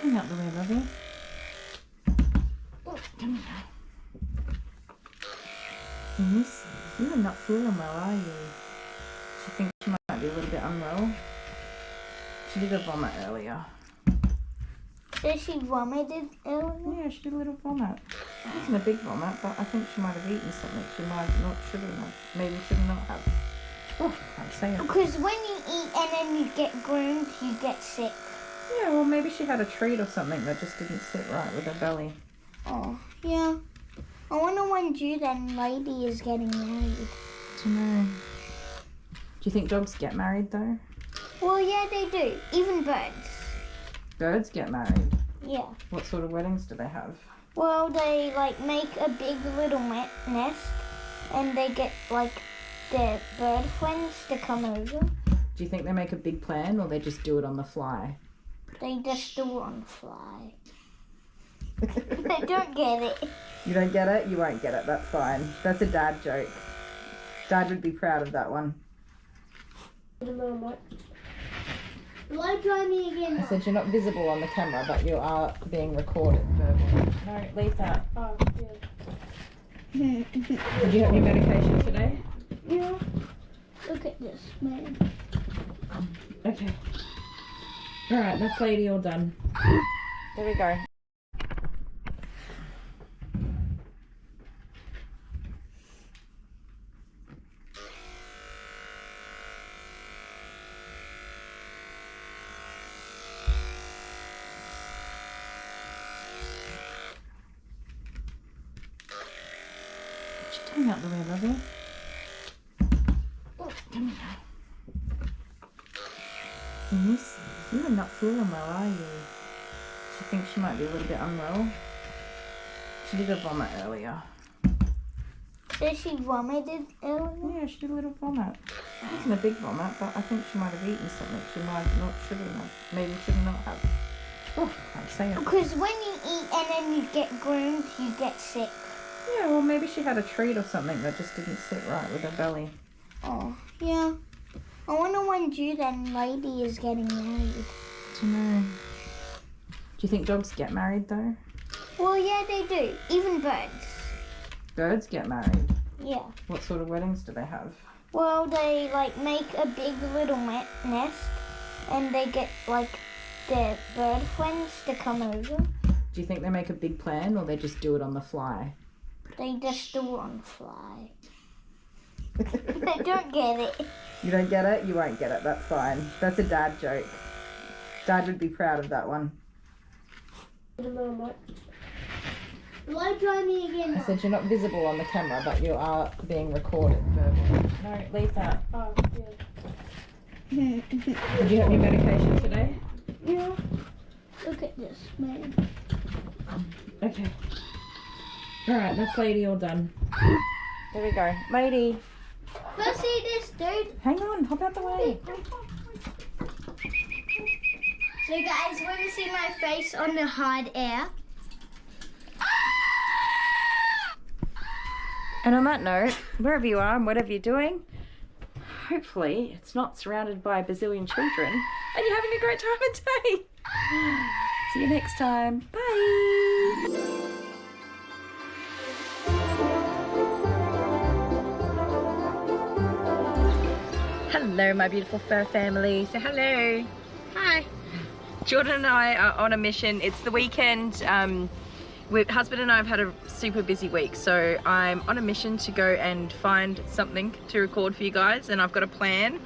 Turn out the way, lovey. Oh, come here. Miss, you are not feeling well, are you? She thinks she might be a little bit unwell. She did a vomit earlier. So she vomited earlier? Yeah, she did a little vomit. It wasn't a big vomit, but I think she might have eaten something she might not, shouldn't have. Maybe should not have. Oh, I can't say it. Because when you eat and then you get groomed, you get sick. Yeah, well, maybe she had a treat or something that just didn't sit right with her belly. Oh, yeah. I wonder when Jude and Lady is getting married. I don't know. Do you think dogs get married, though? Well, yeah, they do. Even birds. Birds get married? Yeah. What sort of weddings do they have? Well, they, like, make a big little nest, and they get, like, their bird friends to come over. Do you think they make a big plan, or they just do it on the fly? They just do it on the fly. I don't get it. You don't get it? You won't get it. That's fine. That's a dad joke. Dad would be proud of that one. Will I try me again? I said you're not visible on the camera, but you are being recorded verbally. No, leave that. Oh, yeah. Did you have any medication today? Yeah. Look at this, man. Okay. Alright, that's Lady all done. There we go. Turn out the way, lovey. Oh, come here. Miss, you are not feeling well, are you? She thinks she might be a little bit unwell. She did a vomit earlier. So she vomited earlier? Yeah, she did a little vomit. It wasn't a big vomit, but I think she might have eaten something she might not, shouldn't have. Maybe should not have. Oh, I can't say it. Because when you eat and then you get groomed, you get sick. Yeah, well, maybe she had a treat or something that just didn't sit right with her belly. Oh, yeah. I wonder when Jude and Lady is getting married. I don't know. Do you think dogs get married, though? Well, yeah, they do. Even birds. Birds get married? Yeah. What sort of weddings do they have? Well, they, like, make a big little nest, and they get, like, their bird friends to come over. Do you think they make a big plan, or they just do it on the fly? They just do it on the fly. I don't get it. You don't get it? You won't get it. That's fine. That's a dad joke. Dad would be proud of that one. Will I try me again? I said you're not visible on the camera, but you are being recorded verbally. No, leave that. Oh, yeah. Did you have any medication today? Yeah. Look at this, man. Okay. Alright, that's Lady all done. There we go. Lady. First see this, dude. Hang on, hop out the way. So guys, want to see my face on the hard air? And on that note, wherever you are and whatever you're doing, hopefully it's not surrounded by a bazillion children and you're having a great time of day. See you next time. Bye. Hello, my beautiful fur family. Say hello. Hi. Jordan and I are on a mission. It's the weekend. Husband and I have had a super busy week, so I'm on a mission to go and find something to record for you guys, and I've got a plan.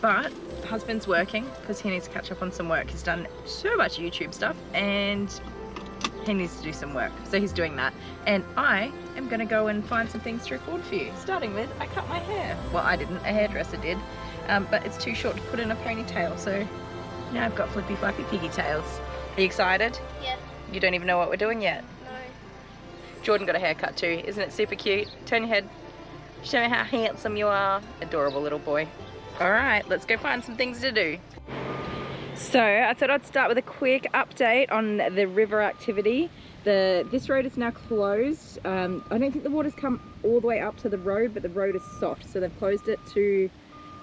But husband's working because he needs to catch up on some work. He's done so much YouTube stuff and he needs to do some work, so he's doing that. And I am gonna go and find some things to record for you. Starting with, I cut my hair. Well, I didn't, a hairdresser did, but it's too short to put in a ponytail, so now I've got flippy flappy piggy tails. Are you excited? Yeah. You don't even know what we're doing yet? No. Jordan got a haircut too. Isn't it super cute? Turn your head. Show me how handsome you are. Adorable little boy. All right, let's go find some things to do. So I thought I'd start with a quick update on the river activity. This road is now closed. I don't think the water's come all the way up to the road, but the road is soft, so they've closed it to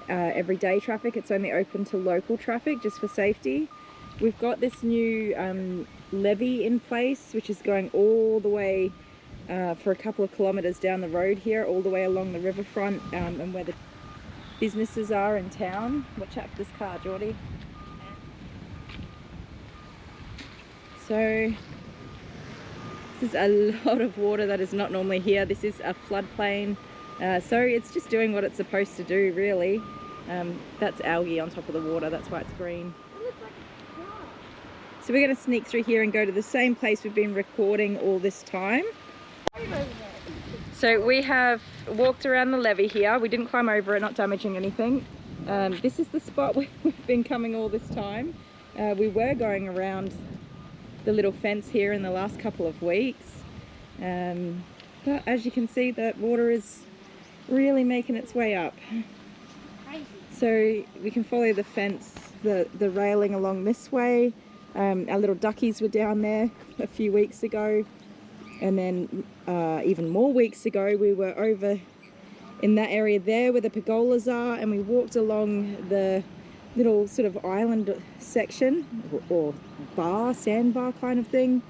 everyday traffic. It's only open to local traffic just for safety. we've got this new levee in place, which is going all the way for a couple of kilometres down the road here, all the way along the riverfront and where the businesses are in town. Watch out for this car, Geordie. So this is a lot of water that is not normally here. This is a floodplain, so it's just doing what it's supposed to do, really. That's algae on top of the water, that's why it's green. So we're going to sneak through here and go to the same place we've been recording all this time. So we have walked around the levee here. We didn't climb over it, not damaging anything. This is the spot where we've been coming all this time. We were going around the little fence here in the last couple of weeks, but as you can see, the water is really making its way up. So we can follow the fence, the railing along this way. Our little duckies were down there a few weeks ago, and then even more weeks ago we were over in that area there where the pergolas are, and we walked along the little sort of island section or bar, sandbar kind of thing,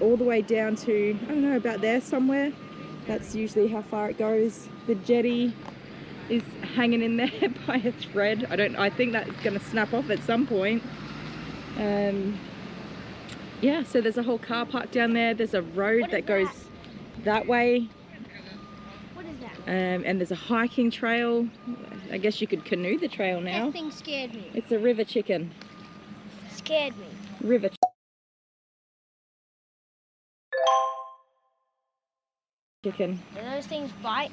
all the way down to, I don't know, about there somewhere. That's usually how far it goes. The jetty is hanging in there by a thread. I think that's going to snap off at some point. Yeah, so there's a whole car park down there. There's a road that goes that way. What is that? And there's a hiking trail. I guess you could canoe the trail now. That thing scared me. It's a river chicken. Scared me. River chicken. Do those things bite?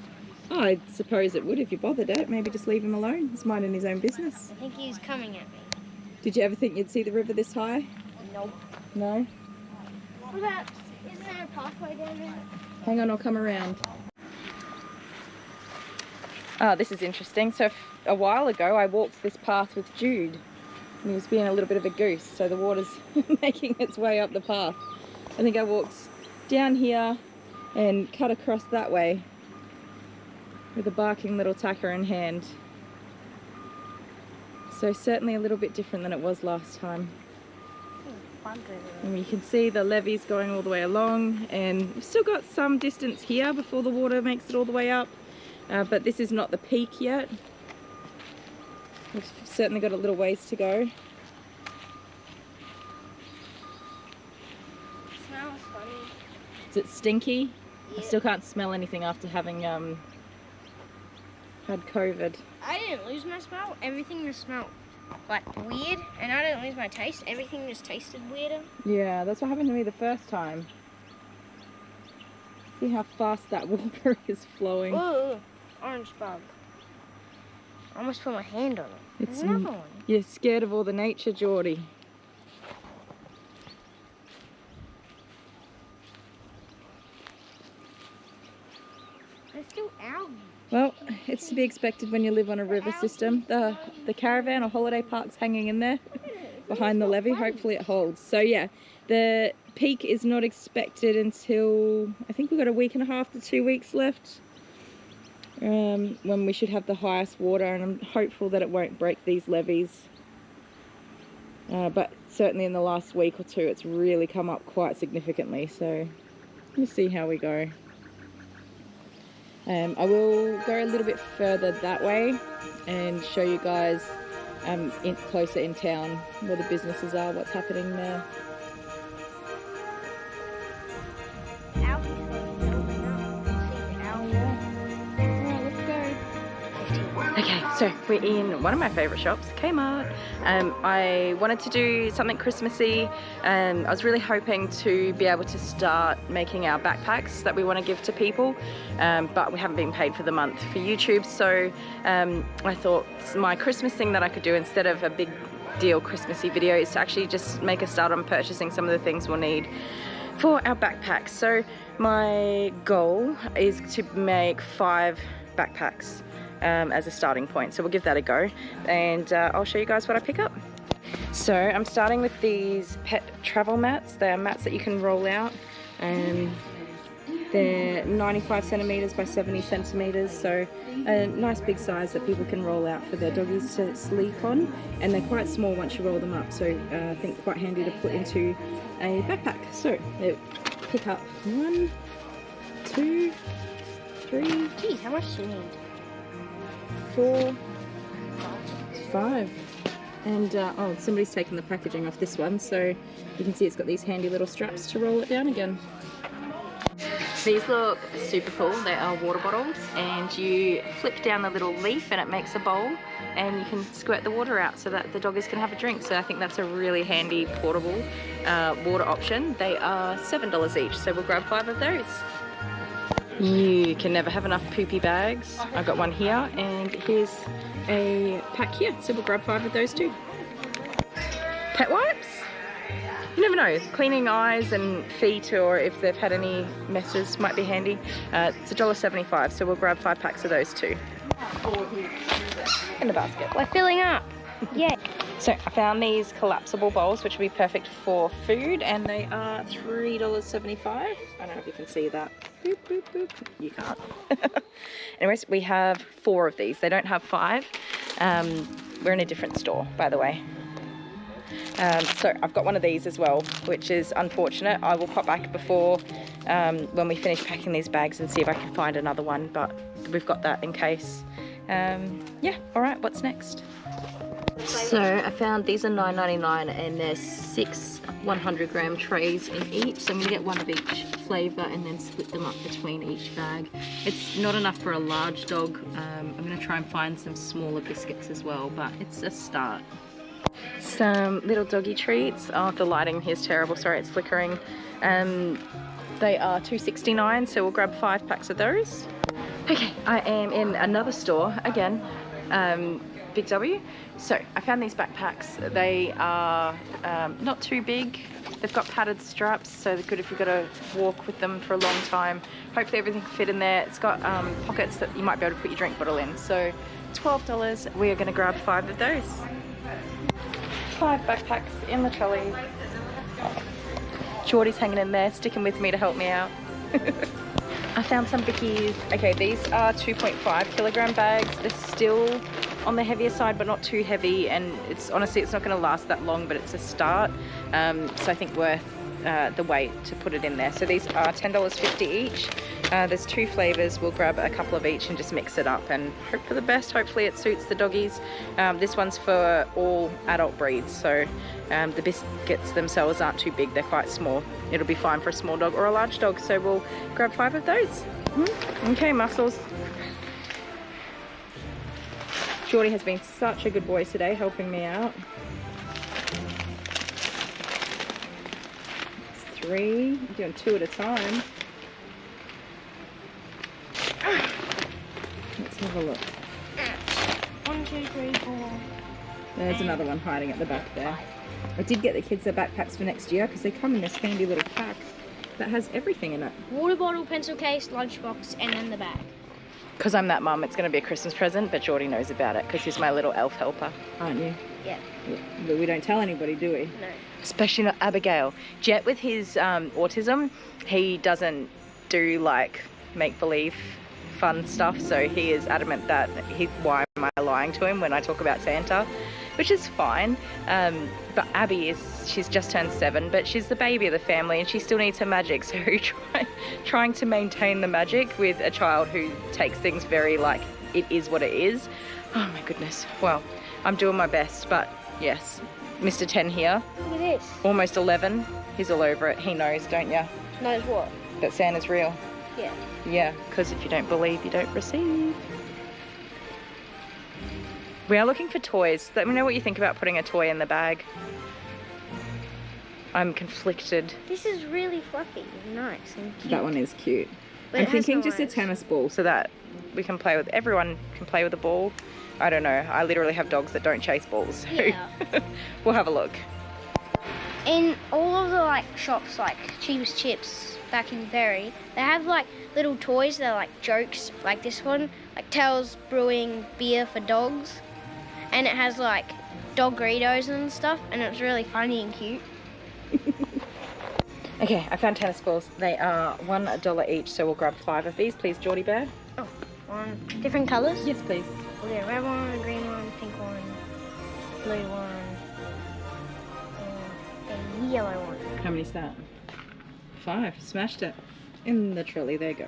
Oh, I suppose it would if you bothered it. Maybe just leave him alone. He's minding his own business. I think he's coming at me. Did you ever think you'd see the river this high? Nope. No? What about, isn't there a pathway down there? Hang on, I'll come around. Oh, this is interesting. So a while ago I walked this path with Jude, and he was being a little bit of a goose, so the water's making its way up the path. I think I walked down here and cut across that way with a barking little tacker in hand. So certainly a little bit different than it was last time. And you can see the levees going all the way along, and we've still got some distance here before the water makes it all the way up. But this is not the peak yet. We've certainly got a little ways to go. It smells funny. Is it stinky? Yeah. I still can't smell anything after having had COVID. I didn't lose my smell. Everything just smelled like weird, and I didn't lose my taste. Everything just tasted weirder. Yeah, that's what happened to me the first time. See how fast that water is flowing. Ooh, orange bug. I almost put my hand on it. It's There's another one. You're scared of all the nature, Geordie. There's still algae. Well, it's to be expected when you live on a river system. The caravan or holiday park's hanging in there behind the levee. Hopefully it holds. So yeah, the peak is not expected until, I think we've got a week and a half to 2 weeks left, when we should have the highest water, and I'm hopeful that it won't break these levees. But certainly in the last week or two it's really come up quite significantly, so we'll see how we go. I will go a little bit further that way and show you guys closer in town where the businesses are, what's happening there. Okay, so we're in one of my favourite shops, Kmart. I wanted to do something Christmassy, and I was really hoping to be able to start making our backpacks that we want to give to people, but we haven't been paid for the month for YouTube, so I thought my Christmas thing that I could do instead of a big deal Christmassy video is to actually just make a start on purchasing some of the things we'll need for our backpacks. So my goal is to make 5 backpacks as a starting point, so we'll give that a go, and I'll show you guys what I pick up. So I'm starting with these pet travel mats. They are mats that you can roll out, and They're 95 centimeters by 70 centimeters, so a nice big size that people can roll out for their doggies to sleep on. And they're quite small once you roll them up, so I think quite handy to put into a backpack. So they pick up 1, 2, 3. Geez, how much do you need? 4, 5. And oh, somebody's taken the packaging off this one, so you can see it's got these handy little straps to roll it down again. These look super cool. They are water bottles, and you flip down the little leaf and it makes a bowl, and you can squirt the water out so that the doggies can have a drink. So I think that's a really handy portable water option. They are $7 each, so we'll grab 5 of those. You can never have enough poopy bags. I've got one here, and here's a pack here, so we'll grab 5 of those too. Pet wipes? You never know, cleaning eyes and feet, or if they've had any messes, might be handy. It's $1.75, so we'll grab 5 packs of those too. In the basket. We're filling up. Yeah. So I found these collapsible bowls, which would be perfect for food, and they are $3.75. I don't know if you can see that. Boop, boop, boop. You can't. Anyways, we have 4 of these. They don't have 5. We're in a different store, by the way. So I've got one of these as well, which is unfortunate. I will pop back before when we finish packing these bags and see if I can find another one, but we've got that in case. Yeah, alright, what's next? So I found these are $9.99, and there's 6 100-gram trays in each, so I'm going to get one of each flavour and then split them up between each bag. It's not enough for a large dog. I'm going to try and find some smaller biscuits as well, but it's a start. Some little doggy treats. Oh, the lighting here is terrible, sorry, it's flickering. They are $2.69, so we'll grab 5 packs of those. Okay, I am in another store again, Big W. So I found these backpacks. They are not too big. They've got padded straps, so they're good if you've got to walk with them for a long time. Hopefully everything can fit in there. It's got pockets that you might be able to put your drink bottle in. So $12. We are going to grab 5 of those. 5 backpacks in the trolley. Geordie's hanging in there, sticking with me to help me out. I found some bickies. Okay, these are 2.5 kilogram bags. They're still on the heavier side, but not too heavy, and it's honestly, it's not going to last that long, but it's a start. So I think worth the wait to put it in there. So these are $10.50 each. There's 2 flavors. We'll grab a couple of each and just mix it up and hope for the best. Hopefully it suits the doggies. This one's for all adult breeds, so the biscuits themselves aren't too big. They're quite small. It'll be fine for a small dog or a large dog, so we'll grab 5 of those. Okay, Muscles. Geordie has been such a good boy today, helping me out. 3, I'm doing 2 at a time. Let's have a look. 1, 2, 3, 4. There's another one hiding at the back there. I did get the kids their backpacks for next year because they come in this handy little pack that has everything in it. Water bottle, pencil case, lunchbox, and then the bag. Because I'm that mum, it's going to be a Christmas present, but Geordie knows about it because he's my little elf helper, aren't you? Yeah. But we don't tell anybody, do we? No. Especially not Abigail. Jet, with his autism, he doesn't do like make-believe fun stuff, so he is adamant that why am I lying to him when I talk about Santa, which is fine. But Abby she's just turned 7, but she's the baby of the family and she still needs her magic, so trying to maintain the magic with a child who takes things very like it is what it is. Oh my goodness. Well, I'm doing my best, but yes, Mr. 10 here. Look at this. Almost 11. He's all over it. He knows, don't you? Knows what? That Santa's real. Yeah. Yeah, because if you don't believe, you don't receive. We are looking for toys. Let me know what you think about putting a toy in the bag. I'm conflicted. This is really fluffy and nice and cute. That one is cute. But I'm thinking just a tennis ball so that we can play with, everyone can play with a ball. I don't know. I literally have dogs that don't chase balls. So Yeah. We'll have a look. In all of the like shops like Cheapest Chips back in Berry, they have like little toys that are like jokes, like this one, like Tails brewing beer for dogs, and it has like dog Doritos and stuff, and it's really funny and cute. Okay, I found tennis balls. They are $1 each, so we'll grab 5 of these, please, Geordie Bear. Oh, different colours? Yes, please. We'll get a red one, a green one, pink one, blue one, and a yellow one. How many's that? 5. Smashed it. In the trolley, there you go.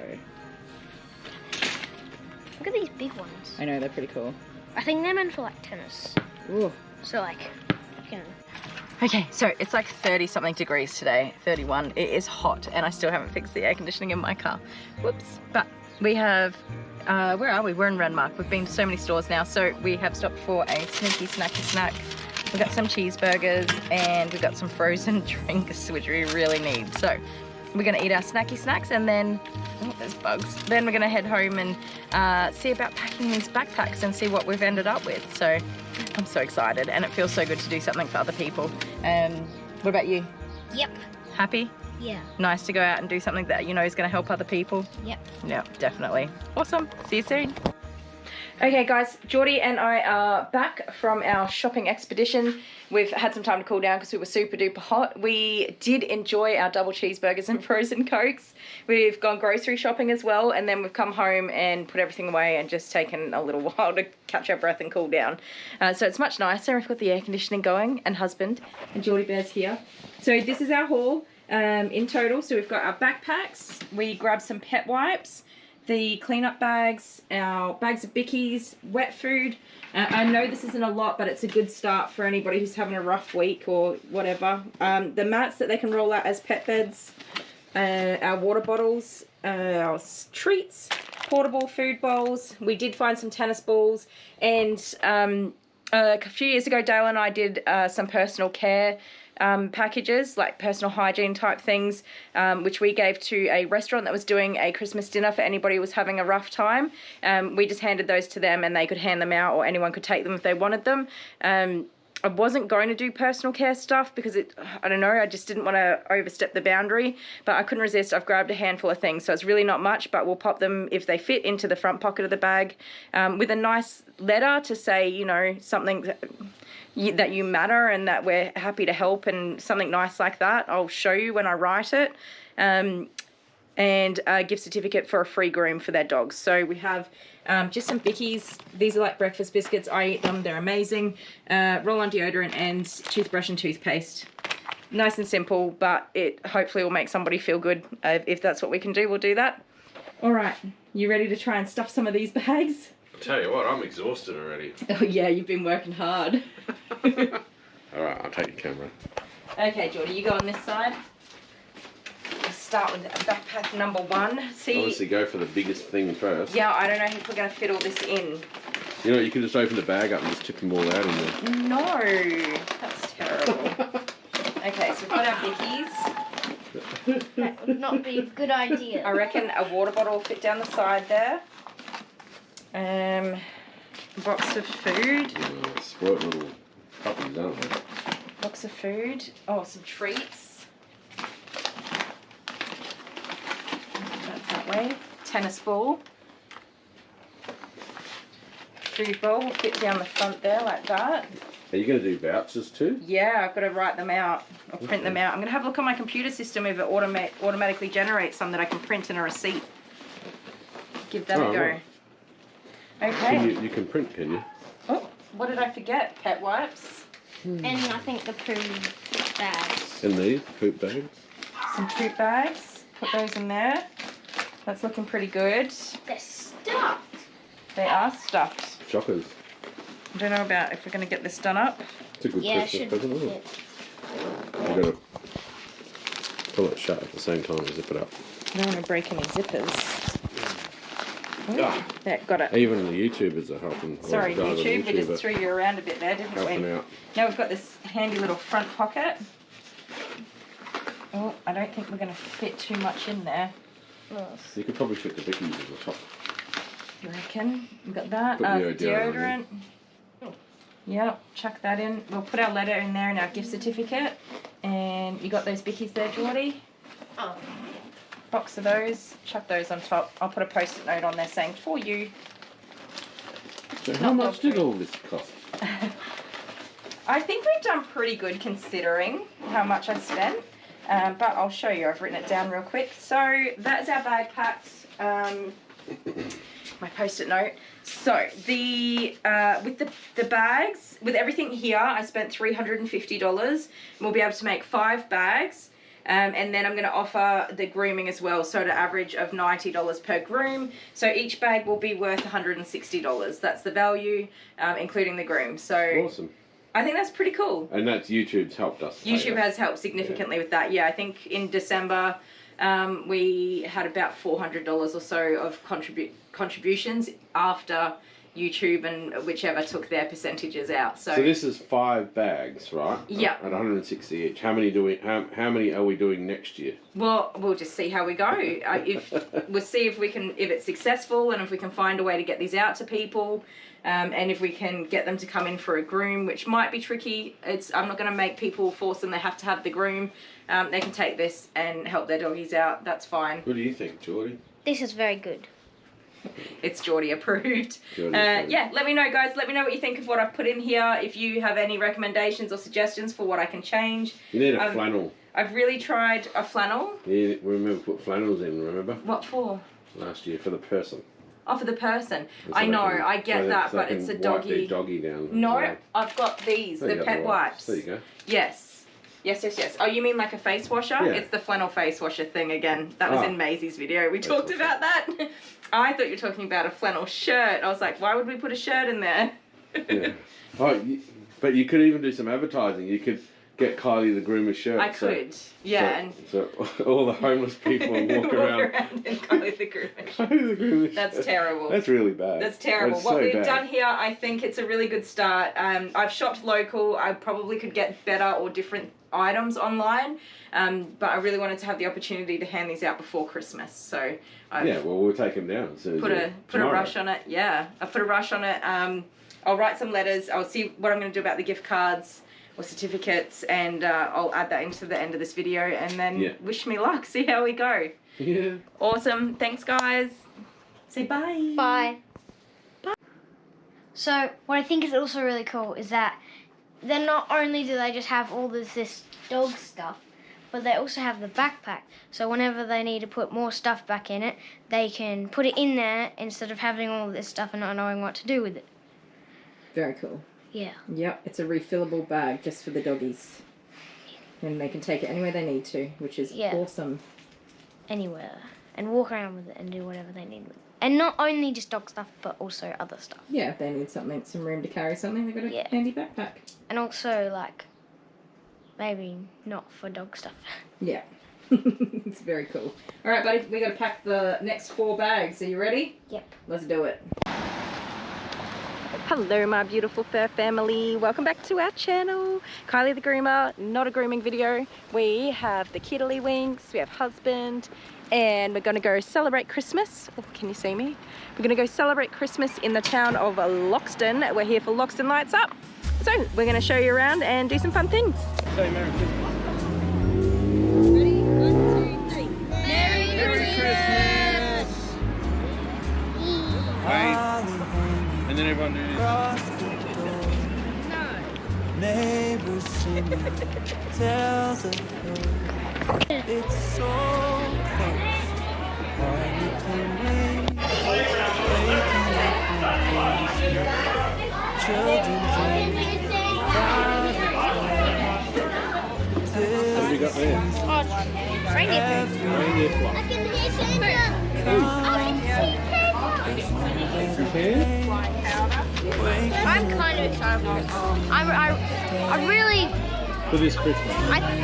Look at these big ones. I know, they're pretty cool. I think they're meant for like tennis. Ooh. So like, you can... Okay, so it's like 30 something degrees today, 31. It is hot and I still haven't fixed the air conditioning in my car. Whoops. But we have, where are we? We're in Renmark. We've been to so many stores now. So we have stopped for a sneaky snacky snack. We've got some cheeseburgers and we've got some frozen drinks, which we really need. So we're gonna eat our snacky snacks and then, oh, there's bugs. Then we're gonna head home and see about packing these backpacks and see what we've ended up with. So I'm so excited and it feels so good to do something for other people. What about you? Yep. Happy? Yeah. Nice to go out and do something that you know is gonna help other people? Yep. Yeah, definitely. Awesome. See you soon. Okay guys, Geordie and I are back from our shopping expedition. We've had some time to cool down because we were super duper hot. We did enjoy our double cheeseburgers and frozen cokes. We've gone grocery shopping as well, and then we've come home and put everything away and just taken a little while to catch our breath and cool down. So it's much nicer. We've got the air conditioning going, and husband, and Geordie Bear's here. So this is our haul in total. So we've got our backpacks, we grabbed some pet wipes, the cleanup bags, our bags of bickies, wet food. I know this isn't a lot, but it's a good start for anybody who's having a rough week or whatever. The mats that they can roll out as pet beds, our water bottles, our treats, portable food bowls. We did find some tennis balls, and a few years ago Dale and I did some personal care packages, like personal hygiene type things, which we gave to a restaurant that was doing a Christmas dinner for anybody who was having a rough time. We just handed those to them and they could hand them out, or anyone could take them if they wanted them. I wasn't going to do personal care stuff because I don't know, I just didn't want to overstep the boundary, but I couldn't resist. I've grabbed a handful of things, so it's really not much, but we'll pop them, if they fit, into the front pocket of the bag, with a nice letter to say, you know, something that you matter and that we're happy to help, and something nice like that. I'll show you when I write it. And a gift certificate for a free groom for their dogs. So we have just some bickies. These are like breakfast biscuits. I eat them, they're amazing. Roll-on deodorant and toothbrush and toothpaste. Nice and simple, but it hopefully will make somebody feel good. If that's what we can do, we'll do that. All right, you ready to try and stuff some of these bags? I'll tell you what, I'm exhausted already. Oh yeah, you've been working hard. Alright, I'll take your camera. Okay, Geordie, you go on this side. We'll start with backpack number 1. See, Obviously go for the biggest thing first. yeah, I don't know if we're going to fit all this in. You know, you can just open the bag up and just tip them all out in there. No, that's terrible. Okay, so we've got our bickies. That would not be a good idea. I reckon a water bottle will fit down the side there. Box of food. Spoiled little puppies, aren't they? Box of food. Oh, some treats. That way. Tennis ball. Food bowl will fit down the front there like that. Are you going to do vouchers too? Yeah, I've got to write them out or print them out. I'm going to have a look on my computer system if it automatically generates some that I can print in a receipt. Give that a go. Right. Okay. You can print, can you? Oh, what did I forget? Pet wipes. And I think the poo bags. And these poop bags? Some poop bags. Put those in there. That's looking pretty good. They're stuffed. They are stuffed. Shockers. I don't know about if we're going to get this done up. It's a good Yeah, it Christmas should present, isn't it? You've got to pull it shut at the same time and zip it up. I don't want to break any zippers. Ooh, Ah. there, got it. Even the YouTubers are helping. Sorry, Well, YouTube, we just threw you around a bit there, didn't helping we? out. Now we've got this handy little front pocket. Oh, I don't think we're going to fit too much in there. You could probably fit the bickies at the top. You reckon? We've got that. Put the Deodorant. Yep, chuck that in. We'll put our letter in there and our gift certificate. And you got those bickies there, Geordie? Oh. Box of those. Chuck those on top. I'll put a post-it note on there saying, for you. So how much did all this cost? I think we've done pretty good considering how much I spent. but I'll show you. I've written it down real quick. So that's our bag packed. My post-it note. So the with the bags, with everything here, I spent $350, and we'll be able to make 5 bags. And then I'm going to offer the grooming as well, so at an average of $90 per groom. So each bag will be worth $160. That's the value, including the groom. So awesome. I think that's pretty cool. And that's YouTube's helped us. YouTube has helped significantly with that. Yeah, I think in December we had about $400 or so of contributions after YouTube and whichever took their percentages out. So this is 5 bags, right? Yeah. At 160 each. How many how many are we doing next year? Well, we'll just see how we go. We'll see if it's successful, and if we can find a way to get these out to people, and if we can get them to come in for a groom, which might be tricky. I'm not going to make people force them. They have to have the groom. They can take this and help their doggies out. That's fine. What do you think, Geordie? This is very good. It's Geordie approved. Yeah, let me know, guys. Let me know what you think of what I've put in here. If you have any recommendations or suggestions for what I can change. You need a flannel. I've really tried a flannel. Yeah, we remember put flannels in, remember? What for? Last year, for the person. Oh, for the person. So I know, I get that, but it's a doggy. Wipe their doggy down. No, well. I've got these, the pet wipes. There you go. Yes. Yes. Oh, you mean like a face washer? Yeah. It's the flannel face washer thing again. That was in Maisie's video. We talked about that. I thought you were talking about a flannel shirt. I was like, why would we put a shirt in there? Yeah. Oh, but you could even do some advertising. You could get Kylie the Groomer shirt. I could. Yeah. So all the homeless people walk around in Kylie the Groomer. Kylie the Groomer shirt. That's terrible. That's really bad. That's terrible. What we've done here, I think it's a really good start. I've shopped local. I probably could get better or different items online, but I really wanted to have the opportunity to hand these out before Christmas. So yeah, well, we'll take them down. So put a rush on it. Yeah, I put a rush on it. I'll write some letters. I'll see what I'm going to do about the gift cards or certificates, and I'll add that into the end of this video, and then wish me luck. See how we go. Yeah. Awesome. Thanks, guys. Say bye. Bye. Bye. So what I think is also really cool is that then not only do they just have all this dog stuff, but they also have the backpack. So whenever they need to put more stuff back in it, they can put it in there instead of having all this stuff and not knowing what to do with it. Very cool. Yeah. Yep, it's a refillable bag just for the doggies. And they can take it anywhere they need to, which is awesome. Anywhere. And walk around with it and do whatever they need with it. And not only just dog stuff, but also other stuff. Yeah, if they need something, some room to carry something, they've got a handy backpack. And also, like, maybe not for dog stuff. Yeah. It's very cool. All right, buddy, we got to pack the next 4 bags. Are you ready? Yep. Let's do it. Hello, my beautiful fur family. Welcome back to our channel. Kylie the Groomer, not a grooming video. We have the Kiddly Winks, we have husband, and we're gonna go celebrate Christmas. Oh, can you see me? We're gonna go celebrate Christmas in the town of Loxton. We're here for Loxton Lights Up. So we're gonna show you around and do some fun things. Say Merry Christmas. Ready? 1, 2, 3. Merry Christmas! And then everyone do this. No. Neighbors singing tells of her. It's so close. Hardly can wait. Waking up in children dreaming. What have we got there? Reindeer Reindeer fly. I can hear Santa. I'm kind of excited for it. I really... For this Christmas.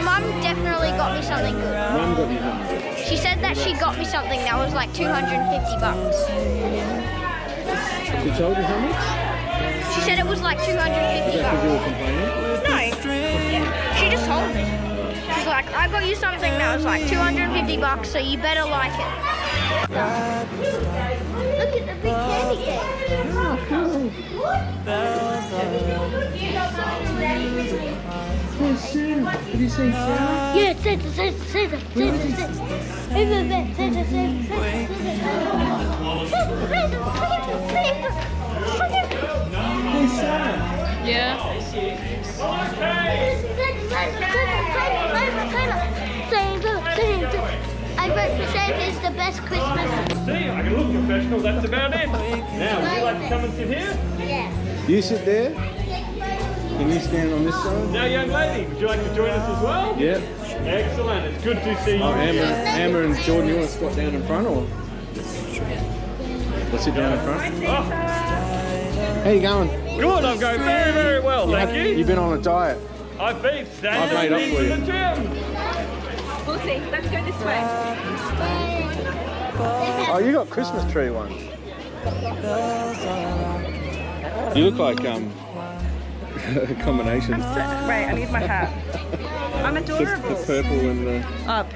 Mum definitely got me something good. Mum got you something. She said that she got me something that was like $250. She told you how much? She said it was like $250. Is that because you were complaining? No. She just told me. She's like, I got you something that was like $250, so you better like it. Look at the big candy cane. Oh, cool. Did you say Sarah? Yeah, Santa. Over there, Santa. Hey, Sarah. Yeah. Santa, Santa. I vote for Santa is the best Christmas. See, I can look professional, that's about it. Now, would you like to come and sit here? Yeah. You sit there. Can you stand on this side? Now, young lady, would you like to join us as well? Yep. Excellent, it's good to see you. Oh, Amber and Jordan, you want to squat down in front or? Let's sit down in front. Oh, How you going? good, I'm going very, very well, thank you. You've been on a diet. I've been standing I've made up for you. in the gym. We'll see. Let's go this way. Oh, you got Christmas tree ones. You look like combinations. Right, I need my hat. I'm adorable. The purple and the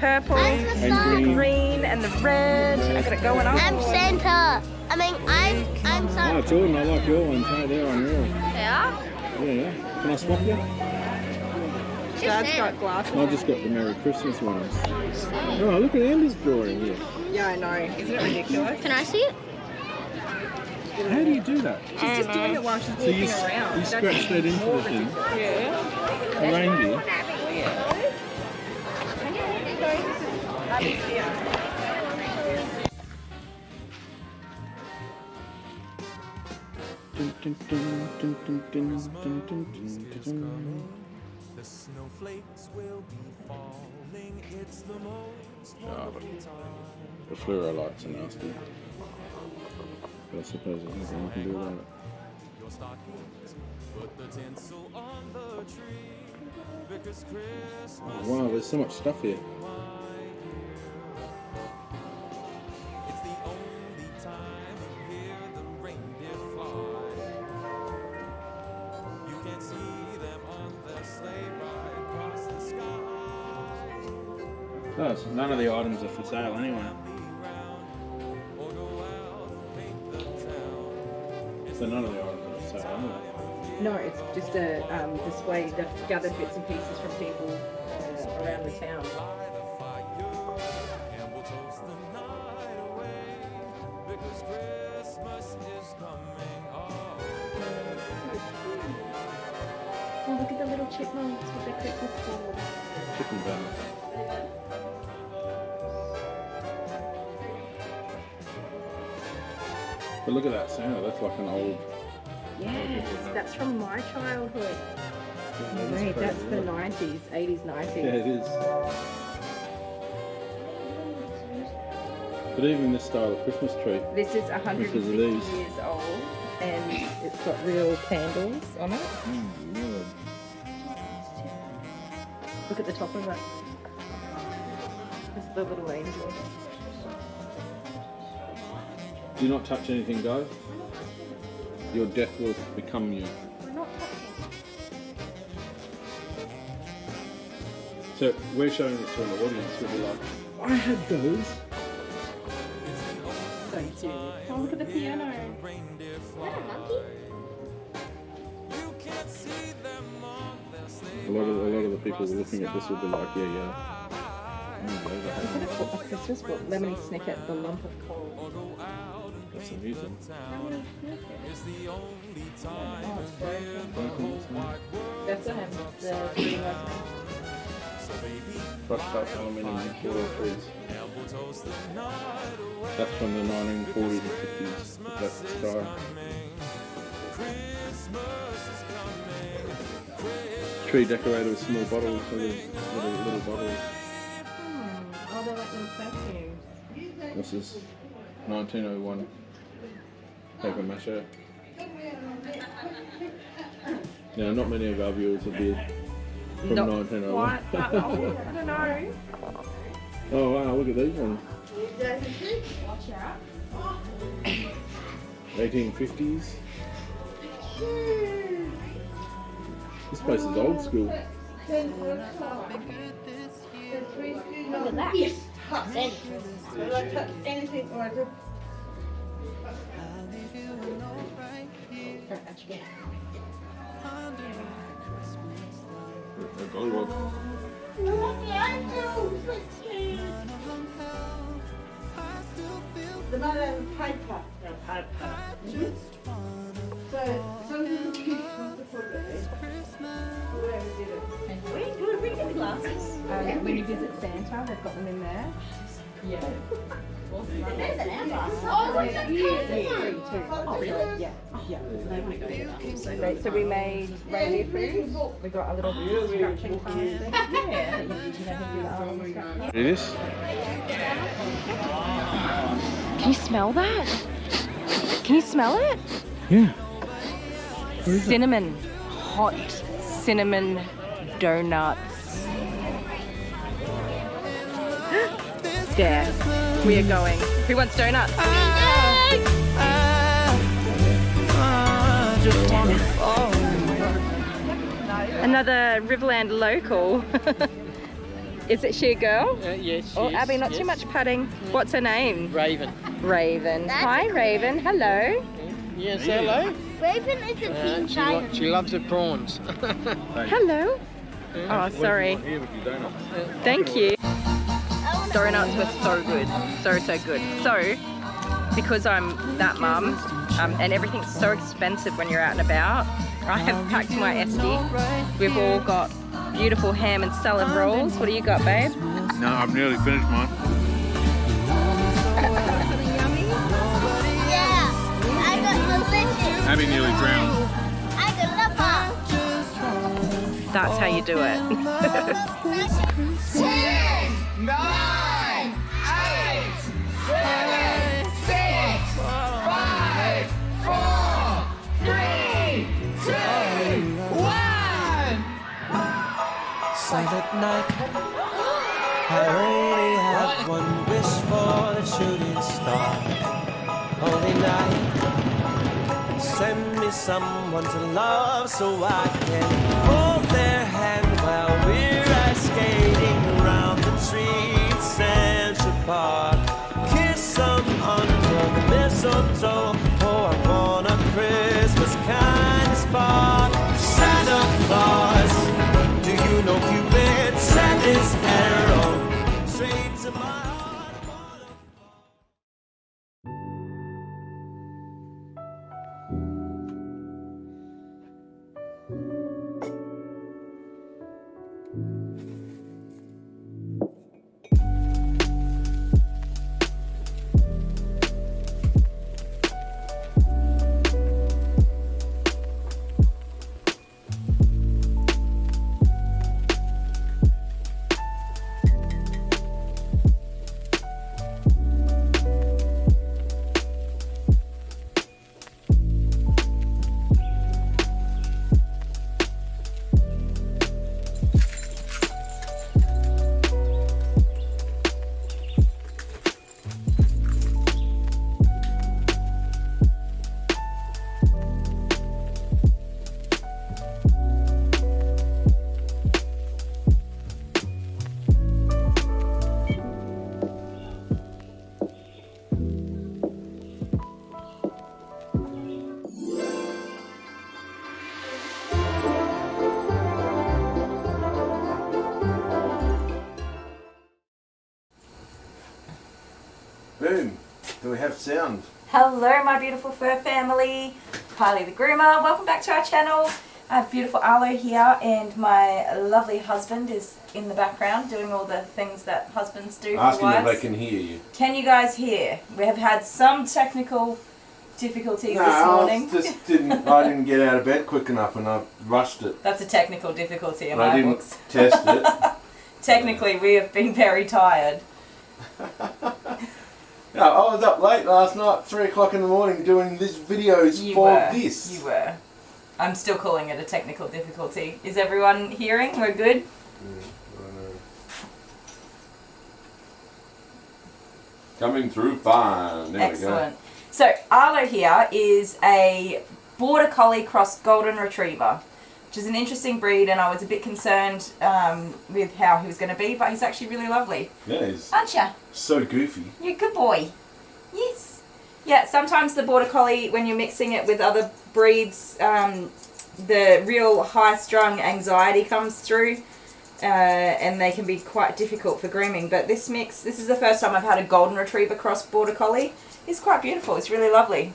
Purple and green. and the red. I got it going on. I'm Santa. I mean, I'm Oh, Santa. Jordan, I like your ones. Hey, they're unreal. Yeah? Yeah. Can I swap you? Dad's got glasses. I just got the Merry Christmas ones. Oh, look at Amber's drawing here. Yeah, I know. Isn't it ridiculous? Can I see it? How do you do that? She's just doing it while she's So you, walking around. you scratch that into the thing. Yeah. A reindeer. Dun, dun, dun, dun, dun, dun, dun, dun, dun, dun. The snowflakes will be falling. It's the most wonderful time. The fluoro lights are nasty. But I suppose there's nothing you can do about it. Your stockings, put the tinsel on the tree. Because Christmas Wow, there's so much stuff here. it's the only time of year the reindeer fly. You can see them on their sleigh ride across the sky. Oh, so none of the items are for sale anyway. Or go out and paint the town. So none of the items are for sale anyway. No, it's just a display. They've gathered bits and pieces from people around the town. By the fire, and we'll toast the night away. Because Christmas is coming. Oh, Oh, look at the little chipmunks with their Christmas board. Chicken banner. But look at that Santa, that's like an old... Yes, that's from my childhood. Wait, that's the 90s, 80s, 90s. Yeah, it is. But even this style of Christmas tree, This is 150 Because of these. years old, and it's got real candles on it. Lord. Look at the top of it. It's the little angel. Do not touch anything, guys. Your death will become you. We're not touching. So we're showing this to an audience who'll be like, I had those. So cute. Oh, look at the piano. reindeer fly. You can't see them on their sleigh. A lot of the people looking at this will be like, yeah. Is it a Christmas book? Lemony Snicket, The Lump of Coal. That's some music. It's the only time Oh, it's broken. Broken, That's what happened. The green one. brushed up aluminium foil trees. and we'll toast the night away. That's from the 1940s and 50s. That's the style. Christmas is coming. Tree decorated with small bottles, little bottles. Oh, they're like little perfumes. This is 1901 paper mache. Now, not many of our viewers will be from 1901. What? I don't know. Oh wow, look at these ones. Watch out. 1850s. This place is old school. Look at that. Yes. Anything or the A gollywog. The man on paper. So you can keep the photo. Whoever did it. Wait, do we bring the glasses? When you visit Santa, they've got them in there. Yeah. Great. So we made reindeer food. We got a little scratching kind of thing. Yeah. It is? Can you smell that? Can you smell it? Yeah. Cinnamon. Hot cinnamon donuts. There. We are going. Who wants donuts? Another Riverland local. Is it she a girl? Yes, she Oh, is, Abby, not too yes. much putting. What's her name? Raven. Raven. Hi, Raven. Hello. Yes, hello. Raven is a pink tiger. She loves her prawns. Hello. Oh, sorry. Thank you. Donuts were so good. So good. So, because I'm that mum, and everything's so expensive when you're out and about, I have packed my SD. We've all got beautiful ham and salad rolls. What do you got, babe? No, I've nearly finished mine. Yeah, I got delicious. Abby nearly drowned. I got lava. That's how you do it. 10, 9, 8, 7, 6, 5, 4, 3, 2, 1. Silent night. I only have one wish for the shooting star. Holy night. Send me someone to love so I can hold their hand while we're ice skating around the streets, Central Park. Kiss them under the mistletoe. Oh, I want a Christmas kind of spark. Santa Claus, do you know Cupid sent his arrow straight to my heart? Boom. Do we have sound? Hello, my beautiful fur family. Kylie the Groomer. Welcome back to our channel. I have beautiful Arlo here, and my lovely husband is in the background doing all the things that husbands do Ask for him if wives. they can hear you. Can you guys hear? We have had some technical difficulties this I morning. didn't get out of bed quick enough and I rushed it. That's a technical difficulty in And I my didn't books. test it. Technically, we have been very tired. No, I was up late last night, 3 o'clock in the morning, doing these videos You for were. this. You were. I'm still calling it a technical difficulty. Is everyone hearing? We're good? I know. Coming through fine. There Excellent. So Arlo here is a Border Collie cross Golden Retriever, which is an interesting breed, and I was a bit concerned with how he was going to be, but he's actually really lovely. we go. Yeah, he's Aren't ya? so goofy. You're a good boy. Yes. Yeah, sometimes the Border Collie, when you're mixing it with other breeds, the real high-strung anxiety comes through, and they can be quite difficult for grooming. But this mix, this is the first time I've had a Golden Retriever cross Border Collie. It's quite beautiful. It's really lovely.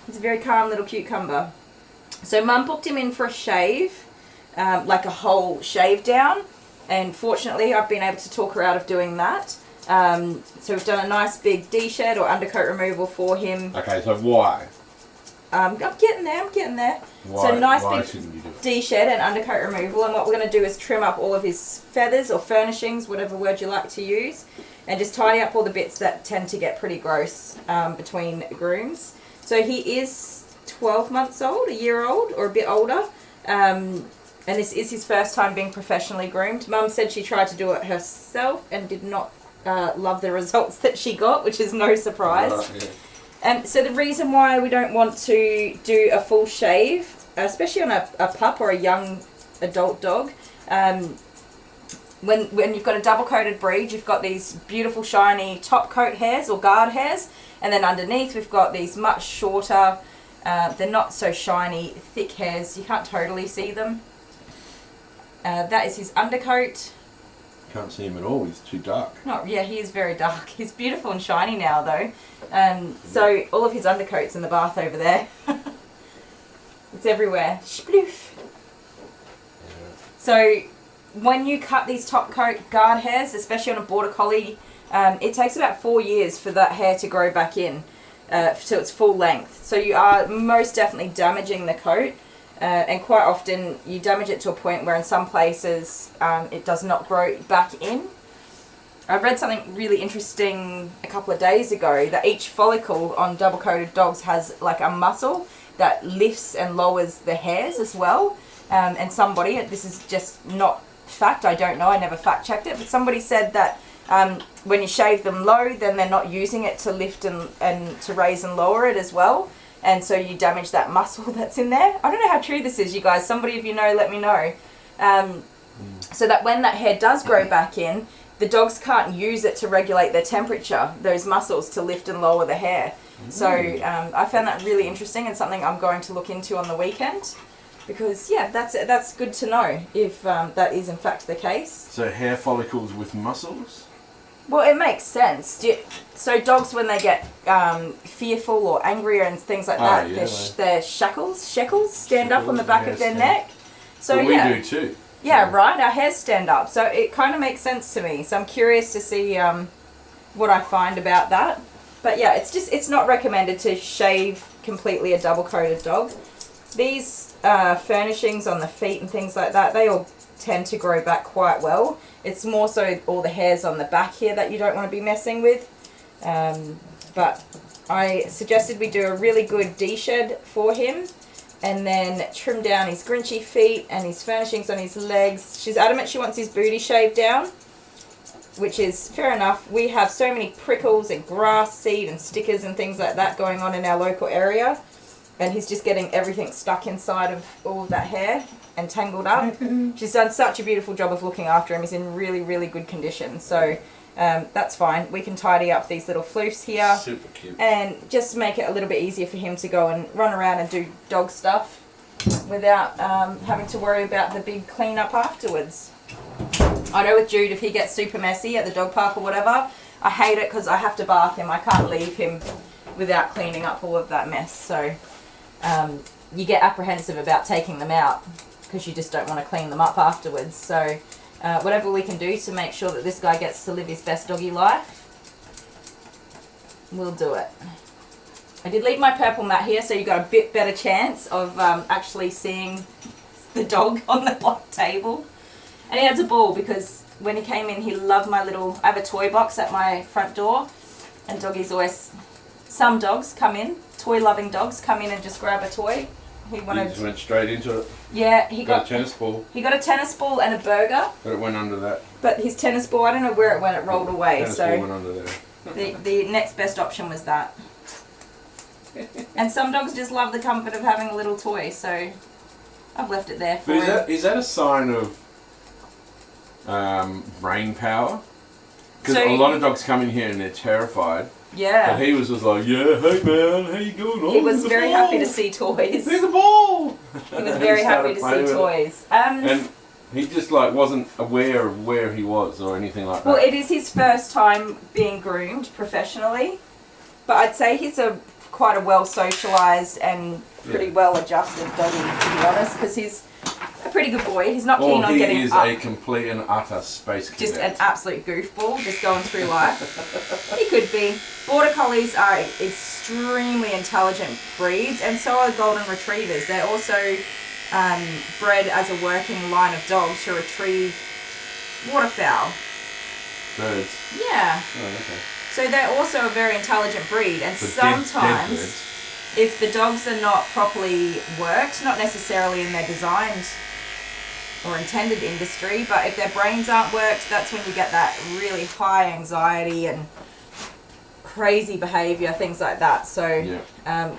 It's a very calm little cucumber. So Mum booked him in for a shave, like a whole shave down, and fortunately I've been able to talk her out of doing that. So we've done a nice big D-shed or undercoat removal for him. Okay, so why? I'm getting there. Why, so nice why big shouldn't you do it? D-shed and undercoat removal, and what we're going to do is trim up all of his feathers or furnishings, whatever word you like to use, and just tidy up all the bits that tend to get pretty gross between grooms. So he is 12 months old, a year old, or a bit older, and this is his first time being professionally groomed. Mum said she tried to do it herself and did not love the results that she got, which is no surprise. So the reason why we don't want to do a full shave, especially on a pup or a young adult dog, when you've got a double-coated breed, you've got these beautiful shiny top coat hairs or guard hairs, and then underneath we've got these much shorter, they're not so shiny, thick hairs. You can't totally see them. That is his undercoat. Can't see him at all, he's too dark. Yeah, he is very dark. He's beautiful and shiny now though. So all of his undercoat's in the bath over there. It's everywhere. Sploof. So when you cut these top coat guard hairs, especially on a border collie, it takes about 4 years for that hair to grow back in to its full length. So you are most definitely damaging the coat. And quite often you damage it to a point where in some places it does not grow back in. I read something really interesting a couple of days ago that each follicle on double-coated dogs has like a muscle that lifts and lowers the hairs as well. And somebody, this is just not fact, I don't know, I never fact-checked it, but somebody said that when you shave them low, then they're not using it to lift and to raise and lower it as well. And so you damage that muscle that's in there. I don't know how true this is, you guys. Somebody, if you know, let me know. So that when that hair does grow back in, the dogs can't use it to regulate their temperature, those muscles to lift and lower the hair. So I found that really interesting and something I'm going to look into on the weekend. Because, yeah, that's good to know if that is in fact the case. So hair follicles with muscles? Well, it makes sense. So dogs, when they get fearful or angry and things like that, their shekels stand up on the back of their neck. So well, we do too. Yeah, right. Our hairs stand up. So it kind of makes sense to me. So I'm curious to see what I find about that. But yeah, it's not recommended to shave completely a double-coated dog. These furnishings on the feet and things like that, they all tend to grow back quite well. It's more so all the hairs on the back here that you don't want to be messing with. But I suggested we do a really good D-shed for him and then trim down his grinchy feet and his furnishings on his legs. She's adamant she wants his booty shaved down, which is fair enough. We have so many prickles and grass seed and stickers and things like that going on in our local area, and he's just getting everything stuck inside of all of that hair and tangled up. She's done such a beautiful job of looking after him. He's in really, really good condition. So that's fine. We can tidy up these little floofs here. Super cute. And just make it a little bit easier for him to go and run around and do dog stuff without having to worry about the big cleanup afterwards. I know with Jude, if he gets super messy at the dog park or whatever, I hate it because I have to bath him. I can't leave him without cleaning up all of that mess. So you get apprehensive about taking them out because you just don't want to clean them up afterwards. So whatever we can do to make sure that this guy gets to live his best doggy life, we'll do it. I did leave my purple mat here so you got a bit better chance of actually seeing the dog on the block table. And he has a ball because when he came in, he loved my little, I have a toy box at my front door, and doggies always, some dogs come in, toy loving dogs come in and just grab a toy. He just went straight into it. Yeah, he got a tennis ball. He got a tennis ball and a burger. But it went under that. But his tennis ball, I don't know where it went, it rolled away. Tennis ball went under there. The next best option was that. And some dogs just love the comfort of having a little toy, so I've left it there for him. Is that a sign of brain power? Because a lot of dogs come in here and they're terrified. Yeah. But he was just like, yeah, hey man, how you going? He was very happy to see toys. There's a ball! He was very happy to see toys. And he just like wasn't aware of where he was or anything like that. Well, it is his first time being groomed professionally. But I'd say he's quite a well socialised and pretty well adjusted doggy, to be honest, because he's a pretty good boy. He's not keen on getting he is up. a complete and utter space cadet. Just an absolute goofball, just going through life. He could be. Border Collies are extremely intelligent breeds, and so are Golden Retrievers. They're also bred as a working line of dogs to retrieve waterfowl. Birds? Yeah. Oh, okay. So they're also a very intelligent breed, and But sometimes dead birds. if the dogs are not properly worked, not necessarily in their designed or intended industry, but if their brains aren't worked, that's when you get that really high anxiety and crazy behaviour, things like that. So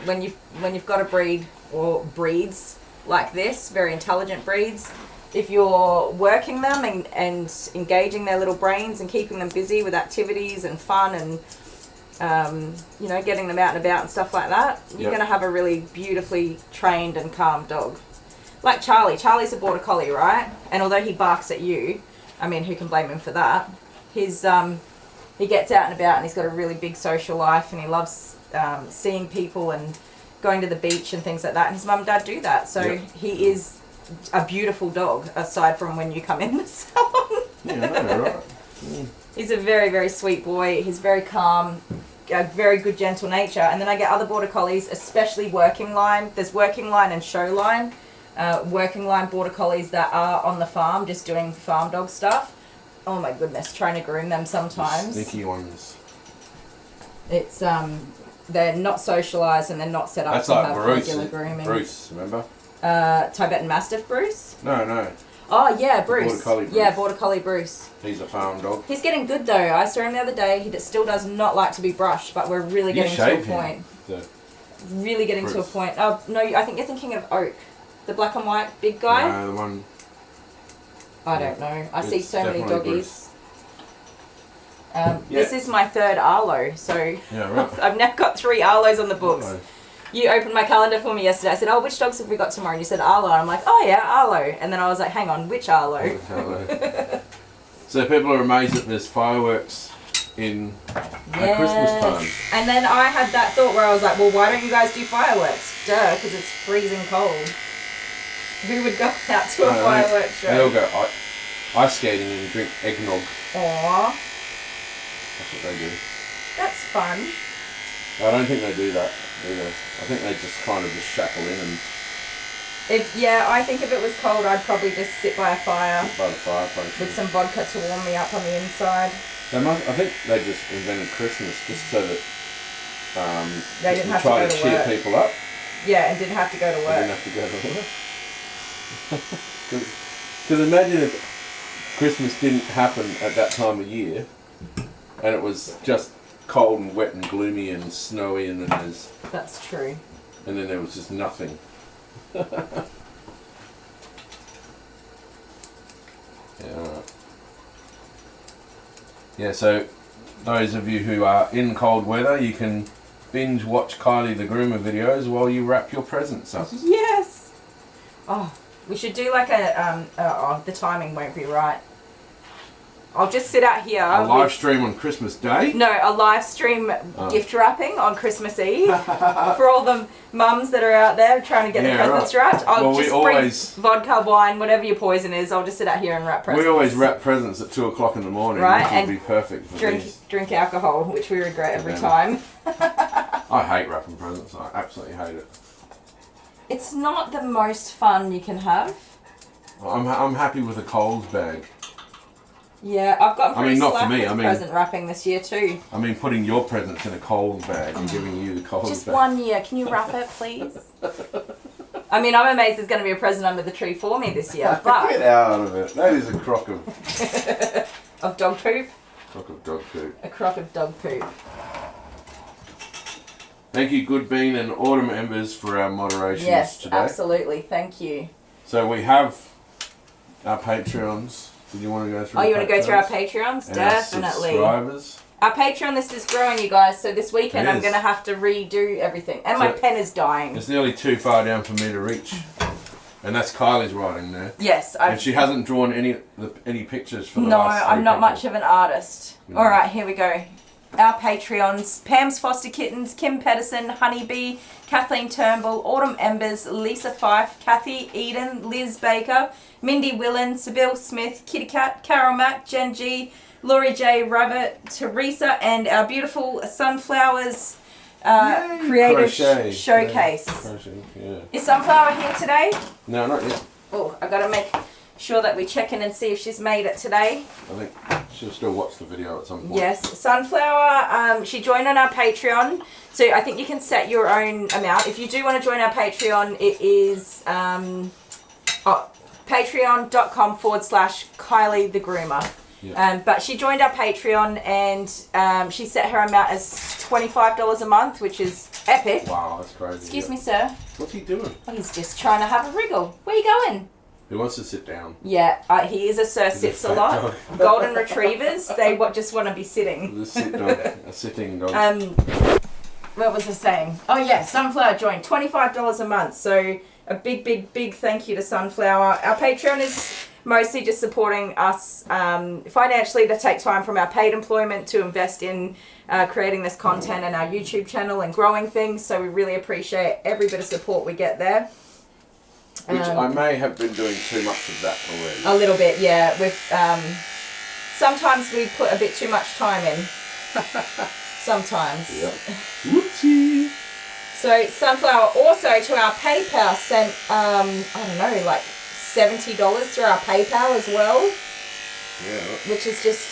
when you've got a breed or breeds like this, very intelligent breeds, if you're working them and engaging their little brains and keeping them busy with activities and fun and you know, getting them out and about and stuff like that, you're going to have a really beautifully trained and calm dog. Like Charlie. Charlie's a Border Collie, right? And although he barks at you, I mean, who can blame him for that? He's he gets out and about, and he's got a really big social life, and he loves seeing people and going to the beach and things like that. And his mum and dad do that, so he is a beautiful dog, aside from when you come in the salon. Right. He's a very, very sweet boy. He's very calm, a very good, gentle nature. And then I get other Border Collies, especially working line. There's working line and show line. Working line Border Collies that are on the farm, just doing farm dog stuff. Oh my goodness, trying to groom them sometimes. The sneaky ones. It's they're not socialised and they're not set up That's to like have Bruce, regular grooming. Bruce, remember? Tibetan Mastiff Bruce? No. Oh yeah, Bruce. Border Collie Bruce. Yeah, Border Collie Bruce. He's a farm dog. He's getting good though. I saw him the other day. He still does not like to be brushed, but we're really getting to a point. Really getting to a point. Oh no, I think you're thinking of Oak, the black and white big guy. No, the one. I don't know. I see so many definitely doggies. This is my third Arlo, so I've now got 3 Arlos on the books. Arlo. You opened my calendar for me yesterday. I said, oh, which dogs have we got tomorrow? And you said Arlo. I'm like, oh yeah, Arlo. And then I was like, hang on, which Arlo? So people are amazed that there's fireworks in at Christmas time. And then I had that thought where I was like, well, why don't you guys do fireworks? Duh, because it's freezing cold. Who would go out to a fireworks show? They all go ice skating and drink eggnog. Aww. That's what they do. That's fun. I don't think they do that either. I think they just kind of just shackle in and... I think if it was cold, I'd probably just sit by a fire. By the fireplace. With some vodka to warm me up on the inside. I think they just invented Christmas just so that they didn't have try to go to to cheer work. people up. Yeah, and didn't have to go to work. Didn't have to go to work. Because imagine if Christmas didn't happen at that time of year, and it was just cold and wet and gloomy and snowy, and then there's... That's true. And then there was just nothing. Yeah, so those of you who are in cold weather, you can binge watch Kylie the Groomer videos while you wrap your presents up. Yes! Oh, we should do like the timing won't be right. I'll just sit out here. A live stream on Christmas Day? No, a live stream gift wrapping on Christmas Eve for all the mums that are out there trying to get their presents wrapped. I'll just bring vodka, wine, whatever your poison is. I'll just sit out here and wrap presents. We always wrap presents at 2 o'clock in the morning, right? Which And would be perfect for drink alcohol, which we regret every time. I hate wrapping presents. I absolutely hate it. It's not the most fun you can have. I'm happy with a Coles bag. Yeah, I've got pretty slack with present wrapping this year too. I mean, putting your presents in a Coles bag and giving you the Coles bag. Just 1 year. Can you wrap it, please? I mean, I'm amazed there's going to be a present under the tree for me this year. But get out of it. That is a crock of... of dog poop? Crock of dog poop. A crock of dog poop. Thank you, Good Bean and Order members, for our moderations today. Yes, absolutely. Thank you. So we have our Patreons. Did you want to go through? Oh, you want to go through our Patreons? Definitely. Our subscribers. Our Patreon list is growing, you guys. So this weekend I'm going to have to redo everything, and my pen is dying. It's nearly too far down for me to reach, and that's Kylie's writing there. Yes, and she hasn't drawn any pictures for the last No, I'm not much of an artist. All right, here we go. our Patreons: Pam's Foster Kittens, Kim Pedersen, Honeybee, Kathleen Turnbull, Autumn Embers, Lisa Fife, Kathy Eden, Liz Baker, Mindy Willen, Sybil Smith, Kitty Cat, Carol Mack, Jen G, Laurie J, Robert, Teresa, and our beautiful Sunflowers Creative Showcase. Yeah. Is Sunflower here today? No, not yet. Oh, I gotta make sure that we check in and see if she's made it today. I think she'll still watch the video at some point. Yes, Sunflower, she joined on our Patreon, so I think you can set your own amount. If you do want to join our Patreon, it is patreon.com/Kylie the Groomer. Yeah. But she joined our Patreon and she set her amount as $25 a month, which is epic. Wow, that's crazy. Excuse me, sir. What's he doing? Oh, he's just trying to have a wriggle. Where are you going? He wants to sit down. Yeah, he is a sir, sits a lot. Dog. Golden retrievers, they just want to be sitting. The sit dog, a sitting dog. What was I saying? Oh yeah, Sunflower joined, $25 a month. So a big thank you to Sunflower. Our Patreon is mostly just supporting us financially to take time from our paid employment to invest in creating this content and our YouTube channel and growing things. So we really appreciate every bit of support we get there. Which I may have been doing too much of that already. A little bit, yeah. With sometimes we put a bit too much time in. Sometimes. Yep. Whoopsie. So Sunflower also to our PayPal sent I don't know, like $70 through our PayPal as well. Yeah. Which is just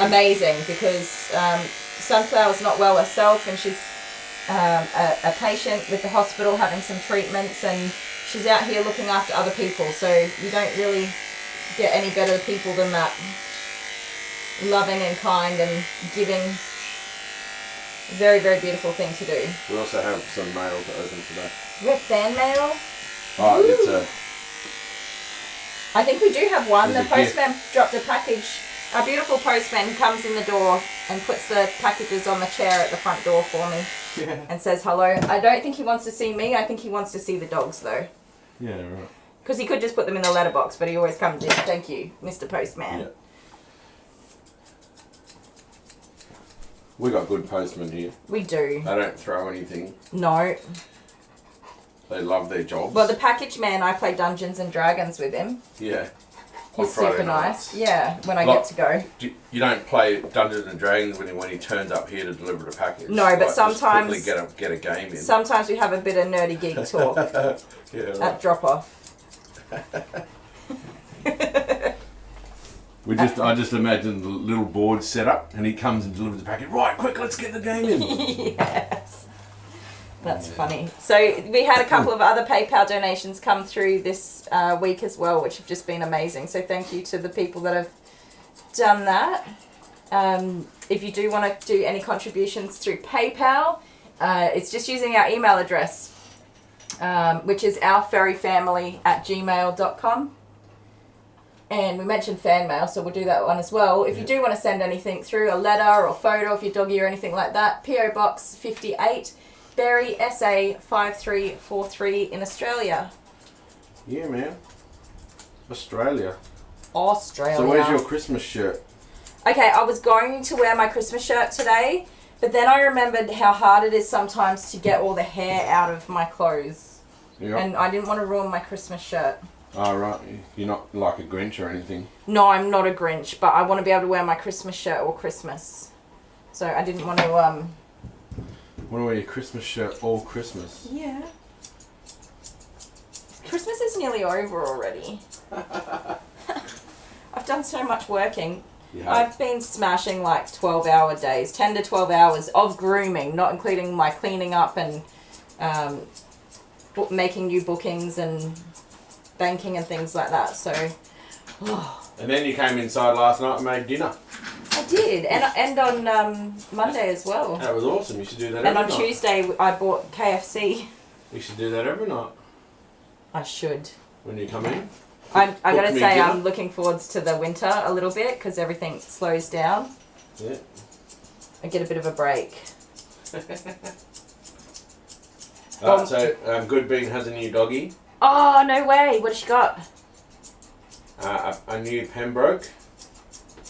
amazing because Sunflower's not well herself and she's a patient with the hospital having some treatments, and she's out here looking after other people, so you don't really get any better people than that. Loving and kind and giving. Very beautiful thing to do. We also have some mail to open today. We have fan mail. Oh, it's a... I think we do have one. There's The postman dropped a package. Our beautiful postman comes in the door and puts the packages on the chair at the front door for me. Yeah. And says hello. I don't think he wants to see me. I think he wants to see the dogs though. Yeah, right. Because he could just put them in the letterbox, but he always comes in. Thank you, Mr. Postman. Yeah. We got good postmen here. We do. They don't throw anything. No. They love their jobs. Well, the package man, I play Dungeons and Dragons with him. Yeah. He's super nice. Yeah, when I get to go. You don't play Dungeons and Dragons when he turns up here to deliver the package. No, but sometimes just quickly get a game in. Sometimes we have a bit of nerdy geek talk yeah, right. at drop off. I just imagine the little board set up, and he comes and delivers the packet. Right, quick, let's get the game in. Yes. That's funny. So we had a couple of other PayPal donations come through this week as well, which have just been amazing. So thank you to the people that have done that. If you do want to do any contributions through PayPal, it's just using our email address, which is ourfurryfamily@gmail.com. And we mentioned fan mail, so we'll do that one as well. If you do want to send anything through, a letter or photo of your doggy or anything like that, PO Box 58, Berry, SA 5343 in Australia. Yeah, man. Australia. Australia. So where's your Christmas shirt? Okay, I was going to wear my Christmas shirt today, but then I remembered how hard it is sometimes to get all the hair out of my clothes. Yep. And I didn't want to ruin my Christmas shirt. Oh, right. You're not like a Grinch or anything. No, I'm not a Grinch, but I want to be able to wear my Christmas shirt all Christmas. So I didn't want to, Want to wear your Christmas shirt all Christmas? Yeah. Christmas is nearly over already. I've done so much working. Yeah. I've been smashing like 12-hour days, 10 to 12 hours of grooming, not including my cleaning up and making new bookings and banking and things like that. So, And then you came inside last night and made dinner. I did, and on Monday as well. That was awesome. You should do that and every on night. Tuesday I bought KFC. You should do that every night. I should. When you come in. I gotta me say dinner. I'm looking forwards to the winter a little bit because everything slows down. Yeah. I get a bit of a break. Alright, so Good Bean has a new doggy. Oh, no way. What has she got? A new Pembroke.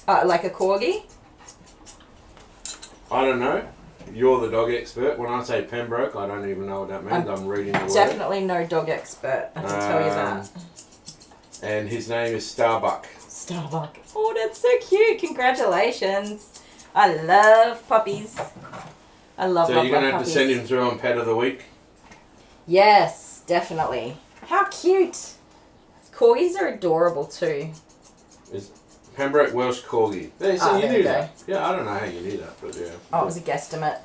Like a corgi? I don't know. You're the dog expert. When I say Pembroke, I don't even know what that means. I'm reading the word. Definitely no dog expert, I can tell you that. And his name is Starbuck. Starbuck. Oh, that's so cute. Congratulations. I love puppies. I love So you're going to have to send him through on Pet of the Week? Yes, definitely. How cute. Corgis are adorable too. Is Pembroke Welsh Corgi. Yeah, so you knew that. Yeah, I don't know how you knew that, but yeah. Oh, it was a guesstimate.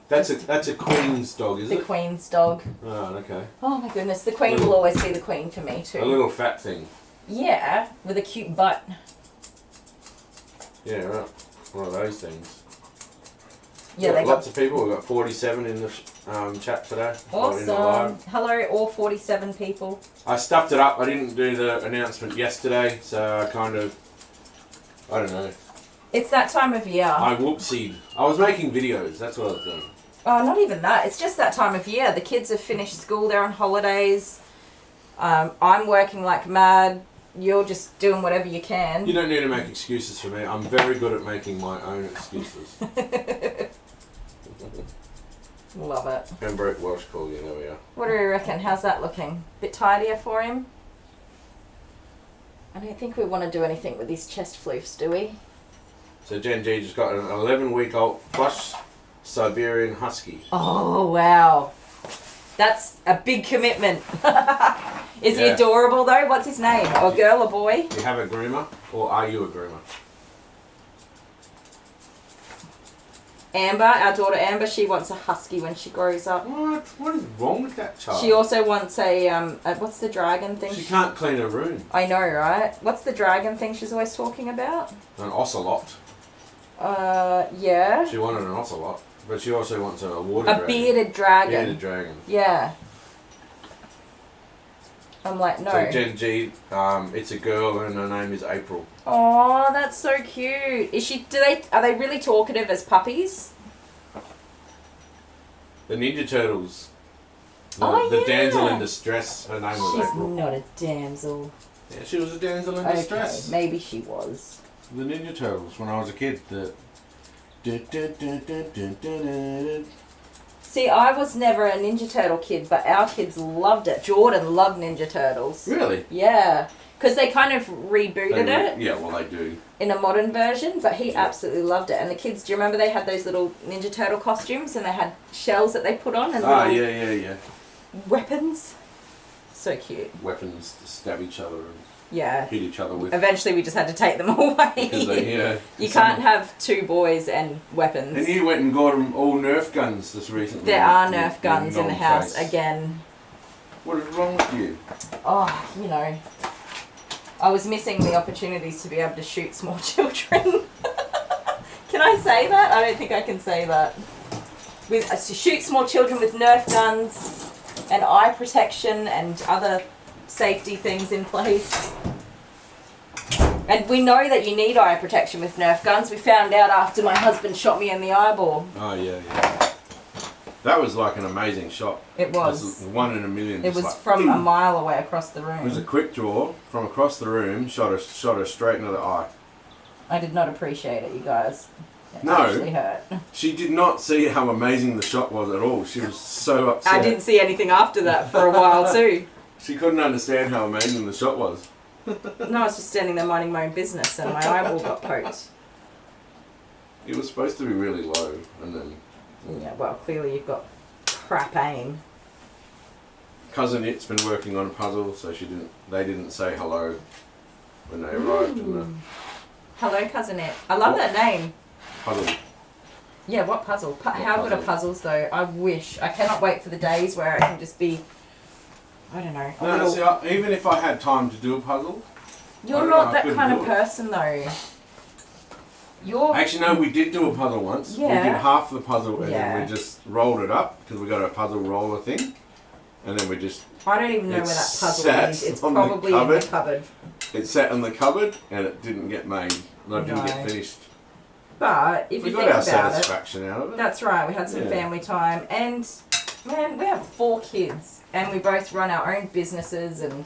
That's a Queen's dog, is it? The Queen's dog. Oh, okay. Oh my goodness, the Queen will always be the Queen for me too. A little fat thing. Yeah, with a cute butt. Yeah, right. One of those things. Yeah, they lots of people. We've got 47 in the chat today. Awesome. Hello, all 47 people. I stuffed it up. I didn't do the announcement yesterday, so I kind of, I don't know. It's that time of year. I whoopsied. I was making videos. That's what I was doing. Oh, not even that. It's just that time of year. The kids have finished school. They're on holidays. I'm working like mad. You're just doing whatever you can. You don't need to make excuses for me. I'm very good at making my own excuses. Love it. Pembroke Welsh Corgi, there we are. What do we reckon? How's that looking? Bit tidier for him? I don't think we want to do anything with these chest floofs, do we? So Gen G just got an 11-week-old plush Siberian Husky. Oh, wow. That's a big commitment. Is he adorable though? What's his name? Or girl or boy? Do you have a groomer or are you a groomer? Amber, our daughter Amber, she wants a husky when she grows up. What? What is wrong with that child? She also wants a what's the dragon thing? She can't clean her room. I know, right? What's the dragon thing she's always talking about? An ocelot. Yeah. She wanted an ocelot, but she also wants a water dragon. A bearded dragon. Bearded dragon. Yeah. I'm like, no. So Gen G, it's a girl and her name is April. Oh, that's so cute. Is she? Are they really talkative as puppies? The Ninja Turtles. The damsel in distress. Her name was She's April. not a damsel. Yeah, she was a damsel in distress. Maybe she was. The Ninja Turtles when I was a kid. See, I was never a Ninja Turtle kid, but our kids loved it. Jordan loved Ninja Turtles. Really? Yeah. Because they kind of rebooted it. Yeah, well, they do. In a modern version, but he absolutely loved it. And the kids, do you remember they had those little Ninja Turtle costumes and they had shells that they put on? And yeah. Weapons. So cute. Weapons to stab each other and hit each other with. Eventually we just had to take them away. Because you can't have two boys and weapons. And you went and got them all Nerf guns this recently. There are Nerf guns in the house again. What is wrong with you? Oh, you know. I was missing the opportunities to be able to shoot small children. Can I say that? I don't think I can say that. To shoot small children with Nerf guns and eye protection and other safety things in place. And we know that you need eye protection with Nerf guns. We found out after my husband shot me in the eyeball. Oh, yeah. That was like an amazing shot. It was. 1 in a million. It was from a mile away across the room. It was a quick draw from across the room, shot her straight into the eye. I did not appreciate it, you guys. It actually hurt. She did not see how amazing the shot was at all. She was so upset. I didn't see anything after that for a while too. She couldn't understand how amazing the shot was. No, I was just standing there minding my own business and my eyeball got poked. It was supposed to be really low and then... Yeah, well, clearly you've got crap aim. Cousin It's been working on a puzzle, so they didn't say hello when they arrived in the... Hello, Cousin It. I love that name. Puzzle. Yeah, what puzzle? How good are puzzles though? I wish. I cannot wait for the days where I can just be... I don't know. No, see, even if I had time to do a puzzle... You're not that kind of person though. Actually, no, we did do a puzzle once. Yeah. We did half the puzzle and then we just rolled it up because we got a puzzle roller thing. And then we just... I don't even know where that puzzle is. It's probably in the cupboard. It sat in the cupboard and it didn't get made. It didn't get finished. But if you think about it... We got our satisfaction out of it. That's right. We had some family time. And, man, we have 4 kids. And we both run our own businesses and...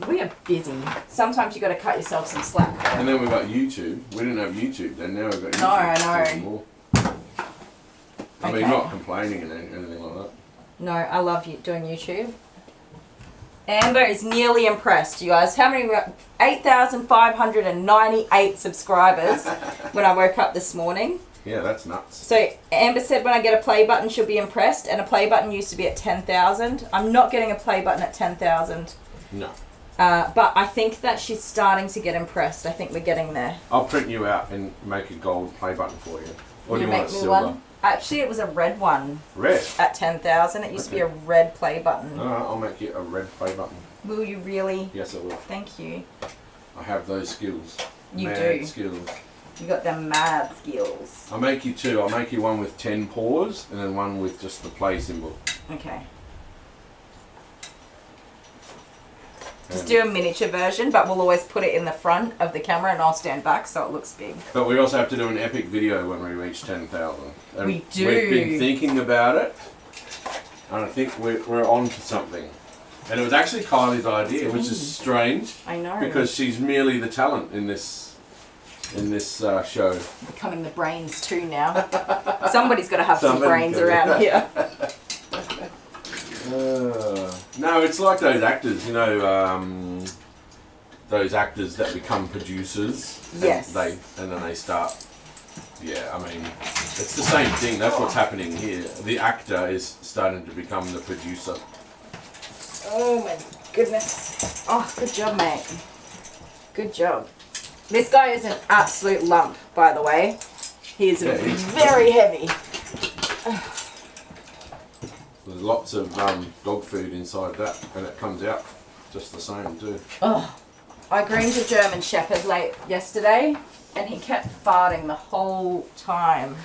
We are busy. Sometimes you got to cut yourself some slack. And then we've got YouTube. We didn't have YouTube then. Now we've got YouTube. No, I know. More. I mean, not complaining and anything like that. No, I love doing YouTube. Amber is nearly impressed, you guys. How many? 8,598 subscribers when I woke up this morning. Yeah, that's nuts. So Amber said when I get a play button, she'll be impressed. And a play button used to be at 10,000. I'm not getting a play button at 10,000. No. But I think that she's starting to get impressed. I think we're getting there. I'll print you out and make a gold play button for you. Or do you want a make me silver? one? Actually, it was a red one. Red? At 10,000. It used to be a red play button. Alright, I'll make you a red play button. Will you really? Yes, I will. Thank you. I have those skills. You Mad do. skills. You got them mad skills. I'll make you two. I'll make you one with 10 paws and then one with just the play symbol. Okay. Just do a miniature version, but we'll always put it in the front of the camera and I'll stand back so it looks big. But we also have to do an epic video when we reach 10,000. We do. We've been thinking about it, and I think we're on to something. And it was actually Kylie's idea, which is strange. I know. Because she's merely the talent in this show. Becoming the brains too now. Somebody's got to have some brains around here. No, it's like those actors, you know, those actors that become producers. Yes. And then they start. Yeah, I mean, it's the same thing. That's what's happening here. The actor is starting to become the producer. Oh my goodness. Oh, good job, mate. Good job. This guy is an absolute lump, by the way. He is very heavy. There's lots of dog food inside that, and it comes out just the same too. Oh, I groomed a German Shepherd late yesterday, and he kept farting the whole time.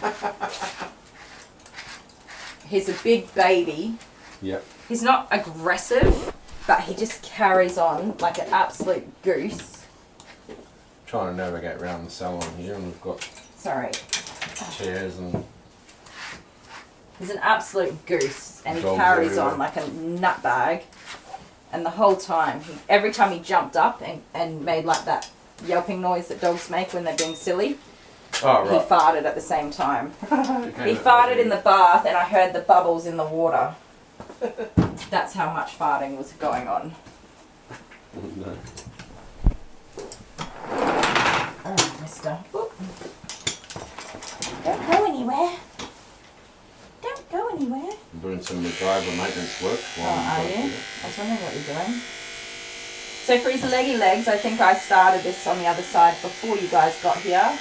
He's a big baby. Yep. He's not aggressive, but he just carries on like an absolute goose. Trying to navigate around the salon here, and we've got chairs and. He's an absolute goose, and he Dogs carries everywhere. on like a nutbag. And the whole time, every time he jumped up and made like that yelping noise that dogs make when they're being silly, Oh, right. he farted at the same time. He farted in the bath, and I heard the bubbles in the water. That's how much farting was going on. No. Oh, mister. Oop. Don't go anywhere. Don't go anywhere. I'm doing some driver maintenance work. Are you? I was wondering what you're doing. So for his leggy legs, I think I started this on the other side before you guys got here.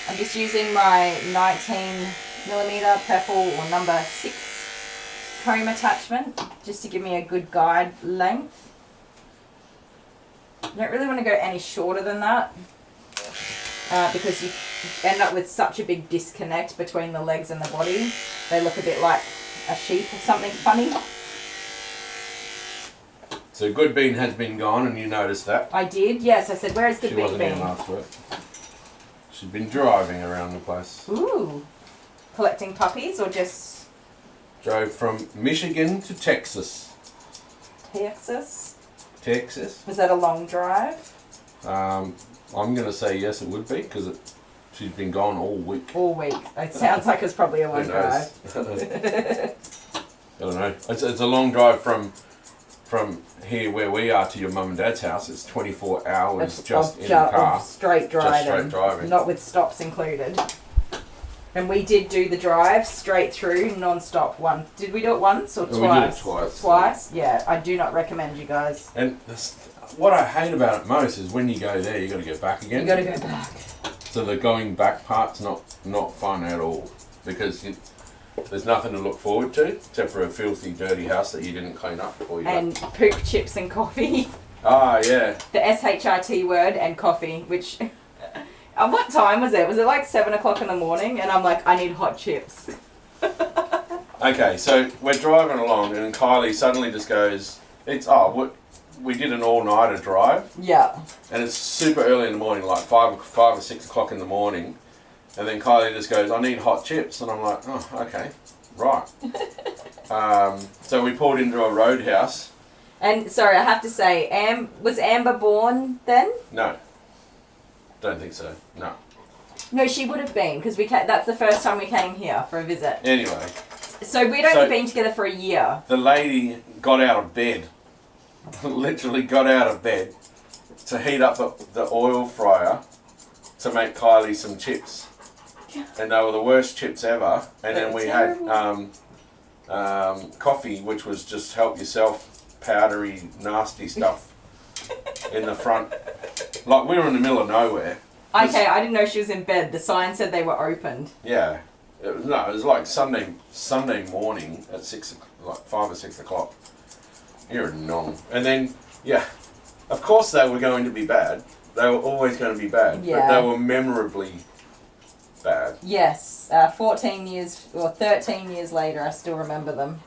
I'm just using my 19mm purple or number 6 comb attachment just to give me a good guide length. I don't really want to go any shorter than that because you end up with such a big disconnect between the legs and the body. They look a bit like a sheep or something funny. So Good Bean has been gone, and you noticed that. I did, yes. I said, where is Good She Bean wasn't here been? last week. She's been driving around the place. Ooh. Collecting puppies or just Drove from Michigan to Texas. Texas? Texas? Was that a long drive? I'm going to say yes, it would be, because she's been gone all week. All week. It sounds like it's probably a long Who drive. knows? I don't know. It's a long drive from here where we are to your mum and dad's house. It's 24 hours just in the car. Straight driving. Just straight driving. Not with stops included. And we did do the drive straight through, non-stop. Did we do it once or twice? We did it twice. Twice? Yeah. I do not recommend you guys. And what I hate about it most is when you go there, you got to go back again. You got to go back. So the going back part's not fun at all, because there's nothing to look forward to except for a filthy, dirty house that you didn't clean up before you And poop, chips and coffee. Ah, yeah. The SHRT word and coffee, which... what time was it? Was it like 7 o'clock in the morning? And I'm like, I need hot chips. Okay, so we're driving along and Kylie suddenly just goes, we did an all-nighter drive. Yeah. And it's super early in the morning, like 5 or 6 o'clock in the morning. And then Kylie just goes, I need hot chips. And I'm like, oh, okay, right. So we pulled into a roadhouse. And sorry, I have to say, was Amber born then? No. Don't think so. No. No, she would have been because that's the first time we came here for a visit. Anyway. So we'd only been together for a year. The lady got out of bed. Literally got out of bed to heat up the oil fryer to make Kylie some chips. And they were the worst chips ever. And then we had coffee, which was just help yourself, powdery, nasty stuff in the front. Like, we were in the middle of nowhere. Okay, I didn't know she was in bed. The sign said they were opened. Yeah. It was like Sunday morning at 5 or 6 o'clock. You're a nong. And then, yeah, of course they were going to be bad. They were always going to be bad. Yeah. But they were memorably bad. Yes. 13 years later, I still remember them.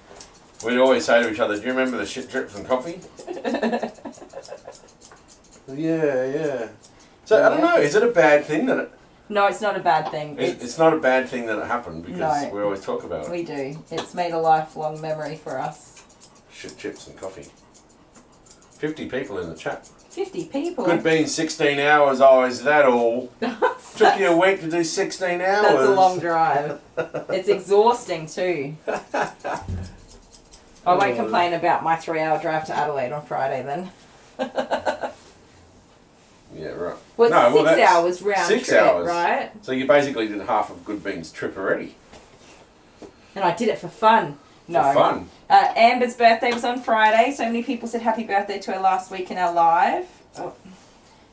We'd always say to each other, do you remember the shit drips and coffee? Yeah. So, I don't know, is it a bad thing that it... No, it's not a bad thing. It's not a bad thing that it happened because we always talk about it. We do. It's made a lifelong memory for us. Shit, chips and coffee. 50 people in the chat. 50 people? Could be 16 hours, is that all? Took you a week to do 16 hours. That's a long drive. It's exhausting too. I won't complain about my 3-hour drive to Adelaide on Friday then. Yeah, right. Well, it's 6 hours round 6 trip, hours. right? So you basically did half of Good Bean's trip already. And I did it for fun. No. For fun. Amber's birthday was on Friday. So many people said happy birthday to her last week in our live. So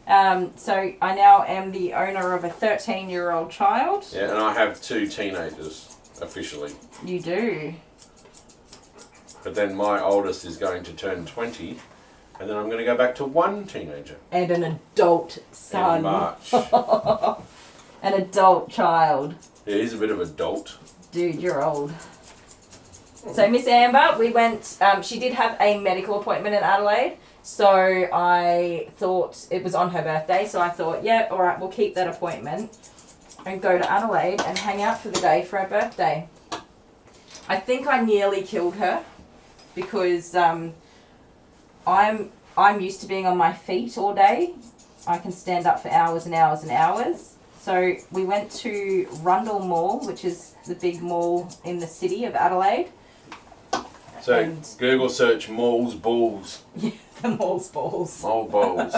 I now am the owner of a 13-year-old child. Yeah, and I have 2 teenagers, officially. You do. But then my oldest is going to turn 20, and then I'm going to go back to 1 teenager. And an adult son. In March. An adult child. Yeah, he's a bit of an adult. Dude, you're old. So Miss Amber, we went, she did have a medical appointment in Adelaide. So I thought it was on her birthday. So I thought, yeah, all right, we'll keep that appointment and go to Adelaide and hang out for the day for her birthday. I think I nearly killed her because I'm used to being on my feet all day. I can stand up for hours and hours and hours. So we went to Rundle Mall, which is the big mall in the city of Adelaide. So Google search malls balls. Yeah, the mall's balls. Mall balls.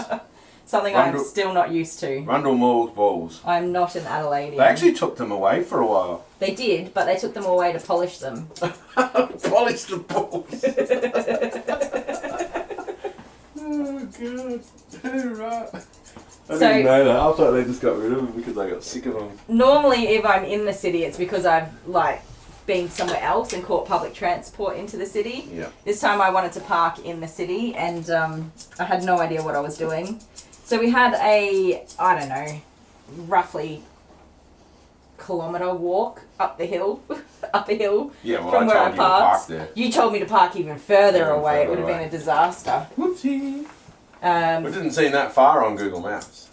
Something I'm still not used to. Rundle Mall's balls. I'm not an Adelaidean. They actually took them away for a while. They did, but they took them away to polish them. Polish the balls. Oh, God. Right. I didn't know that. I thought they just got rid of them because I got sick of them. Normally, if I'm in the city, it's because I've, been somewhere else and caught public transport into the city. Yeah. This time I wanted to park in the city and I had no idea what I was doing. So we had a, I don't know, roughly kilometre walk up a hill Yeah, well, from where I you to parked. park there. You told me to park even further away. It would have away. been a disaster. Whoopsie. We didn't seem that far on Google Maps.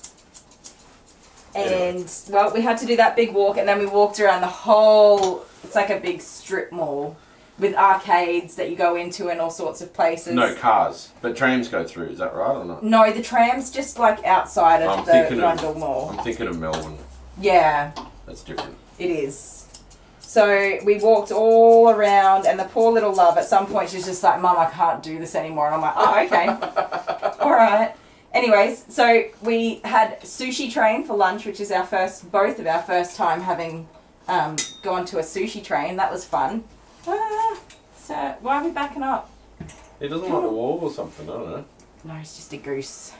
And, well, we had to do that big walk and then we walked around the whole, it's like a big strip mall with arcades that you go into and all sorts of places. No cars, but trams go through, is that right or not? No, the tram's just outside of the Rundle Mall. I'm thinking of Melbourne. Yeah. That's different. It is. So we walked all around and the poor little love at some point she's just like, Mum, I can't do this anymore. And I'm like, oh, okay. All right. Anyways, so we had sushi train for lunch, which is both of our first time having gone to a sushi train. That was fun. So why are we backing up? He doesn't like the wall or something, I don't know. No, it's just a goose.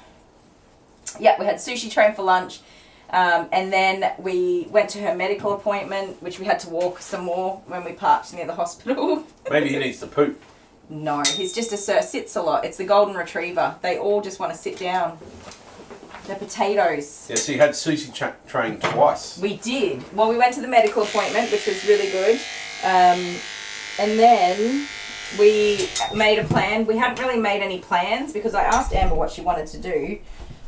Yeah, we had sushi train for lunch. And then we went to her medical appointment, which we had to walk some more when we parked near the hospital. Maybe he needs to poop. No, he's just sits a lot. It's the golden retriever. They all just want to sit down. They're potatoes. Yeah, so you had sushi train twice. We did. Well, we went to the medical appointment, which was really good. And then we made a plan. We hadn't really made any plans because I asked Amber what she wanted to do.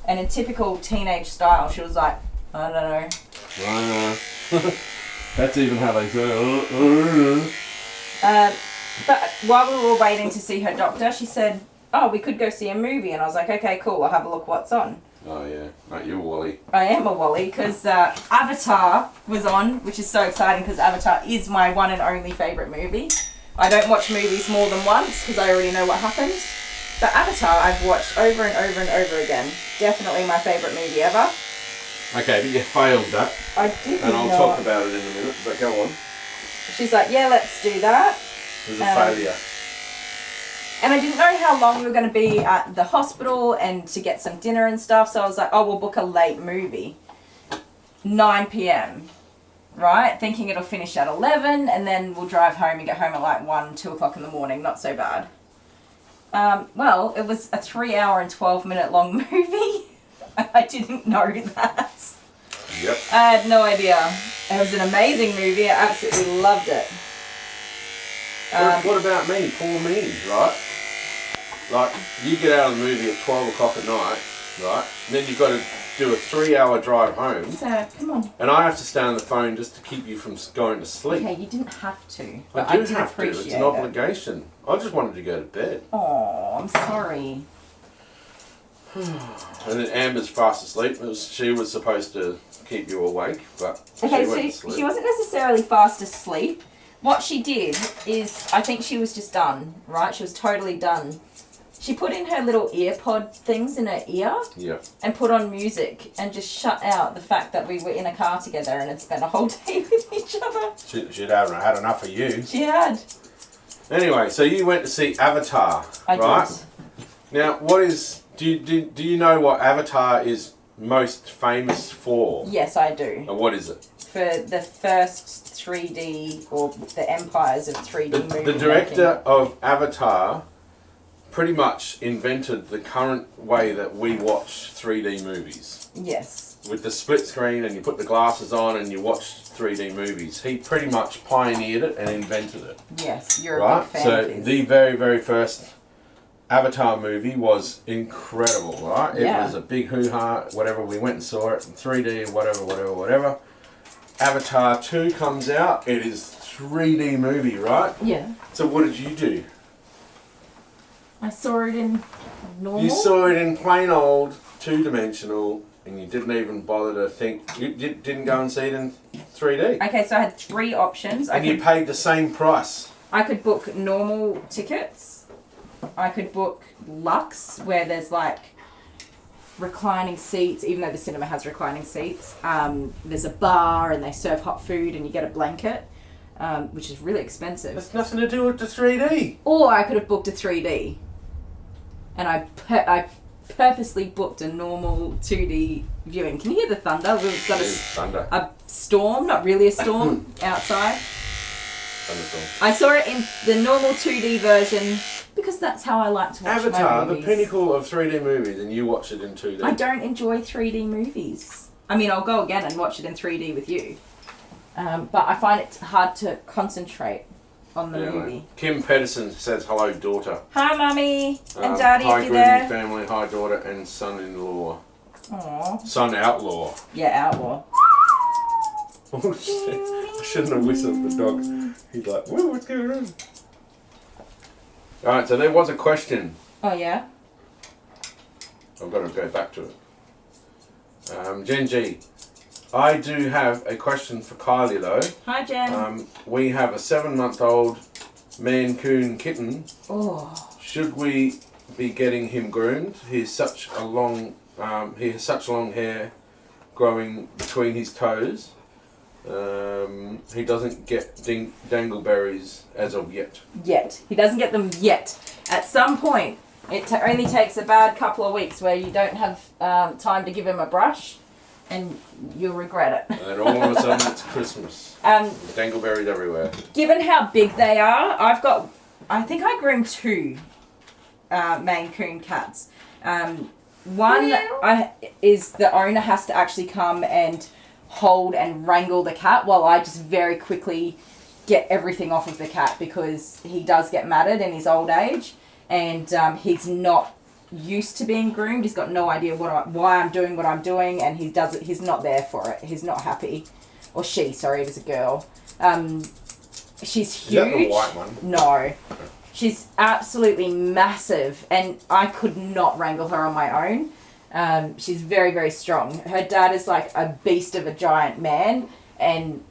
And in typical teenage style, she was like, I don't know. That's even how they say it. But while we were waiting to see her doctor, she said, oh, we could go see a movie. And I was like, okay, cool, I'll have a look what's on. Oh yeah, mate, you're Wally. I am a Wally because Avatar was on, which is so exciting because Avatar is my one and only favourite movie. I don't watch movies more than once because I already know what happens. But Avatar I've watched over and over and over again. Definitely my favourite movie ever. Okay, but you failed that. I did And I'll talk about it in a minute, but go on. She's like, yeah, let's do that. It was a failure. And I didn't know how long we were going to be at the hospital and to get some dinner and stuff. So I was like, oh, we'll book a late movie. 9 p.m. Right? Thinking it'll finish at 11 and then we'll drive home and get home at like 1, 2 o'clock in the morning. Not so bad. Well, it was a 3 hour and 12 minute long movie. I didn't know that. Yep. I had no idea. It was an amazing movie. I absolutely loved it. What about me? Poor me, right? Like, you get out of the movie at 12 o'clock at night, right? And then you've got to do a 3 hour drive home. So, come on. And I have to stay on the phone just to keep you from going to sleep. Okay, you didn't have to. I do have to. It's an obligation. I just wanted to go to bed. Oh, I'm sorry. And then Amber's fast asleep. She was supposed to keep you awake, but okay, she went to sleep. She wasn't necessarily fast asleep. What she did is, I think she was just done, right? She was totally done. She put in her little earpod things in her ear and put on music and just shut out the fact that we were in a car together and had spent a whole day with each other. She'd had enough of you. She had. Anyway, so you went to see Avatar, right? Did. Now, do you know what Avatar is most famous for? Yes, I do. And what is it? For the first 3D or the empires of 3D movies. The director of Avatar pretty much invented the current way that we watch 3D movies. Yes. With the split screen and you put the glasses on and you watch 3D movies. He pretty much pioneered it and invented it. Yes, you're a big fan of his. The very, very first Avatar movie was incredible, right? It was a big hoo-ha, whatever. We went and saw it in 3D, whatever. Avatar 2 comes out. It is 3D movie, right? Yeah. So what did you do? I saw it in normal. You saw it in plain old 2-dimensional and you didn't even bother to think. You didn't go and see it in 3D. Okay, so I had 3 options. And you paid the same price. I could book normal tickets. I could book Luxe, where there's like reclining seats, even though the cinema has reclining seats. There's a bar and they serve hot food and you get a blanket, which is really expensive. That's nothing to do with the 3D. Or I could have booked a 3D. And I purposely booked a normal 2D viewing. Can you hear the thunder? We've got a storm, not really a storm, outside. Thunderstorm. I saw it in the normal 2D version because that's how I like to watch Avatar, my movies. the pinnacle of 3D movies, and you watch it in 2D. I don't enjoy 3D movies. I mean, I'll go again and watch it in 3D with you. But I find it hard to concentrate on the movie. Mate. Kim Pedersen says, hello, daughter. Hi, Mummy and Daddy, hi, if you're there. Hi, family. Hi, daughter and son-in-law. Aww. Son-outlaw. Yeah, outlaw. Oh, shit. I shouldn't have whistled the dog. He's like, whoa, what's going on? Alright, so there was a question. Oh, yeah? I've got to go back to it. Jen G. I do have a question for Kylie, though. Hi, Jen. We have a 7-month-old Mancoon kitten. Oh. Should we be getting him groomed? He has such long hair growing between his toes. He doesn't get dangleberries as of yet. He doesn't get them yet. At some point, it only takes a bad couple of weeks where you don't have time to give him a brush and you'll regret it. And then all of a sudden it's Christmas. Dangleberries everywhere. Given how big they are, I think I groomed 2 Maine Coon cats. One is the owner has to actually come and hold and wrangle the cat while I just very quickly get everything off of the cat because he does get matted in his old age and he's not used to being groomed. He's got no idea why I'm doing what I'm doing and he's not there for it. He's not happy. Or she, sorry, it was a girl. She's huge. Is that the white one? No. She's absolutely massive, and I could not wrangle her on my own. She's very, very strong. Her dad is like a beast of a giant man, and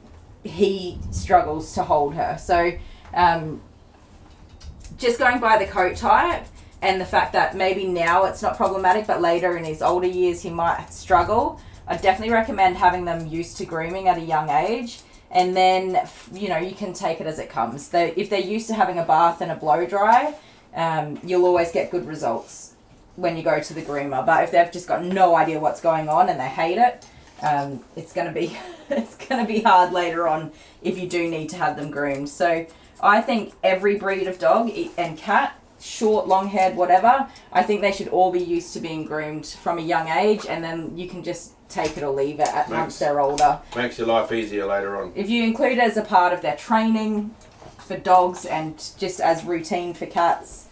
he struggles to hold her. So just going by the coat type and the fact that maybe now it's not problematic, but later in his older years he might struggle, I definitely recommend having them used to grooming at a young age. And then, you know, you can take it as it comes. If they're used to having a bath and a blow dry, you'll always get good results when you go to the groomer. But if they've just got no idea what's going on and they hate it, it's gonna be hard later on if you do need to have them groomed. So I think every breed of dog and cat, short, long-haired, whatever, I think they should all be used to being groomed from a young age, and then you can just take it or leave it once they're older. Makes your life easier later on. If you include it as a part of their training for dogs and just as routine for cats,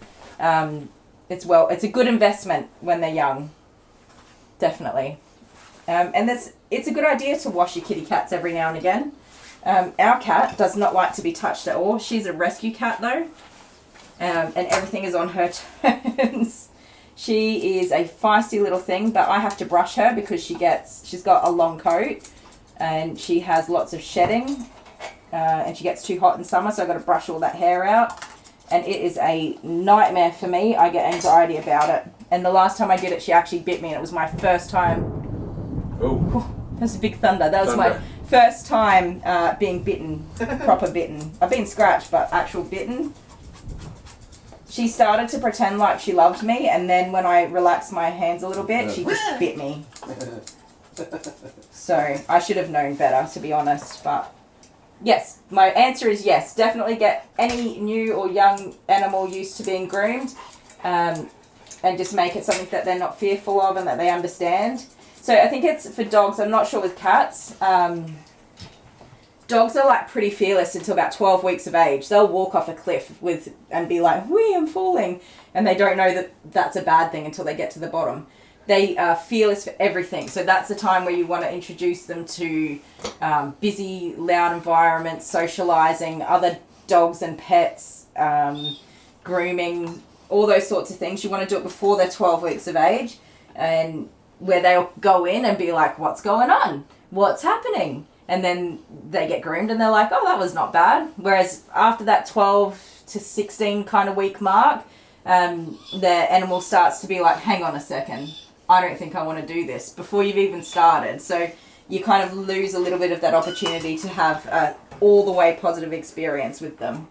it's a good investment when they're young, definitely. And it's a good idea to wash your kitty cats every now and again. Our cat does not like to be touched at all. She's a rescue cat though, and everything is on her terms. She is a feisty little thing, but I have to brush her because she's got a long coat and she has lots of shedding, and she gets too hot in summer, so I've got to brush all that hair out, and it is a nightmare for me. I get anxiety about it, and the last time I did it she actually bit me, and it was my first time. Oh, that's a big thunder. That was my first time being bitten, proper bitten. I've been scratched, but actual bitten. She started to pretend like she loved me, and then when I relaxed my hands a little bit, she just bit me. So I should have known better, to be honest. But yes, my answer is yes. Definitely get any new or young animal used to being groomed, and just make it something that they're not fearful of and that they understand. So I think it's for dogs. I'm not sure with cats. Dogs are like pretty fearless until about 12 weeks of age. They'll walk off a cliff and be like, "Wee, I'm falling," and they don't know that that's a bad thing until they get to the bottom. They are fearless for everything. So that's the time where you want to introduce them to busy, loud environments, socializing, other dogs and pets, grooming, all those sorts of things. You want to do it before they're 12 weeks of age, and where they'll go in and be like, "What's going on? What's happening?" And then they get groomed and they're like, "Oh, that was not bad." Whereas after that 12 to 16 kind of week mark, the animal starts to be like, "Hang on a second, I don't think I want to do this," before you've even started. So you kind of lose a little bit of that opportunity to have a all the way positive experience with them.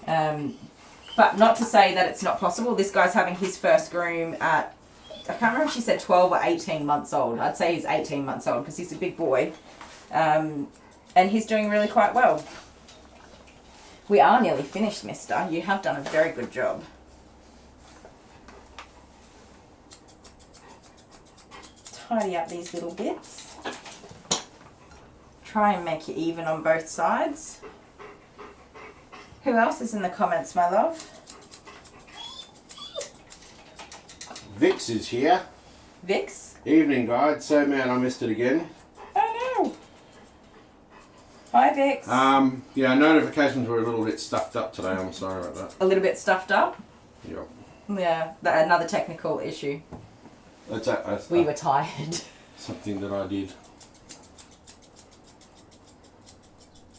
But not to say that it's not possible. This guy's having his first groom at, I can't remember if she said 12 or 18 months old. I'd say he's 18 months old because he's a big boy. And he's doing really quite well. We are nearly finished, mister. You have done a very good job. Tidy up these little bits. Try and make it even on both sides. Who else is in the comments, my love? Vix is here. Vix? Evening, guys. So, man, I missed it again. Oh no. Hi, Vix. Yeah, notifications were a little bit stuffed up today. I'm sorry about that. A little bit stuffed up? Yep. Yeah, another technical issue. That's we were tired. Something that I did.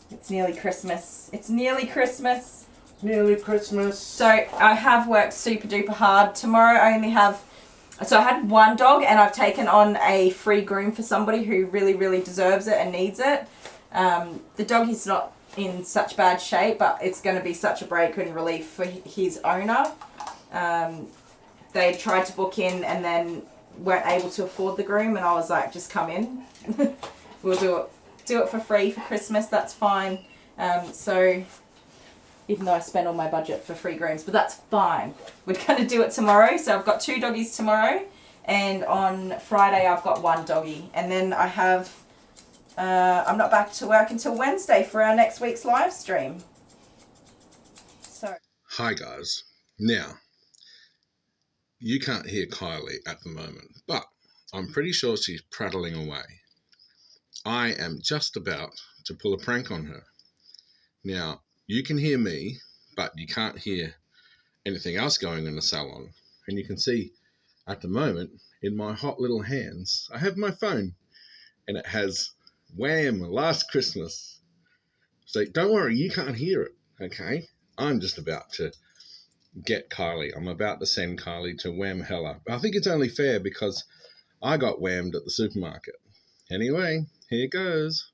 It's nearly Christmas. It's nearly Christmas. Nearly Christmas. So I have worked super duper hard. Tomorrow I only have... So I had one dog and I've taken on a free groom for somebody who really, really deserves it and needs it. The dog is not in such bad shape, but it's going to be such a break and relief for his owner. They tried to book in and then weren't able to afford the groom, and I was like, just come in. We'll do it for free for Christmas, that's fine. So even though I spend all my budget for free grooms, but that's fine. We're going to do it tomorrow. So I've got 2 doggies tomorrow, and on Friday I've got 1 doggy, and then I have I'm not back to work until Wednesday for our next week's live stream. So hi guys. Now, you can't hear Kylie at the moment, but I'm pretty sure she's prattling away. I am just about to pull a prank on her. Now, you can hear me, but you can't hear anything else going in the salon. And you can see at the moment in my hot little hands, I have my phone and it has Wham! Last Christmas. So don't worry, you can't hear it, okay? I'm just about to get Kylie. I'm about to send Kylie to Wham Hella. I think it's only fair because I got whammed at the supermarket. Anyway, here goes.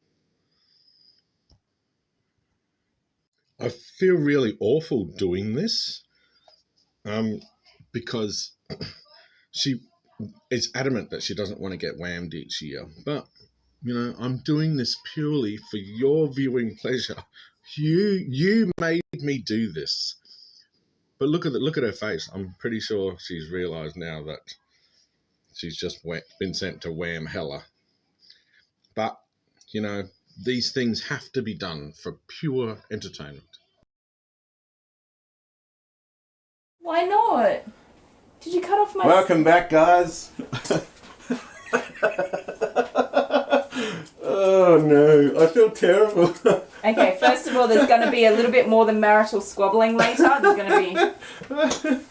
I feel really awful doing this because she is adamant that she doesn't want to get whammed each year. But, you know, I'm doing this purely for your viewing pleasure. You made me do this. But look at her face. I'm pretty sure she's realised now that she's just been sent to Wham Hella. But, you know, these things have to be done for pure entertainment. Why not? Did you cut off my... Welcome back, guys. Oh no, I feel terrible. Okay, first of all, there's going to be a little bit more than marital squabbling later. There's going to be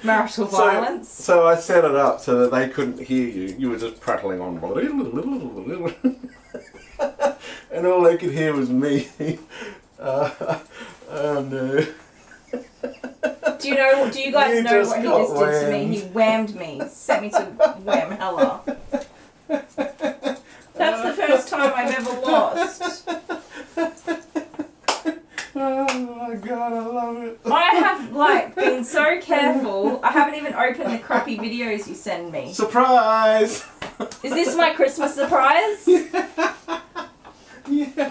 marital violence. So I set it up so that they couldn't hear you. You were just prattling on. And all they could hear was me. Oh no. Do you guys You know just what he got just did to me? whammed. He whammed me, sent me to Wham Hella. That's the first time I've ever lost. Oh my god, I love it. I have been so careful. I haven't even opened the crappy videos you send me. Surprise! Is this my Christmas surprise? Yeah.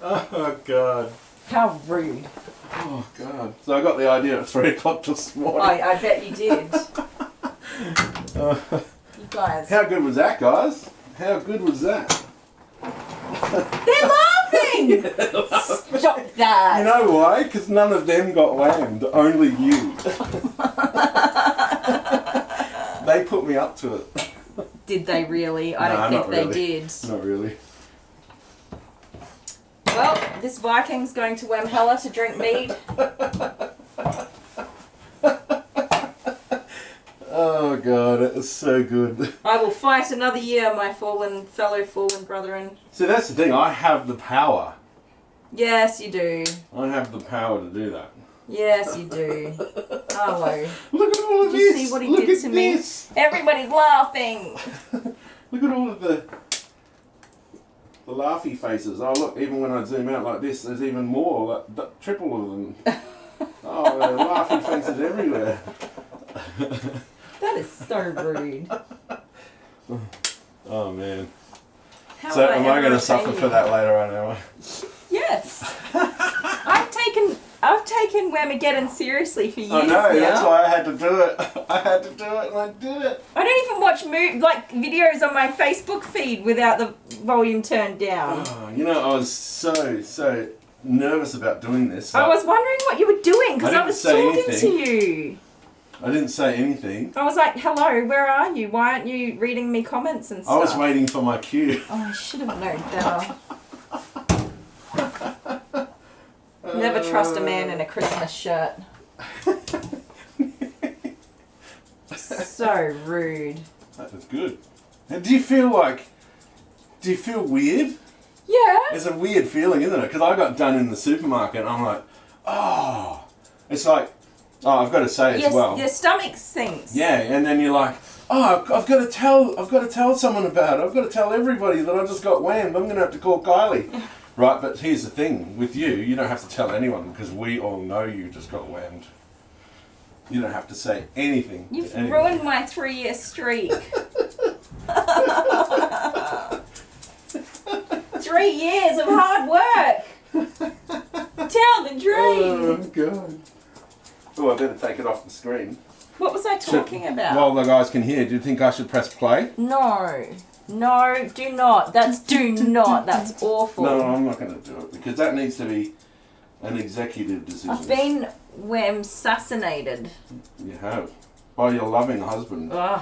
Oh god. How rude. Oh god. So I got the idea at 3 o'clock this morning. I bet you did. You guys. How good was that, guys? How good was that? They're laughing! Stop that. You know why? Because none of them got whammed. Only you. They put me up to it. Did they really? I don't think they did. Not really. Well, this Viking's going to Wham Hella to drink mead. Oh god, it was so good. I will fight another year, my fellow fallen brethren. See, that's the thing. I have the power. Yes, you do. I have the power to do that. Yes, you do. Arlo. Look at all of Did you this. see what he Look did at to me? this. Everybody's laughing. Look at all of the laughy faces. Oh look, even when I zoom out like this, there's even more, like triple of them. Oh, there are laughing faces everywhere. That is so rude. Oh man. How So would am I ever going to repay suffer you? for that later on, am I? Yes. I've taken Whamageddon seriously for years I know, now. that's why I had to do it. I had to do it and I did it. I don't even watch videos on my Facebook feed without the volume turned down. Oh, you know, I was so nervous about doing this. I was wondering what you were doing because I I didn't was say talking anything. to you. I didn't say anything. I was like, hello, where are you? Why aren't you reading me comments and stuff? I was waiting for my cue. Oh, I should have known better. Never trust a man in a Christmas shirt. So rude. That was good. And do you feel weird? Yeah. It's a weird feeling, isn't it? Because I got done in the supermarket and I'm like, oh. It's like, oh, I've got to say as well. Your stomach sinks. Yeah, and then you're like, oh, I've got to tell someone about it. I've got to tell everybody that I just got whammed. I'm going to have to call Kylie. Right, but here's the thing. With you don't have to tell anyone because we all know you just got whammed. You don't have to say anything. You've to anyone. ruined my 3-year streak. 3 years of hard work. Tell the dream. Oh, God. Oh, I better take it off the screen. What was I talking about? While the guys can hear, do you think I should press play? No. No, do not. Do not. That's awful. No, I'm not going to do it because that needs to be an executive decision. I've been assassinated. You have. By your loving husband. Ugh.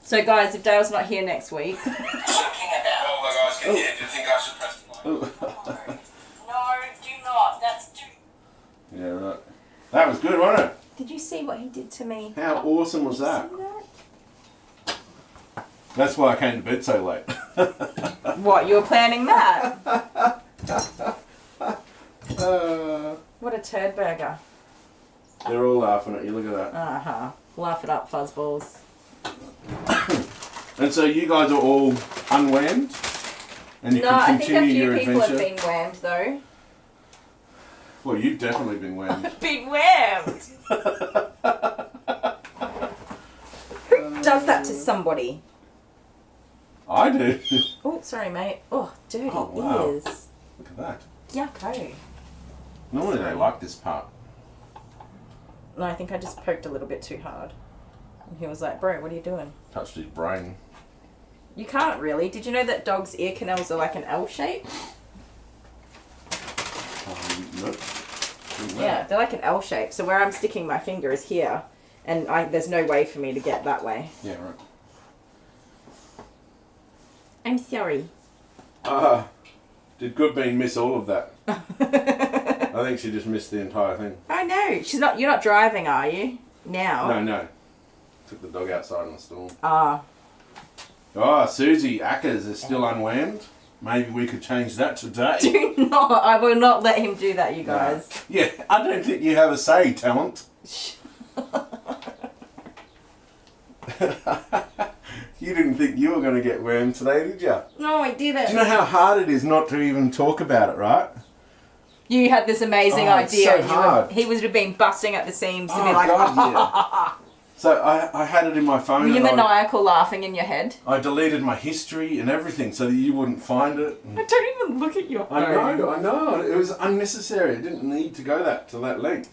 So guys, if Dale's not here next week. While the guys can hear, do you think I should press play? No, do not. Yeah, right. That was good, wasn't it? Did you see what he did to me? How awesome was that? That's why I came to bed so late. What, you were planning that? What a turd burger. They're all laughing at you, look at that. Uh-huh. Laugh it up, fuzzballs. And so you guys are all unwhammed? And you No, can I think a continue few your people adventure? have been whammed, though. Well, you've definitely been whammed. Been whammed! Who does that to somebody? I do. Oh, sorry, mate. Oh, dirty Oh, wow. ears. Look at that. Yucko. Normally they like this part. No, I think I just poked a little bit too hard. And he was like, bro, what are you doing? Touched his brain. You can't really. Did you know that dogs' ear canals are like an L shape? Nope. Yeah, they're like an L shape. So where I'm sticking my finger is here. And there's no way for me to get that way. Yeah, right. I'm sorry. Did Goodbean miss all of that? I think she just missed the entire thing. I know. You're not driving, are you? Now? No. Took the dog outside in the storm. Ah. Oh, Susie Ackers is still unwhammed. Maybe we could change that today. Do not. I will not let him do that, you guys. Yeah, I don't think you have a say, talent. You didn't think you were going to get whammed today, did you? No, I didn't. Do you know how hard it is not to even talk about it, right? You had this amazing It's idea. so hard. He would have been busting at the seams to Oh, be like, God, yeah. So I had it in my phone. Were you and maniacal laughing in your head? I deleted my history and everything so that you wouldn't find it. I don't even look at your phone. I know. It was unnecessary. It didn't need to go to that length.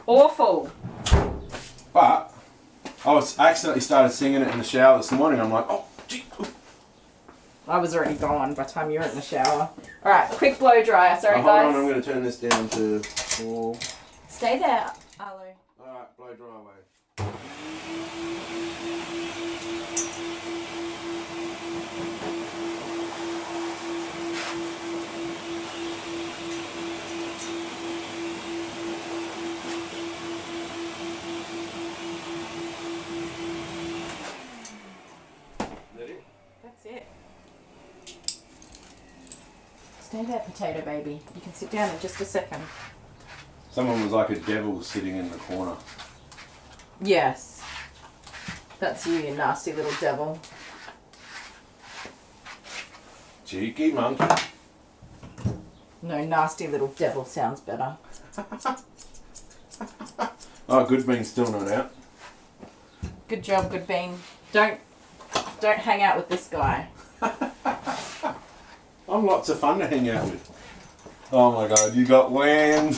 Awful. But I accidentally started singing it in the shower this morning. I'm like, oh, gee. I was already gone by the time you were in the shower. Alright, quick blow dryer. Sorry, Hold guys. on, I'm going to turn this down to 4. Stay there, Arlo. Alright, blow dry away. That's it. Stay there, potato baby. You can sit down in just a second. Someone was like a devil sitting in the corner. Yes. That's you nasty little devil. Cheeky monkey. No, nasty little devil sounds better. Oh, Goodbean's still not out. Good job, good bean. Don't hang out with this guy. I'm lots of fun to hang out with. Oh my god, you got whammed.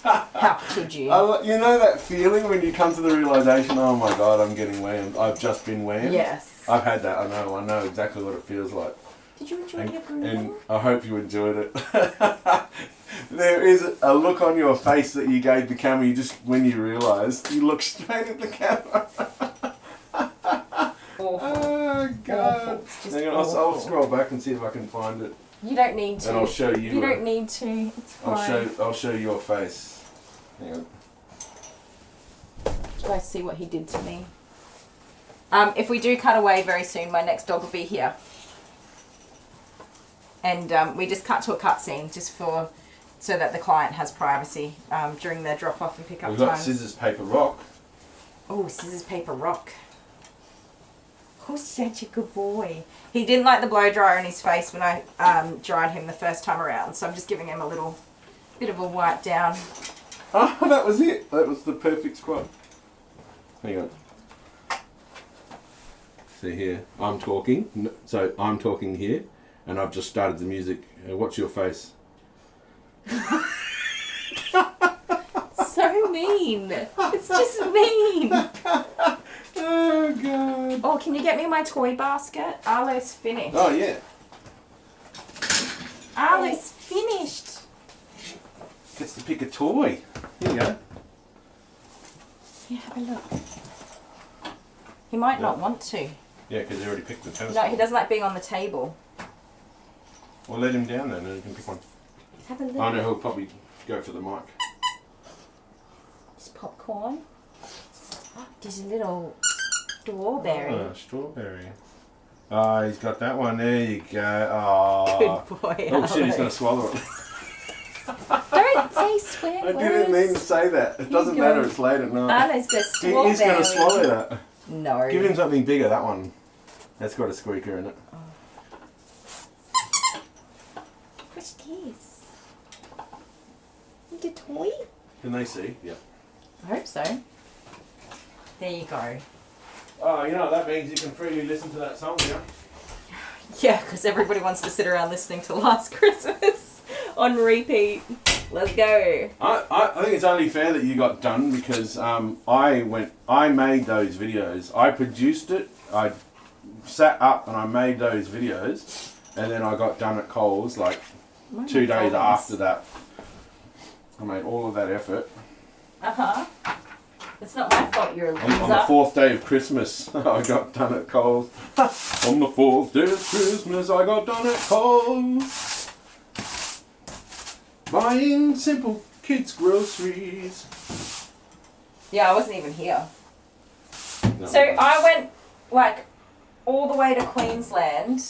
How could you? You know that feeling when you come to the realisation, oh my god, I'm getting whammed. I've just been whammed. Yes. I've had that, I know exactly what it feels like. Did you enjoy your And grooming? I hope you enjoyed it. There is a look on your face that you gave the camera, when you realised, you looked straight at the camera. Awful. Oh god. Awful. It's just Hang on, I'll awful. scroll back and see if I can find it. You don't need to. And I'll show you. You don't need to. It's fine. I'll show your face. Hang on. You guys see what he did to me? If we do cut away very soon, my next dog will be here. And we just cut to a cutscene just so that the client has privacy during their drop off and pick up We've got times. scissors, paper, rock. Oh, scissors, paper, rock. Oh, such a good boy. He didn't like the blow dryer in his face when I dried him the first time around, so I'm just giving him a little bit of a wipe down. Oh, that was it. That was the perfect spot. Hang on. See here, I'm talking. So I'm talking here, and I've just started the music. Watch your face. So mean. It's just mean. Oh god. Oh, can you get me my toy basket? Arlo's finished. Oh yeah. Arlo's finished. Gets to pick a toy. Here you go. Yeah, have a look. He might not want to. Yeah, because he already picked the tennis No, ball. he doesn't like being on the table. Well, let him down then, and he can pick one. Have a look. I know he'll probably Go for the mic. It's popcorn. There's a little strawberry. Oh, strawberry. Oh, he's got that one. There you go. Oh. Good boy. Oh shit, he's going to swallow it. Don't say swear words. I didn't mean to say that. It doesn't matter, it's late at night. Arlo's got strawberry. He's going to swallow that. No. Give him something bigger, that one. That's got a squeaker in it. What's this? The toy? Can they see? Yeah. I hope so. There you go. Oh, you know what that means? You can freely listen to that song, yeah? Yeah, because everybody wants to sit around listening to Last Christmas on repeat. Let's go. I think it's only fair that you got done because I made those videos. I produced it. I sat up and I made those videos, and then I got done at Coles like 2 days after that. I made all of that effort. It's not my fault you're a loser. On the 4th day of Christmas, I got done at Coles. On the 4th day of Christmas, I got done at Coles. Buying simple kids' groceries. Yeah, I wasn't even here. No, So I went like all the way to Queensland,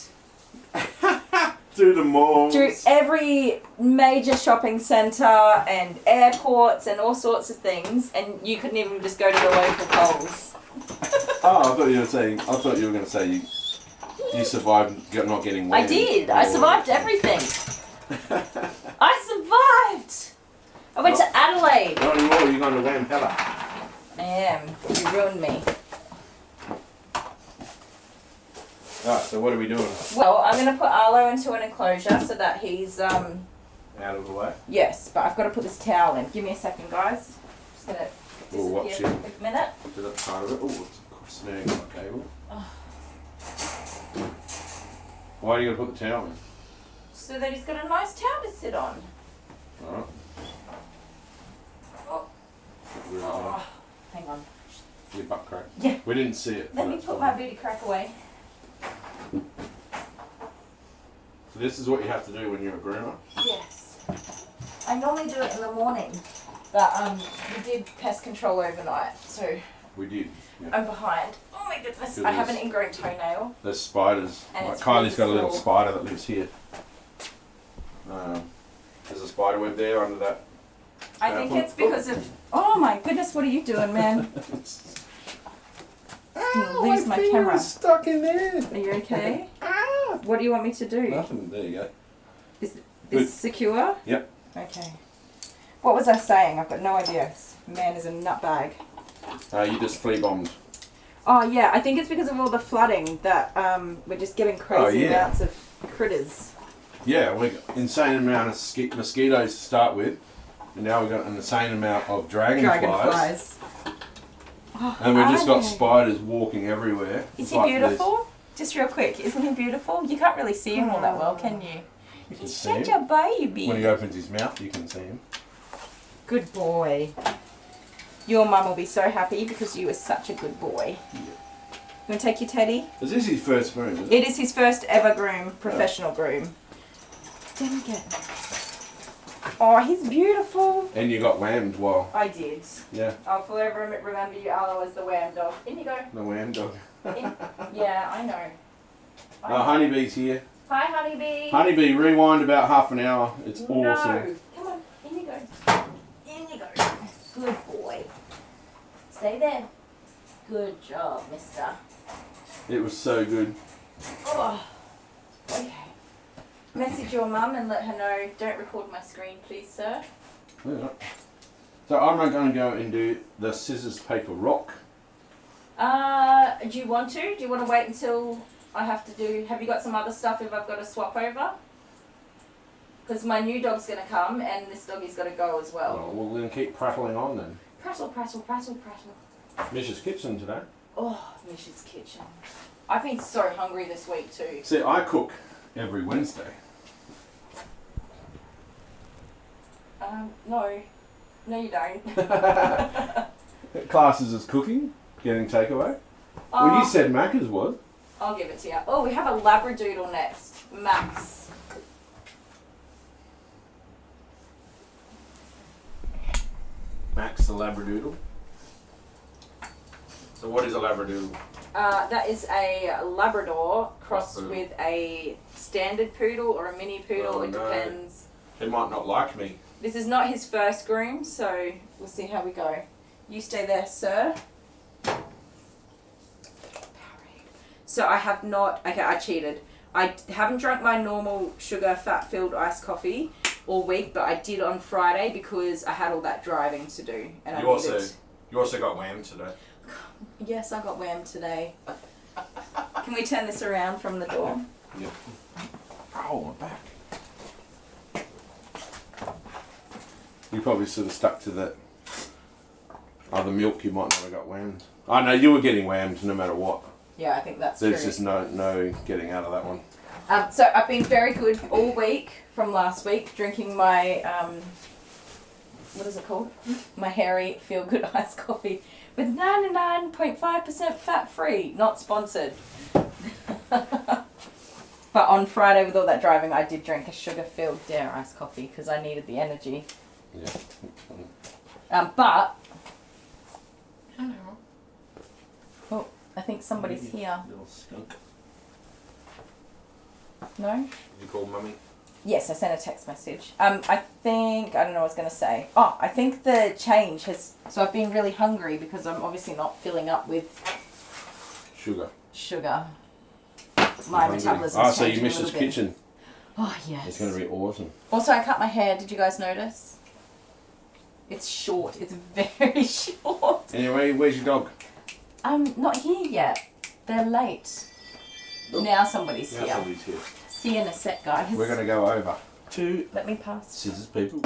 through the malls. through every major shopping centre and airports and all sorts of things, and you couldn't even just go to the local Coles. Oh, I thought you were going to say you survived not getting wet. I did. I survived everything. I survived. I went to Adelaide. Not anymore. You're going to Whamageddon. I am. You ruined me. Alright, so what are we doing? Well, I'm going to put Arlo into an enclosure so that he's Out of the way. Yes, but I've got to put this towel in. Give me a second, guys. Just going to We'll watch disappear it. for a minute. To that part of it. Oh, it's snagging on my cable. Why do you got to put the towel in? So that he's got a nice towel to sit on. Alright. Oh. Oh. Hang on. Your butt crack. Yeah. We didn't see it. Let me That's put fine. my booty crack away. So this is what you have to do when you're a groomer? Yes. I normally do it in the morning, but we did pest control overnight, so We did. Yeah. I'm behind. Oh my goodness, Good I have news. an ingrown toenail. There's spiders. And Like it's Kylie's got a really little small. spider that lives here. There's a spider web there under that. I think it's because of... Oh my goodness, what are you doing, man? Lose my camera. Stuck in there. Are you okay? What do you want me to do? Nothing. There you go. Is Good. this secure? Yep. Okay. What was I saying? I've got no idea. This man is a nutbag. You just flea bombed. Oh yeah, I think it's because of all the flooding that we're just getting crazy yeah. amounts of critters. Yeah, we got insane amount of mosquitoes to start with, and now we've got an insane amount of dragonflies. Oh, And we've just got Arlo. spiders walking everywhere. Is It's he like beautiful? Just real quick, isn't he beautiful? You can't really see him all that well, can you? You can He's see such him. a baby. When he opens his mouth, you can see him. Good boy. Your mum will be so happy because you were such a good boy. Yeah. You want to take your teddy? Is this his first groom? Is it? It is his first ever groom, professional groom. Didn't get. Oh, he's beautiful. And you got whammed while. I did. Yeah, I'll forever remember you, Arlo, as the wham dog. In you go. the wham dog. Yeah, I know. Honeybee's here. Hi, honeybee. Honeybee, rewind about half an hour. It's awesome. No. Come on, in you go. In you go. Good boy. Stay there. Good job, mister. It was so good. Oh. Okay. Message your mum and let her know, don't record my screen, please, sir. Yeah. So I'm not going to go and do the scissors, paper, rock. Do you want to? Do you want to wait until I have to do... Have you got some other stuff if I've got to swap over? Because my new dog's going to come and this doggy's got to go as well. Well, we're going to keep prattling on then. Prattle, prattle, prattle, prattle. Mish's Kitchen today. Oh, Mish's Kitchen. I've been so hungry this week too. See, I cook every Wednesday. No. No, you don't. Classes as cooking, getting takeaway. Well, you said Macca's was. I'll give it to you. Oh, we have a Labradoodle next. Max. Max the Labradoodle. So what is a Labradoodle? That is a Labrador crossed Poodle. with a standard poodle or a mini poodle. Oh, it no. depends. He might not like me. This is not his first groom, so we'll see how we go. You stay there, sir. So I have not, okay, I cheated. I haven't drunk my normal sugar fat-filled iced coffee all week, but I did on Friday because I had all that driving to do. And You also got whammed today. Yes, I got whammed today. Can we turn this around from the door? Yep. Oh, my back. You probably should have stuck to that other milk. You might not have got whammed. I know you were getting whammed no matter what. Yeah, I think that's There's true. just no getting out of that one. So I've been very good all week from last week, drinking my, what is it called? My hairy feel good iced coffee with 99.5% fat free, not sponsored. But on Friday with all that driving, I did drink a sugar filled dare iced coffee because I needed the energy. Yeah. But, oh, I think somebody's here. Little skunk. No? Did you call mummy? Yes, I sent a text message. I don't know what I was going to say. Oh, I think the change has, so I've been really hungry because I'm obviously not filling up with sugar. My metabolism's so you changing missed a his little bit. kitchen. Oh, yes. It's going to be awesome. Also, I cut my hair. Did you guys notice? It's short. It's very short. Anyway, where's your dog? Not here yet. They're late. Now somebody's Now here. somebody's here. See you in a sec, guys. We're going to go over to Let me pass. Scissors People.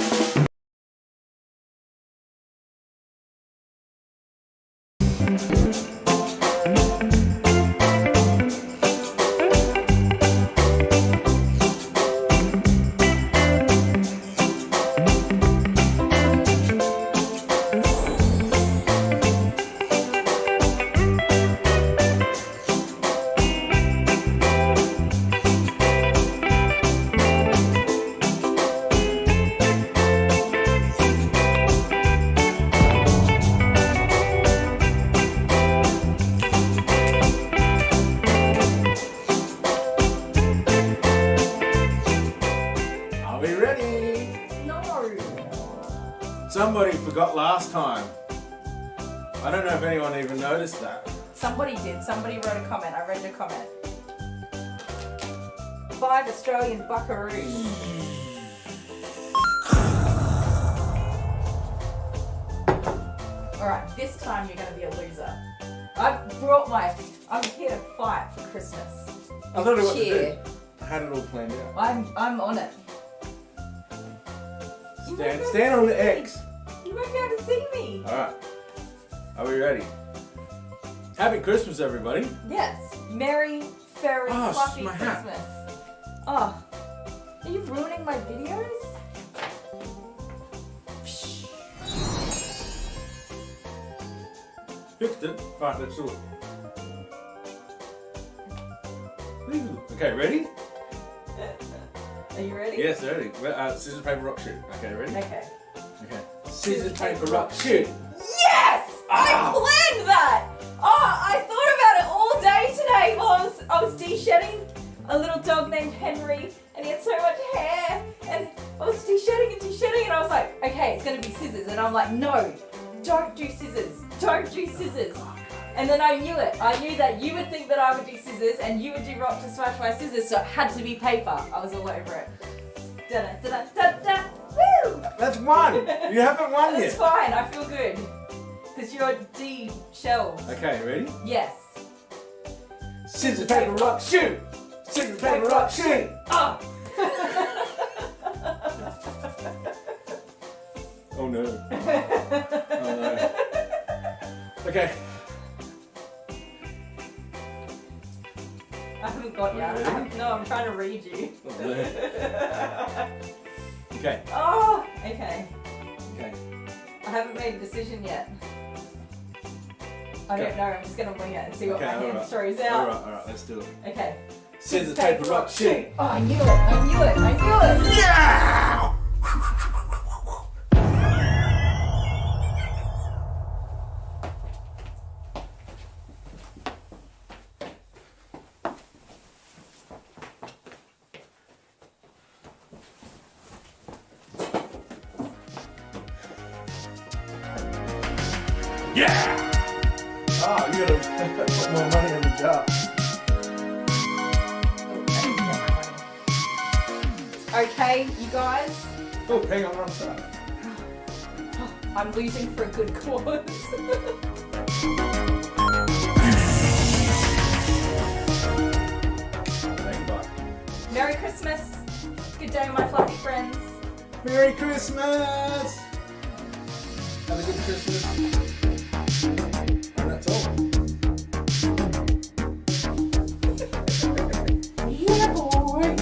Are we ready? No. Somebody forgot last time. I don't know if anyone even noticed that. Somebody did. Somebody wrote a comment. I read your comment. 5 Australian buckaroos. Alright, this time you're going to be a loser. I'm here to fight for Christmas. I don't know what to Cheer. do. I had it all planned out. I'm on it. Stand on the X. You won't be able to see me. Alright. Are we ready? Happy Christmas, everybody. Yes. Merry, fairy, Oh, fluffy my hat. Christmas. Oh. Are you ruining my videos? Fixed it. Right, let's do it. Okay, ready? Are you ready? Yes, ready. Scissors, paper, rock, shoot. Okay, ready? Okay. Okay. Scissors, paper, rock, shoot. Yes! I Ah. planned that! Oh, I thought about it all day today while I was de-shedding a little dog named Henry, and he had so much hair, and I was de-shedding and I was like, okay, it's gonna be scissors, and I'm like, no, don't do scissors, don't do scissors. And then I knew it. I knew that you would think that I would do scissors and you would do rock to smash my scissors, so it had to be paper. I was all over it. Da-da-da-da-da-da. Woo! That's one. You haven't won That's yet. fine, I feel good. Because you're de-shelled. Okay, ready? Yes. Scissors, paper, rock, shoot. Scissors, paper, rock, shoot. Oh! Oh no. Oh no. Okay. I haven't got you. No, I'm trying to read you. Oh, no. Okay. Oh, okay. Okay. I haven't made a decision yet. I don't know, I'm just going to wing it and see what my hand throws out. Alright, let's do it. Okay. Scissors, paper, rock, shoot. Oh, I knew it. Yeah! Yeah! Ah, you gotta put more money in the jar. Okay, you guys. Oh, hang on, I'm sorry. I'm losing for a good cause. Merry Christmas. Good day, my fluffy friends. Merry Christmas! Have a good Christmas. And that's all. Yeah, boy.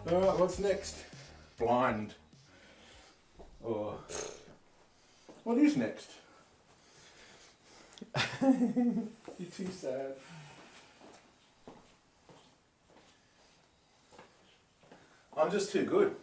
Alright, what's next? Blind. Or what is next? You're too sad. I'm just too good.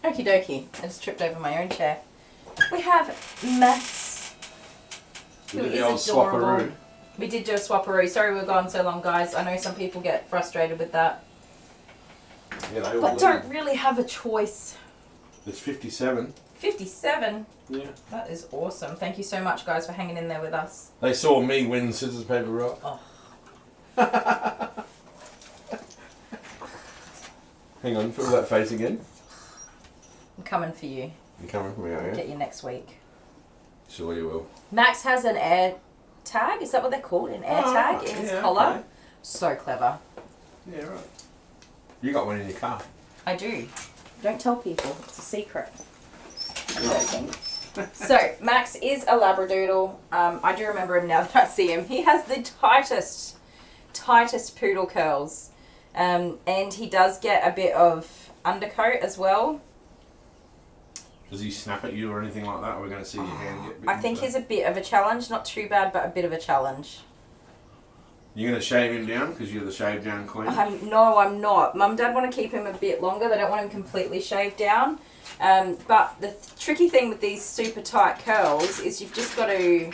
Okie dokie. I just tripped over my own chair. We have Max, who The is old adorable. swapperoo. We did do a swapperoo. Sorry we were gone so long, guys. I know some people get frustrated with that. Yeah, they all But leave. don't really have a choice. It's 57. 57. Yeah. That is awesome. Thank you so much, guys, for hanging in there with us. They saw me win scissors, paper, rock. Oh. Hang on, feel that face again. I'm coming for you. You're coming from me, are you? Get you next week. Sure you will. Max has an air tag. Is that what they're called? An air tag in his collar. Okay. So clever. Yeah, right. You got one in your car. I do. Don't tell people. It's a secret. I'm joking. So, Max is a Labradoodle. I do remember him now that I see him. He has the tightest poodle curls. And he does get a bit of undercoat as well. Does he snap at you or anything like that? Or we're going to see your hand get bitten? I think he's a bit of a challenge. Not too bad, but a bit of a challenge. You're going to shave him down because you're the shave down queen? No, I'm not. Mum and Dad want to keep him a bit longer. They don't want him completely shaved down. But the tricky thing with these super tight curls is you've just got to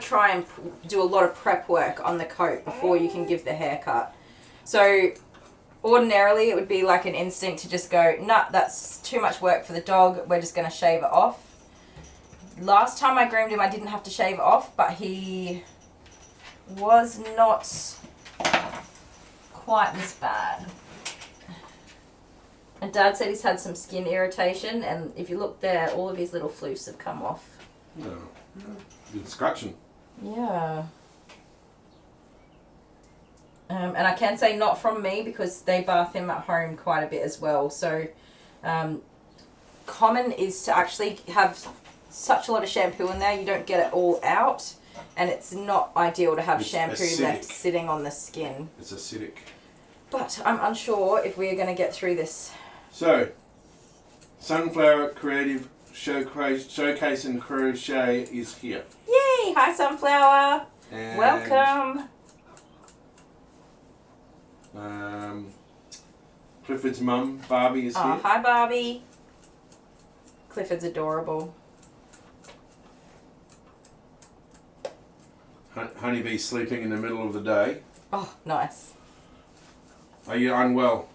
try and do a lot of prep work on the coat before you can give the haircut. So ordinarily it would be like an instinct to just go, nah, that's too much work for the dog. We're just going to shave it off. Last time I groomed him, I didn't have to shave it off, but he was not quite as bad. And Dad said he's had some skin irritation, and if you look there, all of his little floofs have come off. No. Been scratching. Yeah. And I can say not from me because they bath him at home quite a bit as well. So common is to actually have such a lot of shampoo in there, you don't get it all out. And it's not ideal to have shampoo acidic. left sitting on the skin. It's acidic. But I'm unsure if we are going to get through this. So, Sunflower Creative Showcase and Crochet is here. Yay! Hi, Sunflower! And, Welcome. Clifford's mum, Barbie, is Oh, here. hi Barbie. Clifford's adorable. Honeybee's sleeping in the middle of the day. Oh, nice. Are you unwell?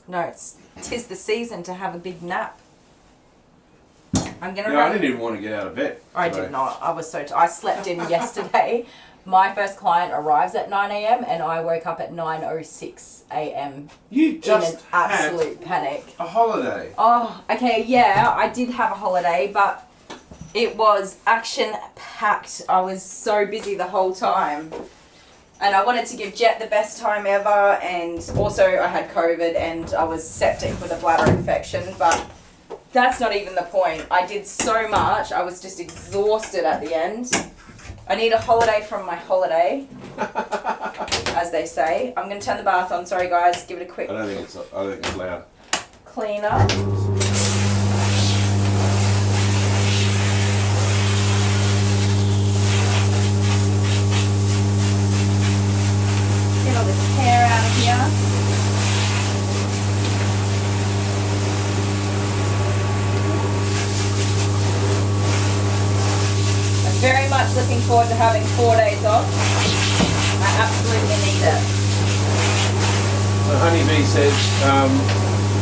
No, tis the season to have a big nap. I'm gonna Yeah, run. I didn't even want to get out of bed. I today. did not. I was so. I slept in yesterday. My first client arrives at 9 a.m. and I woke up at 9:06 a.m. You in just an absolute panic. had a holiday. Oh, okay, yeah, I did have a holiday, but it was action-packed. I was so busy the whole time. And I wanted to give Jet the best time ever, and also I had COVID and I was septic with a bladder infection, but that's not even the point. I did so much, I was just exhausted at the end. I need a holiday from my holiday, as they say. I'm going to turn the bath on, sorry guys, give it a quick I don't think it's loud. clean up. Get all this hair out of here. I'm very much looking forward to having 4 days off. I absolutely need it. The honeybee says,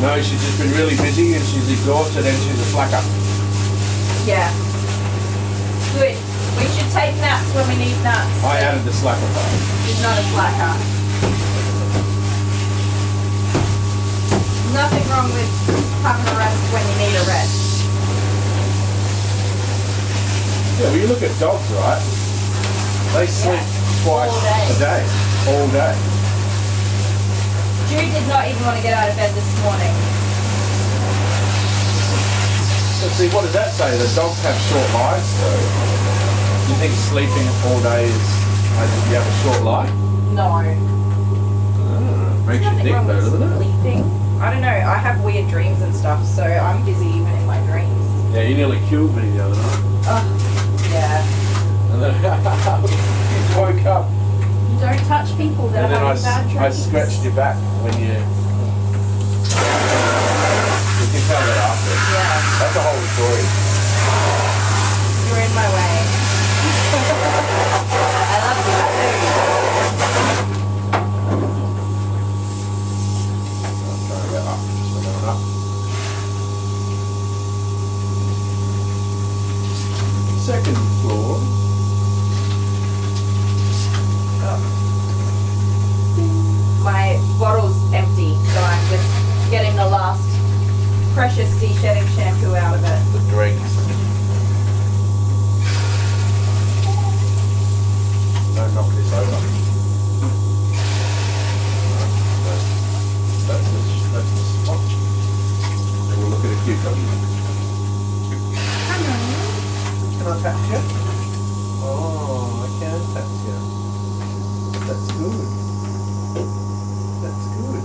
no, she's just been really busy and she's exhausted and she's a slacker. Yeah. Good. We should take naps when we need naps. I added the slacker part. She's not a slacker. Nothing wrong with having a rest when you need a rest. Yeah, well, you look at dogs, right? They sleep twice All day. a day, all day. Jude did not even want to get out of bed this morning. So see, what does that say? The dogs have short lives, so you think sleeping all day is, you have a short life? No. Makes you Nothing think wrong though, with doesn't it? sleeping. I don't know. I have weird dreams and stuff, so I'm busy even in my dreams. Yeah, you nearly killed me the other night. Oh, yeah. And then you woke up. You don't touch people that And then have bad dreams. I scratched your back when you can tell that after. Yeah. That's a whole story. You're in my way. I love you too. I'm trying to get up. Just going up. Second floor. My bottle's empty, so I'm just getting the last precious de-shedding shampoo out of it. The dregs. Don't knock this over. That's the spot. And we'll look at a cucumber. Can I touch you? Oh, I can touch you. That's good. That's good.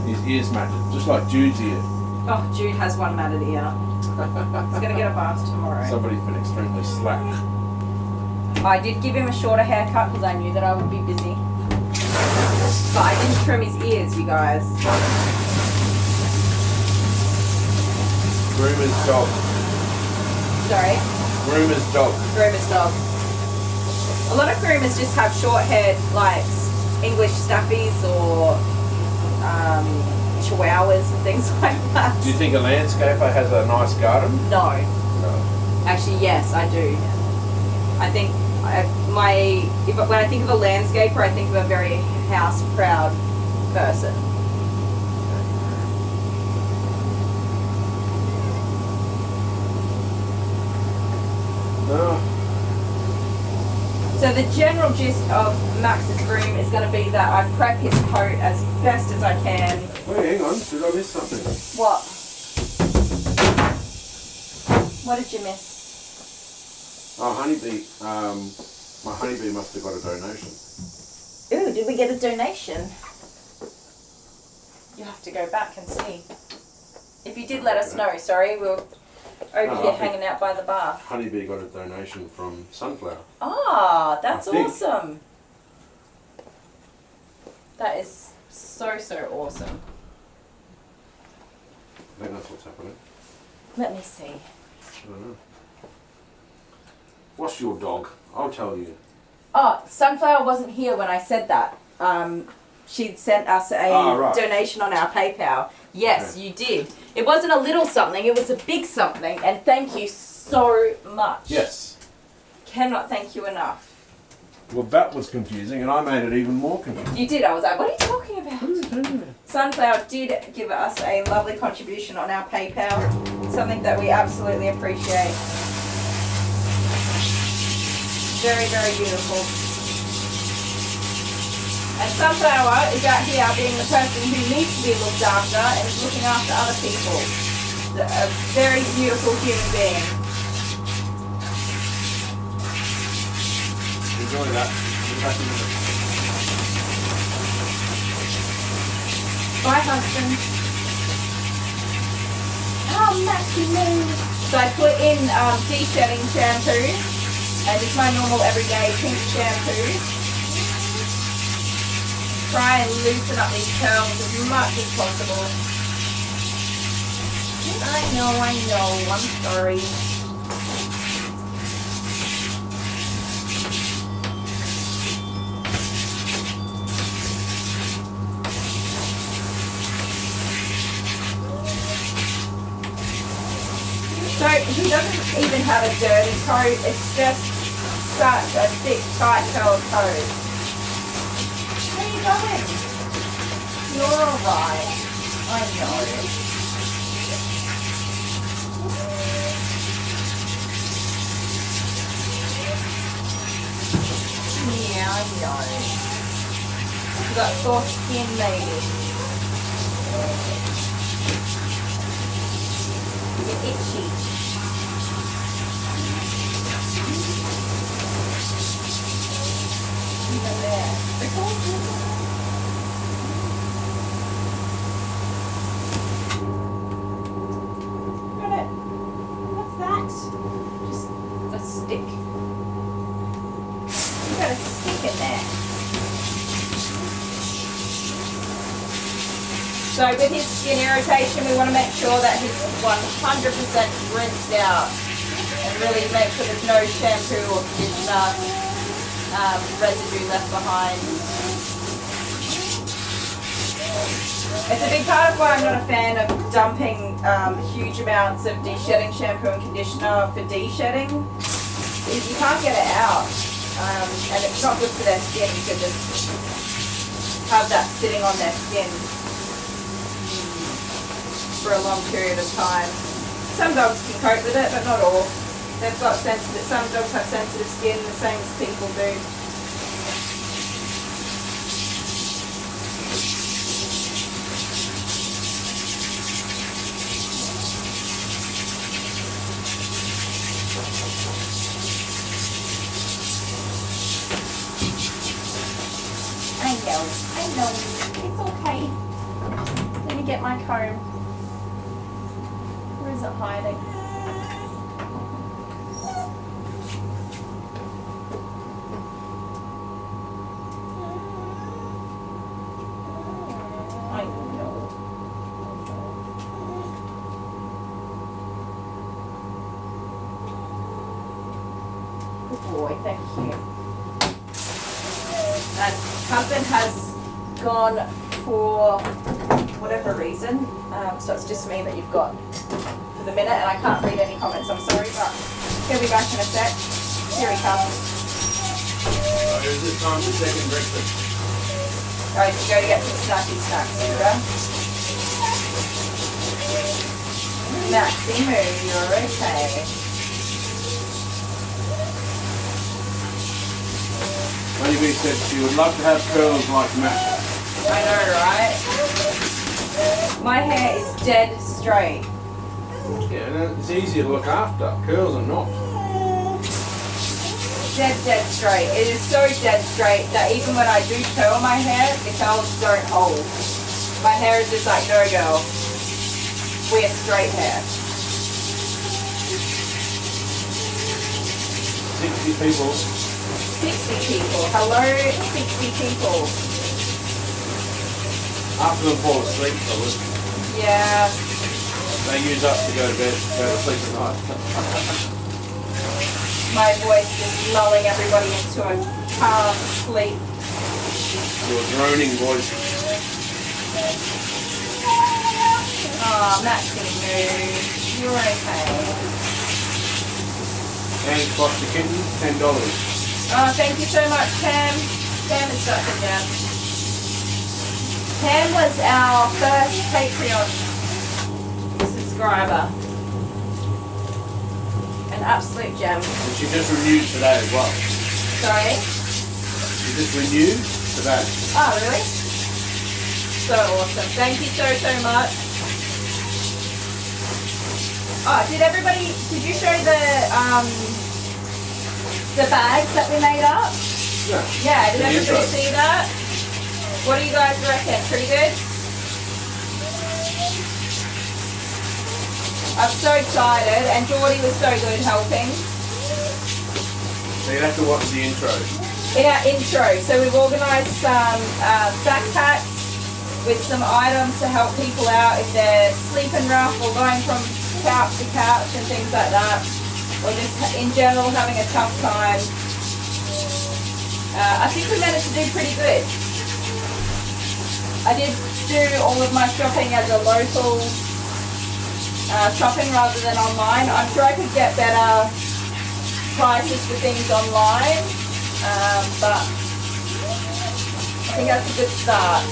His ears matted, just like Jude's ear. Oh, Jude has one matted ear. He's gonna get a bath tomorrow. Somebody's been extremely slack. I did give him a shorter haircut because I knew that I would be busy. But I didn't trim his ears, you guys. Groomer's dog. Sorry? Groomer's dog. Groomer's dog. A lot of groomers just have short-haired, like, English staffies or chihuahuas and things like that. Do you think a landscaper has a nice garden? No. No. Actually, yes, I do. I think when I think of a landscaper, I think of a very house-proud person. No. So the general gist of Max's room is going to be that I prep his coat as best as I can. Wait, hang on. Did I miss something? What? What did you miss? Oh, honeybee. My honeybee must have got a donation. Ooh, did we get a donation? You have to go back and see. If you did, let us know. Sorry, we'll over No, here I think- hanging out by the bath. Honeybee got a donation from Sunflower. Ah, that's I think. awesome. That is so awesome. I think that's what's happening. Let me see. I don't know. What's your dog? I'll tell you. Oh, Sunflower wasn't here when I said that. She'd sent us a right. donation on our PayPal. Yes, Okay. you did. It wasn't a little something, it was a big something, and thank you so much. Yes. Cannot thank you enough. Well, that was confusing, and I made it even more confusing. You did. I was like, what are you talking about? Sunflower did give us a lovely contribution on our PayPal. Something that we absolutely appreciate. Very beautiful. And Sunflower is out here being the person who needs to be looked after and is looking after other people. A very beautiful human being. Enjoy that. Bye, husband. Oh, Maxie, no. So I put in de-shedding shampoo, and it's my normal everyday pink shampoo. Try and loosen up these curls as much as possible. I know, I'm sorry. So he doesn't even have a dirty coat, it's just such a thick, tight curled coat. How are you going? You're alright. I know. Yeah, I know. You got soft skin, maybe. You're itchy. Even there. Got it. What's that? Just a stick. You got a stick in there. So with his skin irritation, we want to make sure that he's 100% rinsed out and really make sure there's no shampoo or conditioner residue left behind. It's a big part of why I'm not a fan of dumping huge amounts of de-shedding shampoo and conditioner for de-shedding. Is you can't get it out, and it's not good for their skin to just have that sitting on their skin for a long period of time. Some dogs can cope with it, but not all. They've got sensitive. Some dogs have sensitive skin, the same as people do. I know. It's okay. Let me get my comb. Where is it hiding? I know. Good boy, thank you. And husband has gone for whatever reason, so it's just me that you've got for the minute, and I can't read any comments, I'm sorry, but he'll be back in a sec. Here he comes. So is it time for second breakfast? Go to get some snacky snacks, Sarah. Maxie, move, you're okay. Honeybee said she would love to have curls like Matt. I know, right? My hair is dead straight. Yeah, and it's easier to look after. Curls are not. Dead straight. It is so dead straight that even when I do curl my hair, the curls don't hold. My hair is just like, no girl. Wear straight hair. 60 people. 60 people. Hello, 60 people. Half of them fall asleep, probably. Yeah. They use us to go to bed, go to sleep at night. My voice is lulling everybody into a calm sleep. Your droning voice. Oh, Maxine, you're okay. And foster kitten, $10. Oh, thank you so much, Pam. Pam is such a gem. Pam was our first Patreon subscriber. An absolute gem. And she just renewed today as well. Sorry? She just renewed today. Oh, really? So awesome. Thank you so much. Oh, did you show the bags that we made up? Yeah. Yeah, did The everybody intro. see that? What do you guys reckon? Pretty good? I'm so excited, and Geordie was so good helping. So you have to watch the intro. In our intro, so we've organised some backpacks with some items to help people out if they're sleeping rough or going from couch to couch and things like that, or just in general having a tough time. I think we managed to do pretty good. I did do all of my shopping as a local shopping rather than online. I'm sure I could get better prices for things online, but I think that's a good start.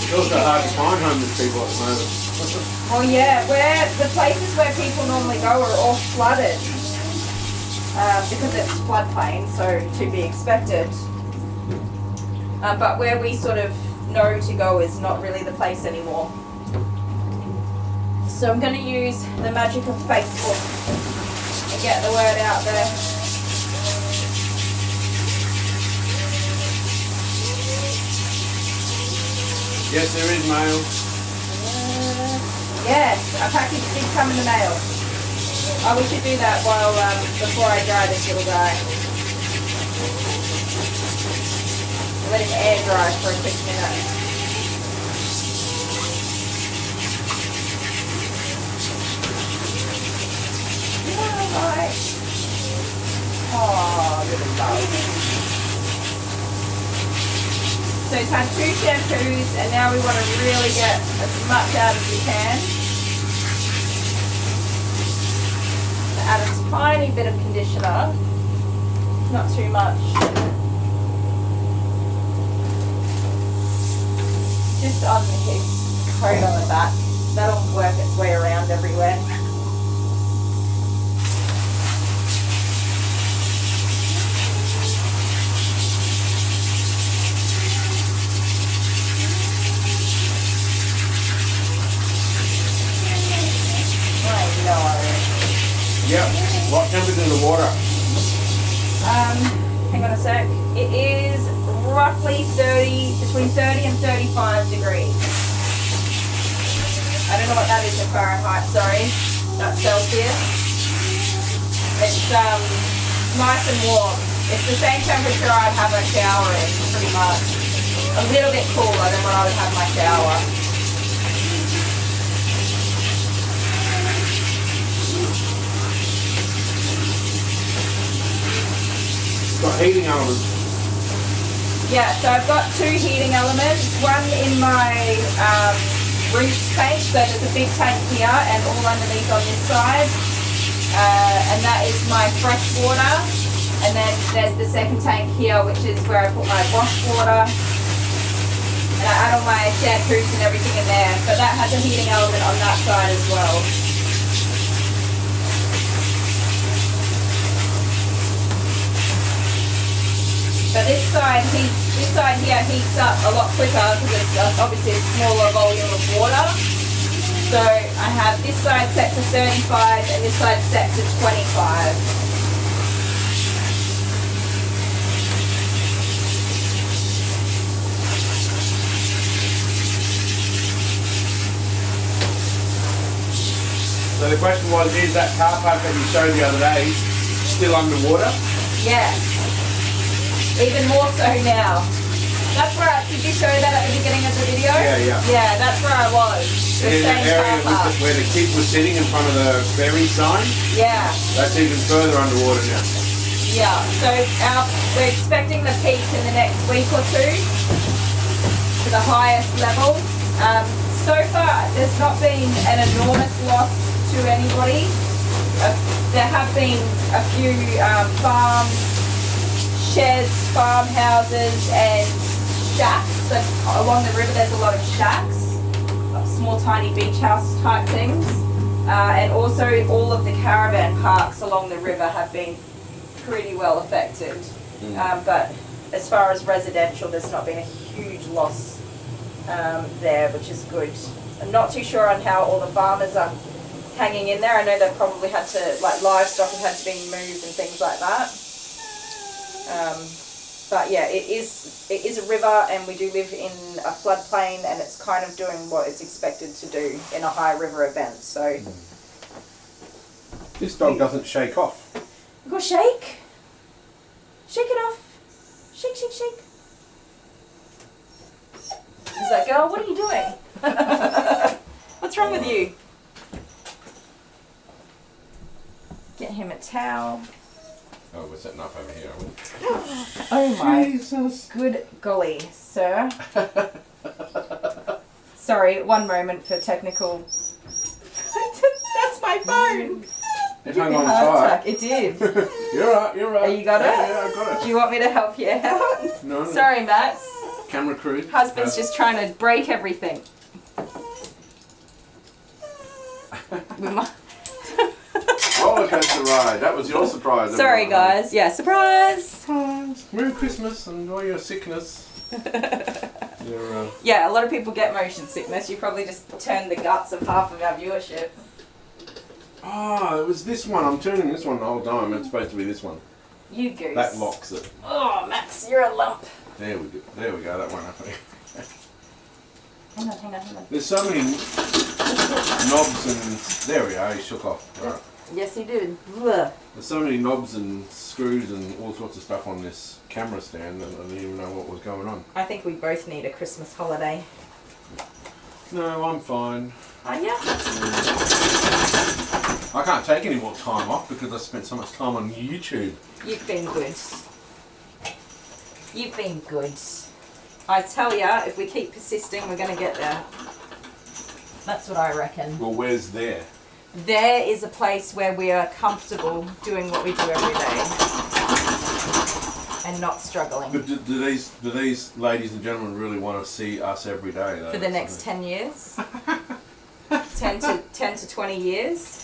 It's also hard to find homeless people at the moment. Well, yeah, the places where people normally go are all flooded because it's floodplain, so to be expected. But where we sort of know to go is not really the place anymore. So I'm going to use the magic of Facebook and get the word out there. Yes, there is mail. Yes, a package did come in the mail. Oh, we should do that while before I dry this little guy. Let him air dry for a quick minute. Alright. Oh, little dog. So it's had 2 shampoos, and now we want to really get as much out as we can. Add a tiny bit of conditioner, not too much. Just on his coat on the back. That'll work its way around everywhere. Yep. What temperature is the water? Hang on a sec. It is roughly between 30 and 35 degrees. I don't know what that is in Fahrenheit, sorry. That's Celsius. It's nice and warm. It's the same temperature I'd have a shower in, pretty much. A little bit cooler than when I would have my shower. Got heating elements. Yeah, so I've got 2 heating elements. One in my roof tank, so there's a big tank here and all underneath on this side. And that is my fresh water. And then there's the second tank here, which is where I put my wash water. And I add all my shampoos and everything in there. But that has a heating element on that side as well. But this side here heats up a lot quicker because it's obviously a smaller volume of water. So I have this side set to 35 and this side set to 25. the question was, is that car park that you showed the other day still underwater? Yeah. Even more so now. That's where did you show that at the beginning of the video? Yeah. Yeah, that's where I was. The In same that area car park. where the kids were sitting in front of the ferry sign, Yeah. that's even further underwater now. Yeah. So we're expecting the peak in the next week or two to the highest level. So far, there's not been an enormous loss to anybody. There have been a few farms, sheds, farmhouses, and shacks. Like along the river, there's a lot of shacks, like small, tiny beach house type things, and also all of the caravan parks along the river have been pretty well affected. But as far as residential, there's not been a huge loss there, which is good. I'm not too sure on how all the farmers are hanging in there. I know they've probably had to, like livestock have had to be moved and things like that. But yeah, it is a river, and we do live in a floodplain, and it's kind of doing what it's expected to do in a high river event. So This dog doesn't shake off. go shake it off, shake. He's like, girl, what are you doing? What's wrong with you? Get him a towel. Oh, we're setting up over here. Oh my Jesus. good golly, sir. Sorry, one moment for technical. That's my phone. It Give hung me on a heart tight. attack. It did. You're right. Oh, you got it? Yeah, I got Do it. you want me to help you out? No. Sorry, Max. Camera crew. Husband's just trying to break everything. We might. Roller coaster ride. That was your surprise. Sorry, everyone. guys. Yeah, surprise. Surprise. Merry Christmas and enjoy your sickness. Yeah, a lot of people get motion sickness. You probably just turned the guts of half of our viewership. Oh, it was this one. I'm turning this one the whole time. It's supposed to be this one. You goose. That locks it. Oh, Max, you're a lump. There we go. There we go. That one happening. Hang on. There's so many knobs and there we are. He shook off. Right. Yes, you did. Ugh. There's so many knobs and screws and all sorts of stuff on this camera stand that I didn't even know what was going on. I think we both need a Christmas holiday. No, I'm fine. Are ya? I can't take any more time off because I spent so much time on YouTube. You've been good. You've been good. I tell ya, if we keep persisting, we're going to get there. That's what I reckon. Well, where's there? There is a place where we are comfortable doing what we do every day and not struggling. But do these ladies and gentlemen really want to see us every day? Though? For the next 10 years? 10 to 20 years?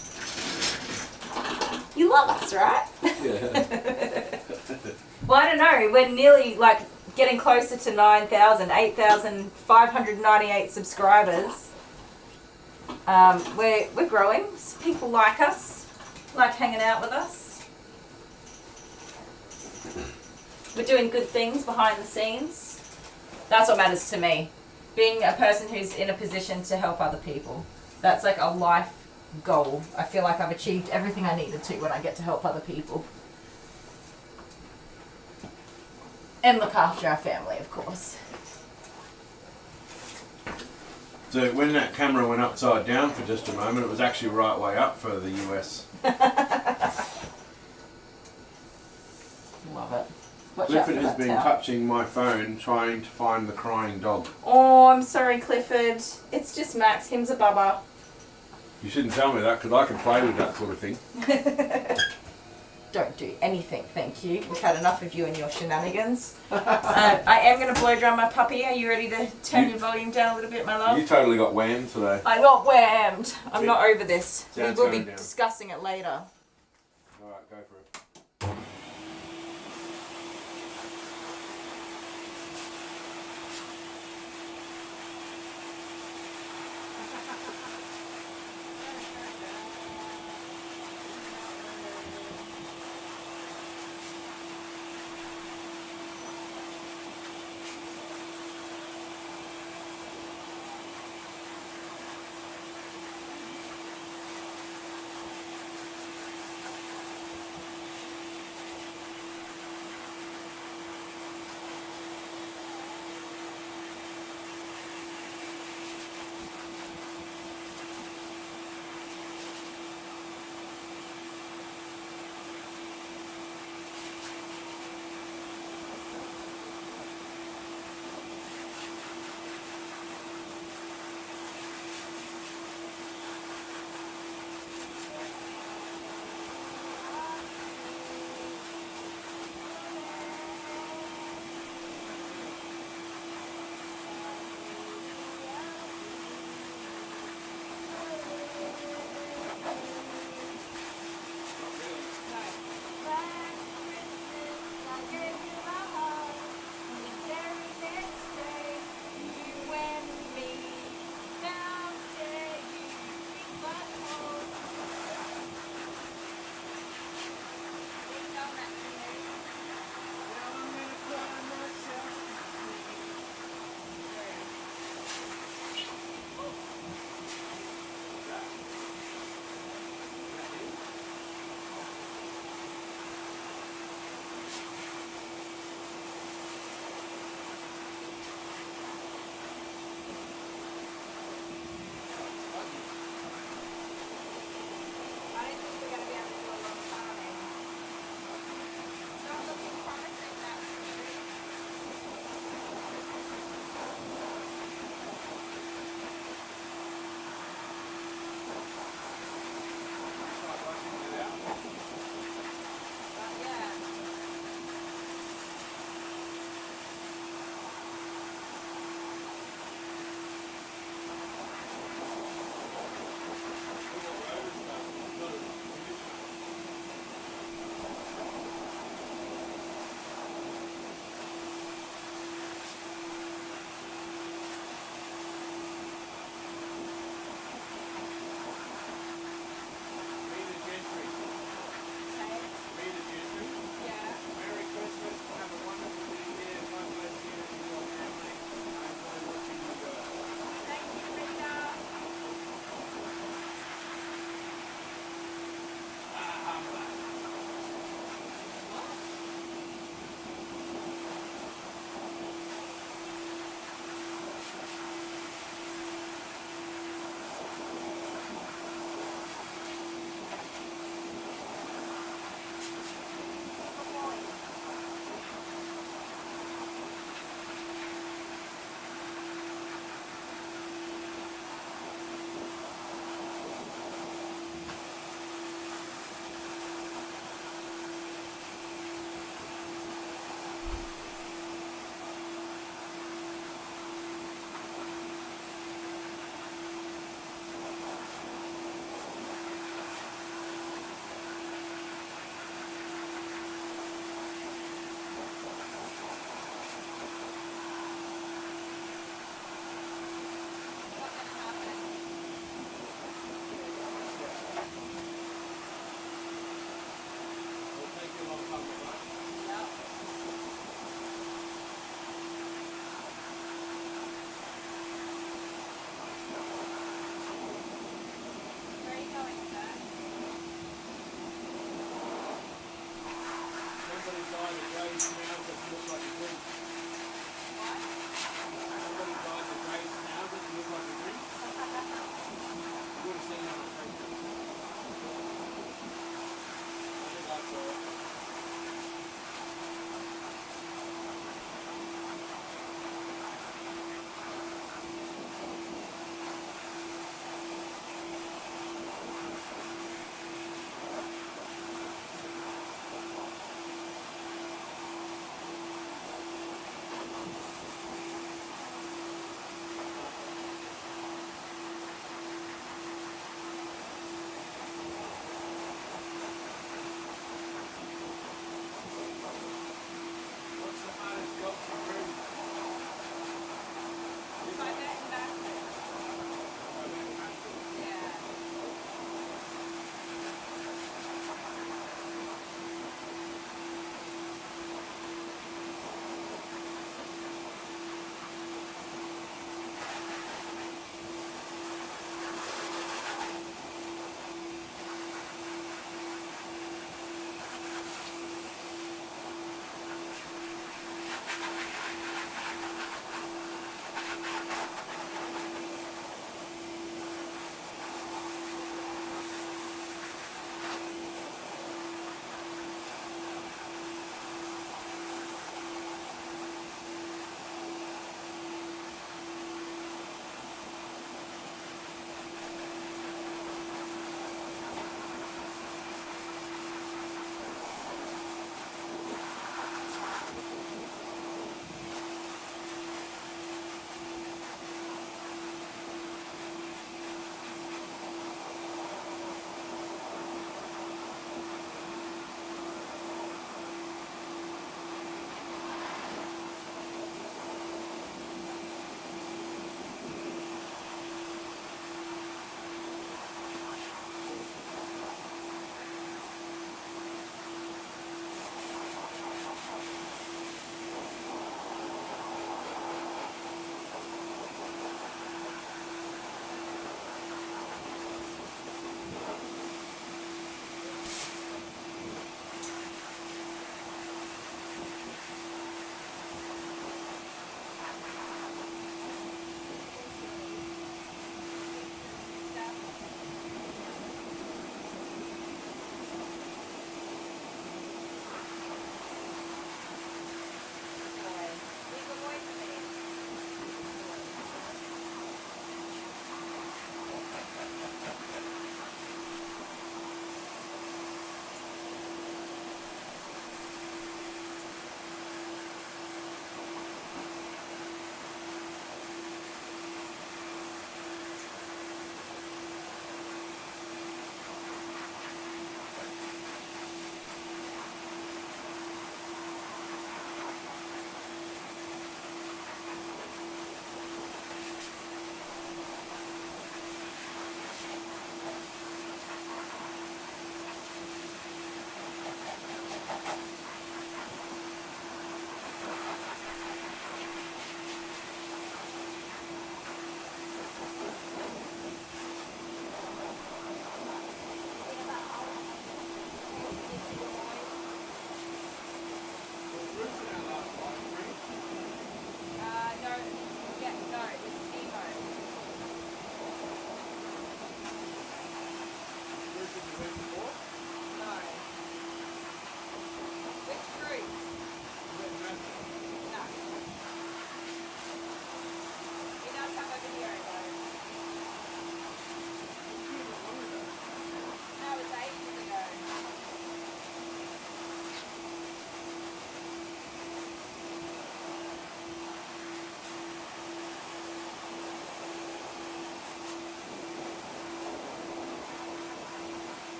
You love us, right? Yeah. Well, I don't know. We're nearly like getting closer to 9,000, 8,598 subscribers. We're growing. People like us, like hanging out with us. We're doing good things behind the scenes. That's what matters to me. Being a person who's in a position to help other people. That's like a life goal. I feel like I've achieved everything I needed to when I get to help other people. And look after our family, of course. So when that camera went upside down for just a moment, it was actually right way up for the US. Love it. Watch out Clifford for has that been towel. touching my phone trying to find the crying dog. Oh, I'm sorry, Clifford. It's just Max. Him's a bubba. You shouldn't tell me that because I can play with that sort of thing. Don't do anything, thank you. We've had enough of you and your shenanigans. I am going to blow dry my puppy. Are you ready to turn your volume down a little bit, my love? You totally got whammed today. I got whammed. I'm not over this. We Sounds will going be down. discussing it later. Alright, go for it.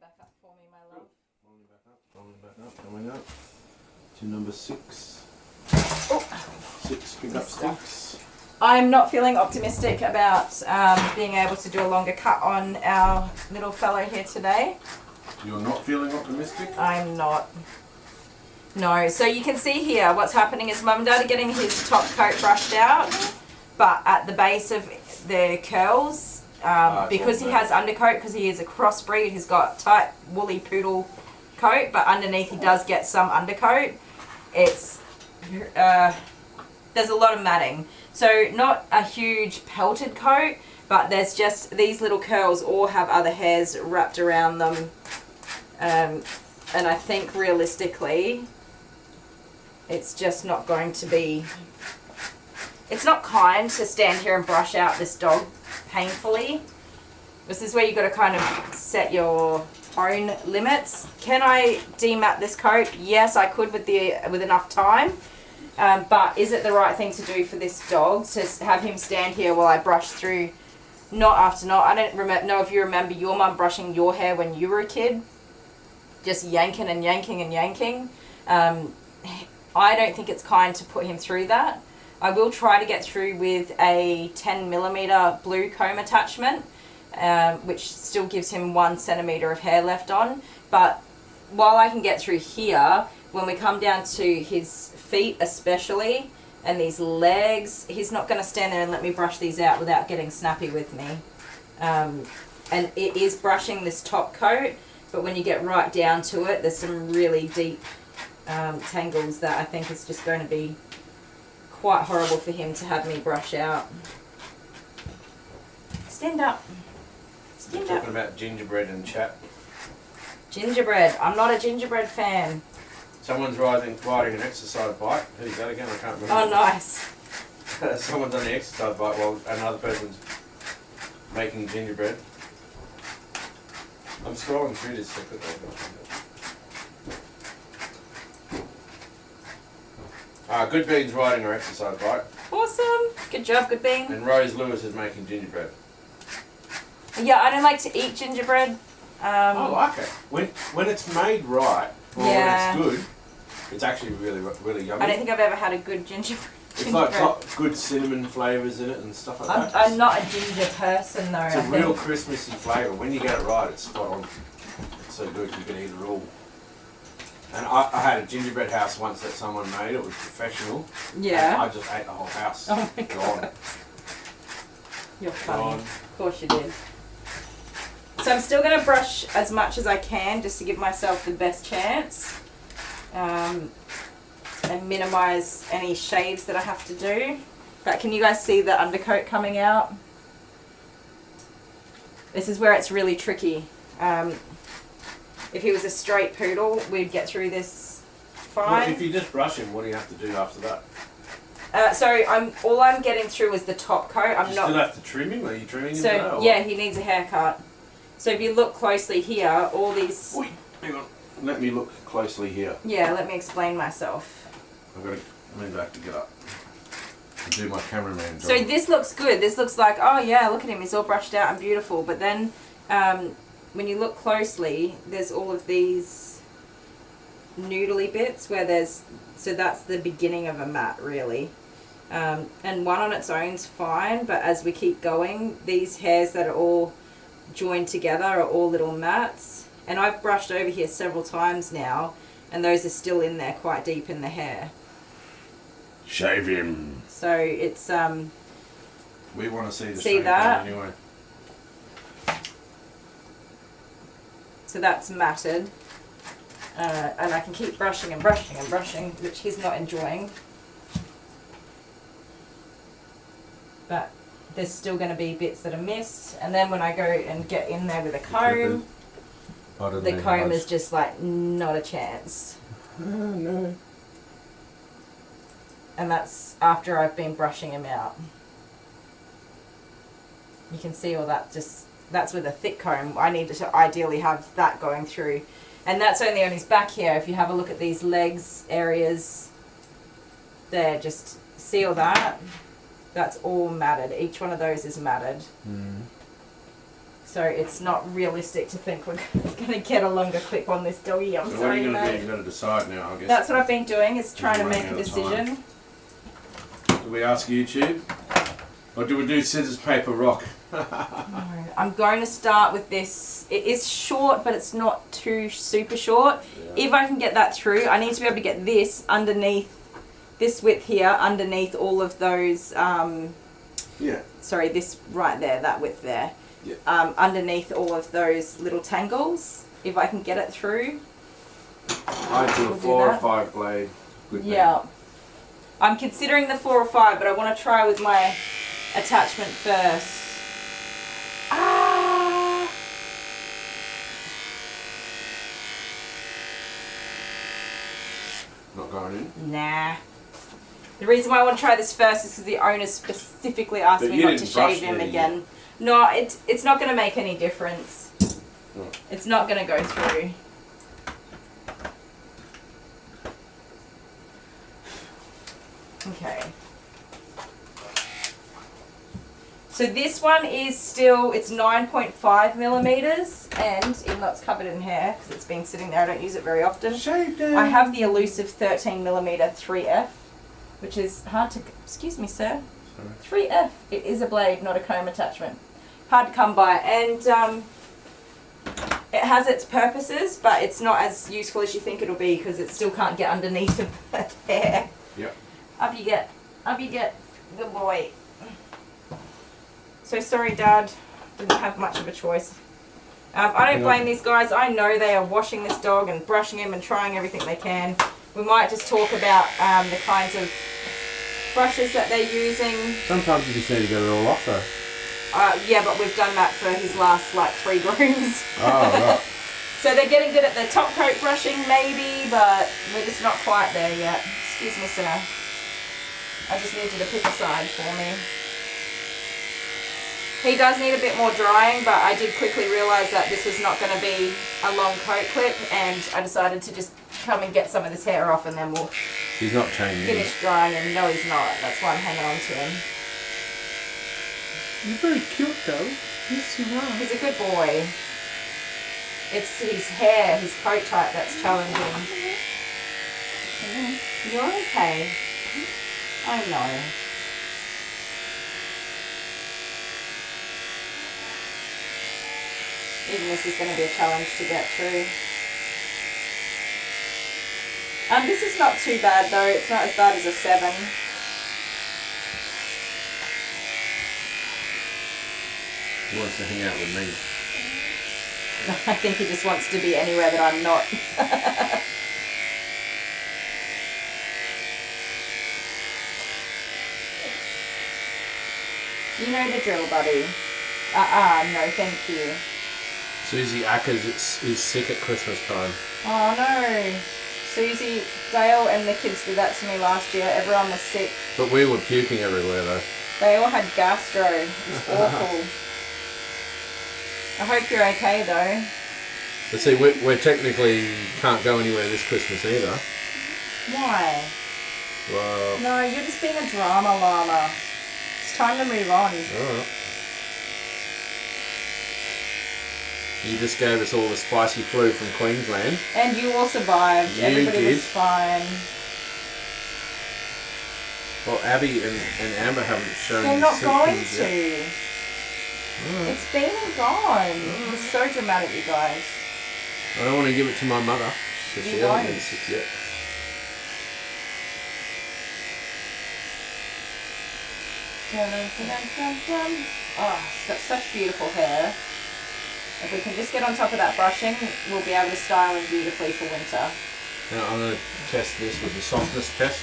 back up for me, my love. Coming up. To number 6. Oh. 6 pick-up sticks. I'm not feeling optimistic about being able to do a longer cut on our little fellow here today. You're not feeling optimistic? I'm not. No, so you can see here what's happening is Mum and Dad are getting his top coat brushed out, but at the base of the curls, because he has undercoat, because he is a crossbreed, he's got tight woolly poodle coat, but underneath he does get some undercoat. It's there's a lot of matting, so not a huge pelted coat, but there's just these little curls all have other hairs wrapped around them, and I think realistically it's just not going to be, it's not kind to stand here and brush out this dog painfully. This is where you got to kind of set your own limits. Can I demat this coat? Yes, I could with enough time. But is it the right thing to do for this dog to have him stand here while I brush through knot after knot? I don't know if you remember your mum brushing your hair when you were a kid, just yanking and yanking and yanking. I don't think it's kind to put him through that. I will try to get through with a 10mm blue comb attachment, which still gives him 1 centimetre of hair left on. But while I can get through here, when we come down to his feet especially, and these legs, he's not going to stand there and let me brush these out without getting snappy with me. And it is brushing this top coat, but when you get right down to it, there's some really deep tangles that I think is just going to be quite horrible for him to have me brush out. Stand up. Stand up. Talking about gingerbread and chat. Gingerbread. I'm not a gingerbread fan. Someone's riding an exercise bike. Who's that again? I can't remember. Oh, nice. Someone's on the exercise bike while another person's making gingerbread. I'm scrolling through this quickly. Good Bean's riding her exercise bike. Awesome. Good job, Good Bean. And Rose Lewis is making gingerbread. Yeah, I don't like to eat gingerbread. I like it. When it's made right, or Yeah. when it's good, it's actually really, really yummy. I don't think I've ever had a good gingerbread. It's like got good cinnamon flavours in it and stuff like that. I'm not a ginger person though. It's a real Christmassy flavour. When you get it right, it's spot on. It's so good, you can eat it all. And I had a gingerbread house once that someone made. It was professional. Yeah. And I just ate the whole house. Oh my God. You're funny. Gone. Of course you did. So I'm still going to brush as much as I can just to give myself the best chance. And minimise any shaves that I have to do. But can you guys see the undercoat coming out? This is where it's really tricky. If he was a straight poodle, we'd get through this fine. Well, if you just brush him, what do you have to do after that? So all I'm getting through is the top coat. You still have to trim him? Are you trimming him? So now, or? yeah, he needs a haircut. So if you look closely here, all these. Oi, hang on. Let me look closely here. Yeah, let me explain myself. I've got to lean back to get up and do my cameraman job. So this looks good. This looks like, oh yeah, look at him. He's all brushed out and beautiful. But then when you look closely, there's all of these noodly bits where there's, so that's the beginning of a mat really. And one on its own's fine, but as we keep going, these hairs that are all joined together are all little mats. And I've brushed over here several times now, and those are still in there quite deep in the hair. Shave him. So it's we want to see the see same that? thing anyway. So that's matted. And I can keep brushing and brushing and brushing, which he's not enjoying. But there's still going to be bits that are missed. And then when I go and get in there with a comb, the comb is just like not a chance. No. And that's after I've been brushing him out. You can see all that, just that's with a thick comb. I need to ideally have that going through. And that's only on his back here. If you have a look at these legs areas there, just see all that? That's all matted. Each one of those is matted. So it's not realistic to think we're going to get a longer clip on this doggy. I'm So what are sorry, you going to do? mate. You've got to decide now, I guess. That's what I've been doing, is trying to You're make running a out of time. decision. Do we ask YouTube? Or do we do scissors, paper, rock? I'm going to start with this. It is short, but it's not too super short. Yeah. If I can get that through, I need to be able to get this underneath, this width here, underneath all of those, Yeah. sorry, this right there, that width there. Yeah. Underneath all of those little tangles. If I can get it through. I do a We'll do 4 or that. 5 blade. Good Yeah. I'm considering the 4 or 5, but I want to try with my attachment first. Ah! Not going in. Nah. The reason why I want to try this first is because the owner specifically asked But me you not to didn't brush shave him the- again. No, it's not going to make any difference. Oh. It's not going to go through. Okay. So this one is still, it's 9.5 millimeters, and even though it's covered in hair because it's been sitting there, I don't use it very often. Shaved it. I have the elusive 13 millimeter 3F, which is hard to, excuse me sir, 3F. It is a blade, not a comb attachment. Hard to come by, and it has its purposes, but it's not as useful as you think it'll be because it still can't get underneath of that hair. Yep. Up you get, good boy. So sorry, Dad, didn't have much of a choice. I don't blame these guys. I know they are washing this dog and brushing him and trying everything they can. We might just talk about the kinds of brushes that they're using. Sometimes you just need to get it all off though. Yeah, but we've done that for his last like 3 grooms. Oh, right. So they're getting good at the top coat brushing maybe, but we're just not quite there yet. Excuse me, sir. I just need you to pick a side for me. He does need a bit more drying, but I did quickly realise that this was not going to be a long coat clip, and I decided to just come and get some of this hair off and then we'll He's not changing. finish drying him. No, he's not. That's why I'm hanging on to him. You're very cute though. Yes, you are. He's a good boy. It's his hair, his coat type that's challenging. You're okay. I know. Even this is going to be a challenge to get through. This is not too bad though. It's not as bad as a 7. He wants to hang out with me. I think he just wants to be anywhere that I'm not. You know the drill, buddy. No, thank you. Susie Ackers is sick at Christmas time. Oh no. Susie, Dale and the kids did that to me last year. Everyone was sick. But we were puking everywhere though. They all had gastro. It was awful. I hope you're okay though. But see, we technically can't go anywhere this Christmas either. Why? Well, No, you're just being a drama llama. It's time to move on. alright. You just gave us all the spicy flu from Queensland. And you all survived. You Everybody did. was fine. Well, Abby and Amber haven't shown They're not going symptoms to. yet. Alright. It's been and gone. It's so dramatic, you guys. I don't want to give it to my mother, because You she hasn't won't. been sick yet. Dun, dun, dun, dun, dun. Oh, it's got such beautiful hair. If we can just get on top of that brushing, we'll be able to style him beautifully for winter. Now I'm going to test this with the softness test.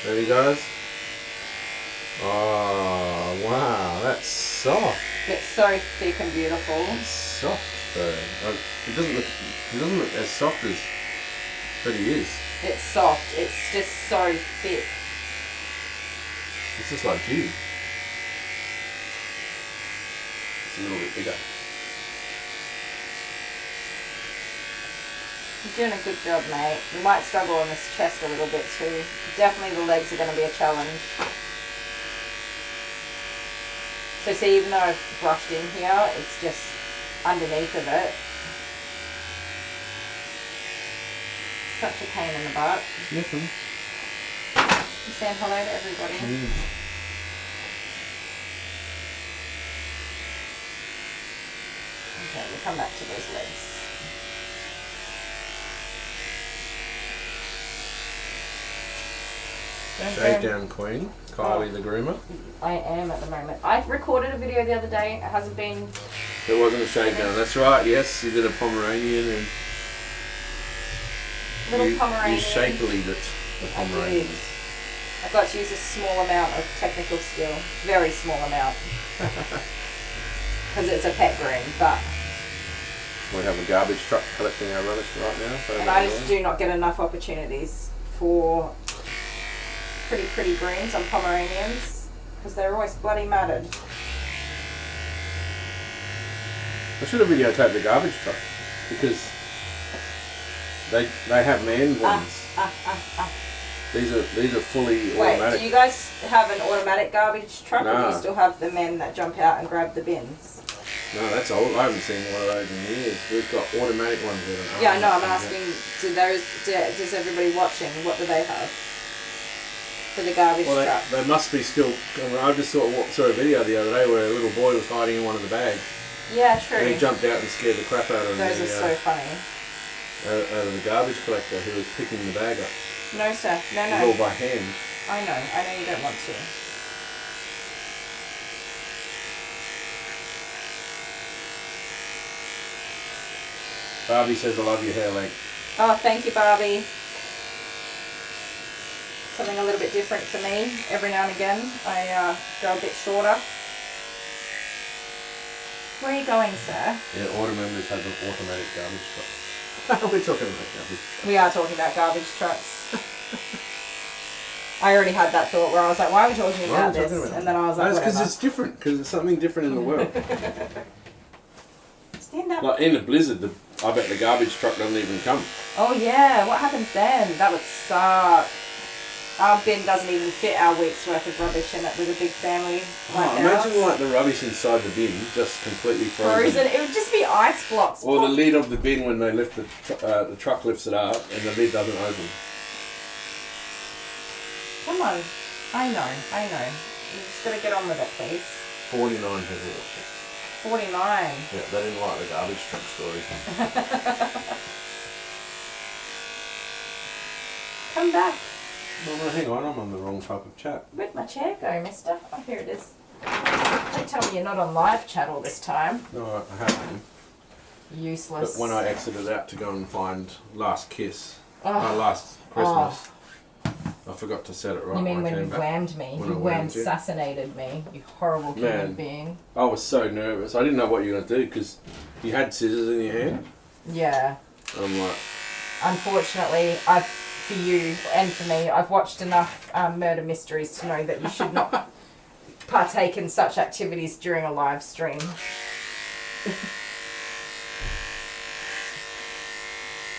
Ready, guys? Oh, wow, that's soft. It's so thick and beautiful. It's soft though. It doesn't look as soft as, but he is. It's soft. It's just so thick. It's just like you. It's a little bit bigger. You're doing a good job, mate. We might struggle on this chest a little bit too. Definitely the legs are going to be a challenge. So see, even though I've brushed in here, it's just underneath of it. Such a pain in the butt. Nothing. You saying hello to everybody. Okay, we'll come back to those legs. Shakedown Queen, Kylie the Groomer. I am at the moment. I recorded a video the other day. It hasn't been. It wasn't a shakedown. That's right. Yes, you did a Pomeranian and Little Pomeranian. You shakily it. The I Pomeranian. did. I got to use a small amount of technical skill. Very small amount. Because it's a pet groom, but. We have a garbage truck collecting our rubbish right now. And I just do not get enough opportunities for pretty grooms on Pomeranians because they're always bloody matted. I should have videotaped the garbage truck because they have man ones. These are fully Wait, automatic. do you guys have an automatic garbage truck or do Nah. you still have the men that jump out and grab the bins? No, that's old. I haven't seen one of those in years. We've got automatic ones with an Yeah, arm. no, I'm asking, does everybody watching, what do they have for the garbage Well, truck? they must be still. I just saw a video the other day where a little boy was hiding in one of the bags. Yeah, true. And he jumped out and scared the crap out of Those the, are so funny. out of the garbage collector who was picking the bag up. No, sir. No, It was all no. by hand. I know you don't want to. Barbie says, I love your hair length. Oh, thank you, Barbie. Something a little bit different for me. Every now and again, I go a bit shorter. Where are you going, sir? Yeah, order members have an automatic garbage truck. We're talking about garbage trucks. We are talking about garbage trucks. I already had that thought where I was like, why are we talking Why are about we this? talking about And then I was like, That's because whatever. it's different, because it's something different in the world. Stand up. Like in a blizzard, I bet the garbage truck doesn't even come. Oh yeah, what happens then? That would suck. Our bin doesn't even fit our week's worth of rubbish in it with a big family like Oh, imagine ours. like the rubbish inside the bin just completely frozen. Frozen. It would just be ice blocks. Or the lid of the bin when they lift the truck lifts it up and the lid doesn't open. Come on. I know. You just gotta get on with it, please. 49 has watched it. 49. Yeah, they didn't like the garbage truck story. Come back. No, hang on, I'm on the wrong type of chat. Where'd my chair go, mister? Oh, here it is. Don't tell me you're not on live chat all this time. No, I have been. Useless. But when I exited out to go and find Last Kiss, Oh. last Christmas, I forgot to set it right. You mean I when came you back. whammed me? When You I whammed you. assassinated me, you horrible human Man. being. I was so nervous. I didn't know what you were going to do because you had scissors in your hand. Yeah. I'm like, Unfortunately, for you and for me, I've watched enough murder mysteries to know that you should not partake in such activities during a live stream.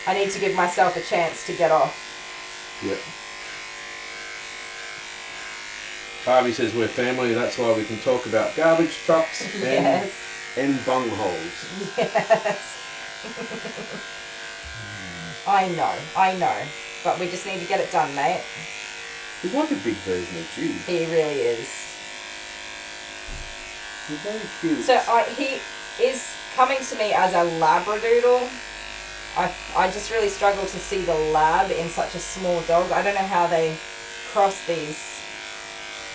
I need to give myself a chance to get off. yeah. Harvey says we're family, that's why we can talk about garbage trucks and, Yes. and bung holes. Yes. I know. But we just need to get it done, mate. He's like a big version of you. He really is. He's very cute. So he is coming to me as a Labradoodle. I just really struggle to see the lab in such a small dog. I don't know how they cross these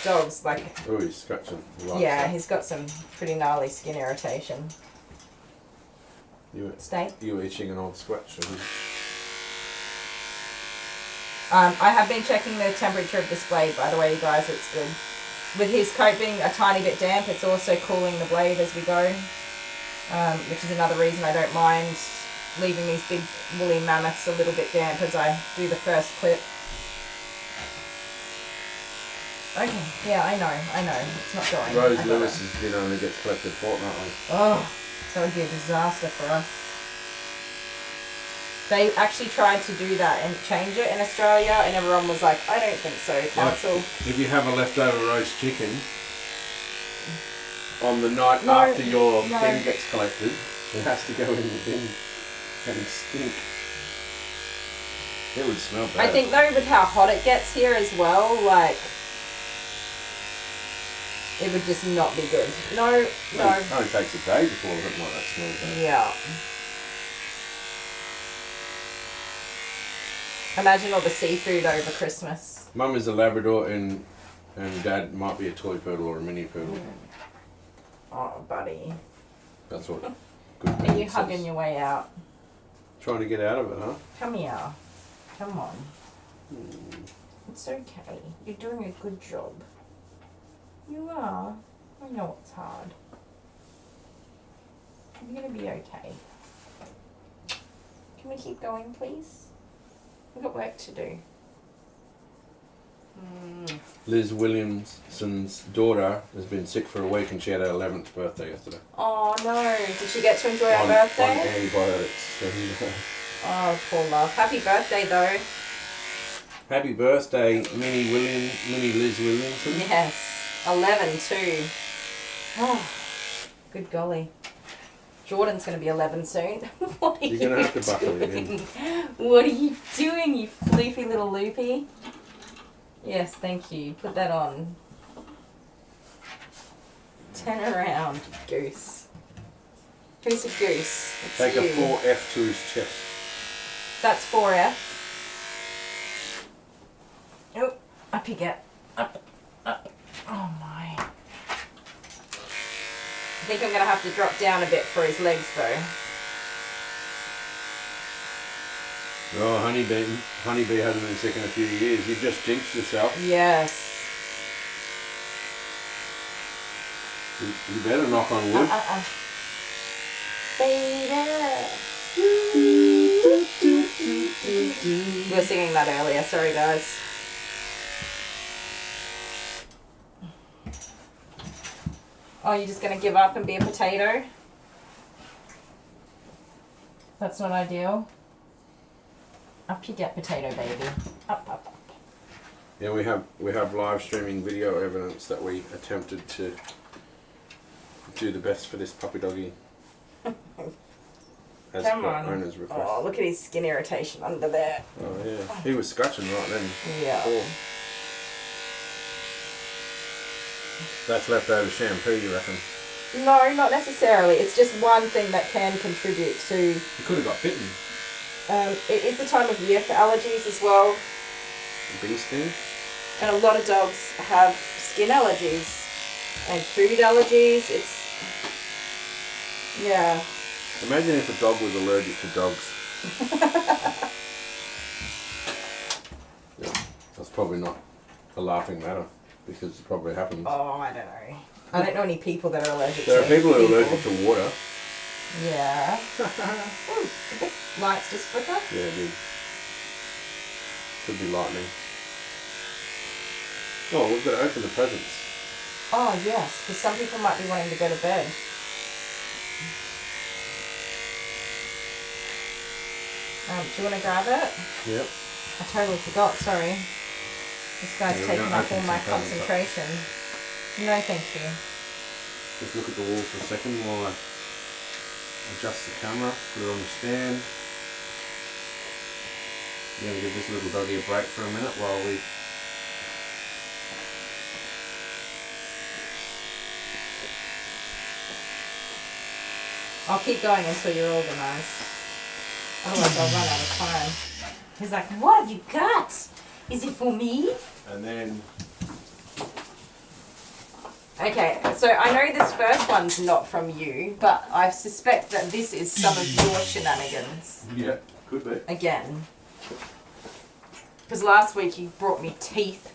dogs. Like, Oh, he's scratching. yeah, he's got some pretty gnarly skin irritation. Stay. You were itching an old scratch. I have been checking the temperature of this blade, by the way, you guys. It's good. With his coat being a tiny bit damp, it's also cooling the blade as we go, which is another reason I don't mind leaving these big woolly mammoths a little bit damp as I do the first clip. Okay, yeah, I know. It's not going. Rose I got Lewis it. is, only gets collected fortnightly. Oh, that would be a disaster for us. They actually tried to do that and change it in Australia, and everyone was like, I don't think so, cancel. If you have a leftover roast chicken, on the night No, after your no. thing gets collected. It has to go in the bin and stink. It would smell bad. I think though with how hot it gets here as well, like it would just not be good. No. It only takes a day before something like that smells bad. Yeah. Imagine all the seafood over Christmas. Mum is a Labrador and Dad might be a toy poodle or a mini poodle. Oh, buddy. That's what good Are you says. hugging your way out? Trying to get out of it, huh? Come here. Come on. It's okay. You're doing a good job. You are. I know it's hard. You're going to be okay. Can we keep going, please? We've got work to do. Liz Williamson's daughter has been sick for a week and she had her 11th birthday yesterday. Oh no. Did she get to enjoy her On birthday? antibiotics. Oh, poor love. Happy birthday though. Happy birthday, Minnie Liz Williamson. Yes. 11 too. Oh, good golly. Jordan's going to be 11 soon. What are You're going to have to buckle it doing? in. What are you doing, you floofy little loopy? Yes, thank you. Put that on. Turn around, goose. Who's a goose? It's Take you. a 4F to his chest. That's 4F. Oh, up you get. Up. Oh my. I think I'm going to have to drop down a bit for his legs though. Oh, Honeybee hasn't been sick in a few years. You just jinxed yourself. Yes. You better knock on wood. We were singing that earlier, sorry guys. Oh, you're just going to give up and be a potato? That's not ideal. Up you get, potato baby. Up, up, up. Yeah, we have live streaming video evidence that we attempted to do the best for this puppy doggy. As Come per on. owner's request. Oh, look at his skin irritation under there. Oh yeah, he was scratching right then. Yeah. Before. That's leftover shampoo, you reckon? No, not necessarily. It's just one thing that can contribute to... You could have got bitten. It is the time of year for allergies as well. Bee sting? And a lot of dogs have skin allergies and food allergies. It's... Yeah. Imagine if a dog was allergic to dogs. Yeah, that's probably not a laughing matter because it probably happens. Oh, I don't know. I don't know any people that are allergic to There are people who are allergic to water. Yeah. Ooh, the lights just flicker. Yeah, it did. Could be lightning. Oh, we've got to open the presents. Oh, yes, because some people might be wanting to go to bed. Do you want to grab it? Yep. I totally forgot, sorry. This guy's Yeah, we're taking gonna up open all my some presents up. concentration. No, thank you. Just look at the wall for a second while I adjust the camera, put it on the stand. I'm going to give this little doggy a break for a minute while we... I'll keep going until you're organised. Otherwise I'll run out of time. He's like, what have you got? Is it for me? And then... Okay, so I know this first one's not from you, but I suspect that this is some of your shenanigans. Yeah, could be. Again. Because last week you brought me teeth,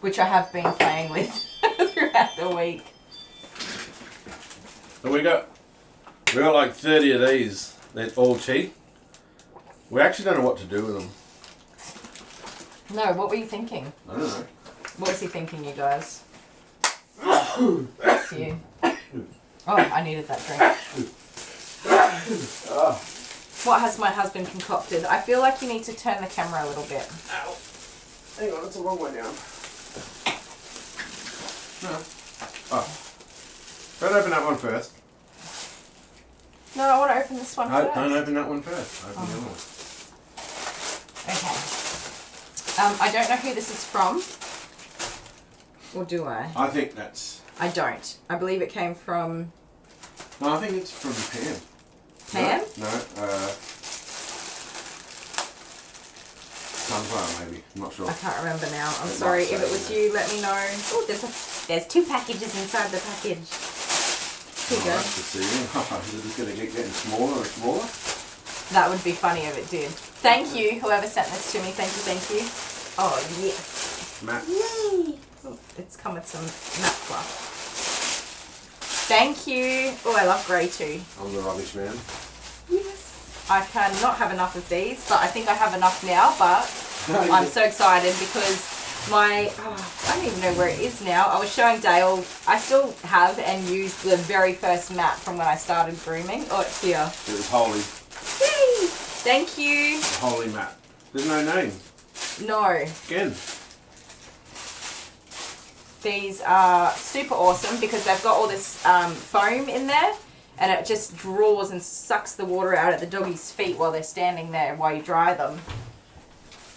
which I have been playing with throughout the week. And we got like 30 of these. They're all teeth. We actually don't know what to do with them. No, what were you thinking? I don't know. What was he thinking, you guys? Bless you. Oh, I needed that drink. What has my husband concocted? I feel like you need to turn the camera a little bit. Ow. Hang on, it's a long way down. No. Oh. Don't open that one first. No, I want to open this one No, first. don't open that one first. Open the other one. Okay. I don't know who this is from. Or do I? I think that's... I don't. I believe it came from No, I think it's from Pam. Pam? No, Sunflower maybe. I'm not sure. I can't remember now. I'm It sorry. might If it was say, you, let me know. Oh, there's 2 packages inside the package. Here you go. Nice to see you. Is it just going to keep getting smaller and smaller? That would be funny if it did. Thank you, whoever sent this to me. Thank you, thank you. Oh, yes. Matt. Yay! Oh, it's come with some matte fluff. Thank you. Oh, I love grey too. I'm the rubbish man. Yes. I cannot have enough of these, but I think I have enough now, but I'm so excited because I don't even know where it is now. I was showing Dale, I still have and use the very first mat from when I started grooming. Oh, it's here. It was Holy. Yay! Thank you. Holy Matt. There's no name. No. Again. These are super awesome because they've got all this foam in there and it just draws and sucks the water out at the doggies' feet while they're standing there while you dry them.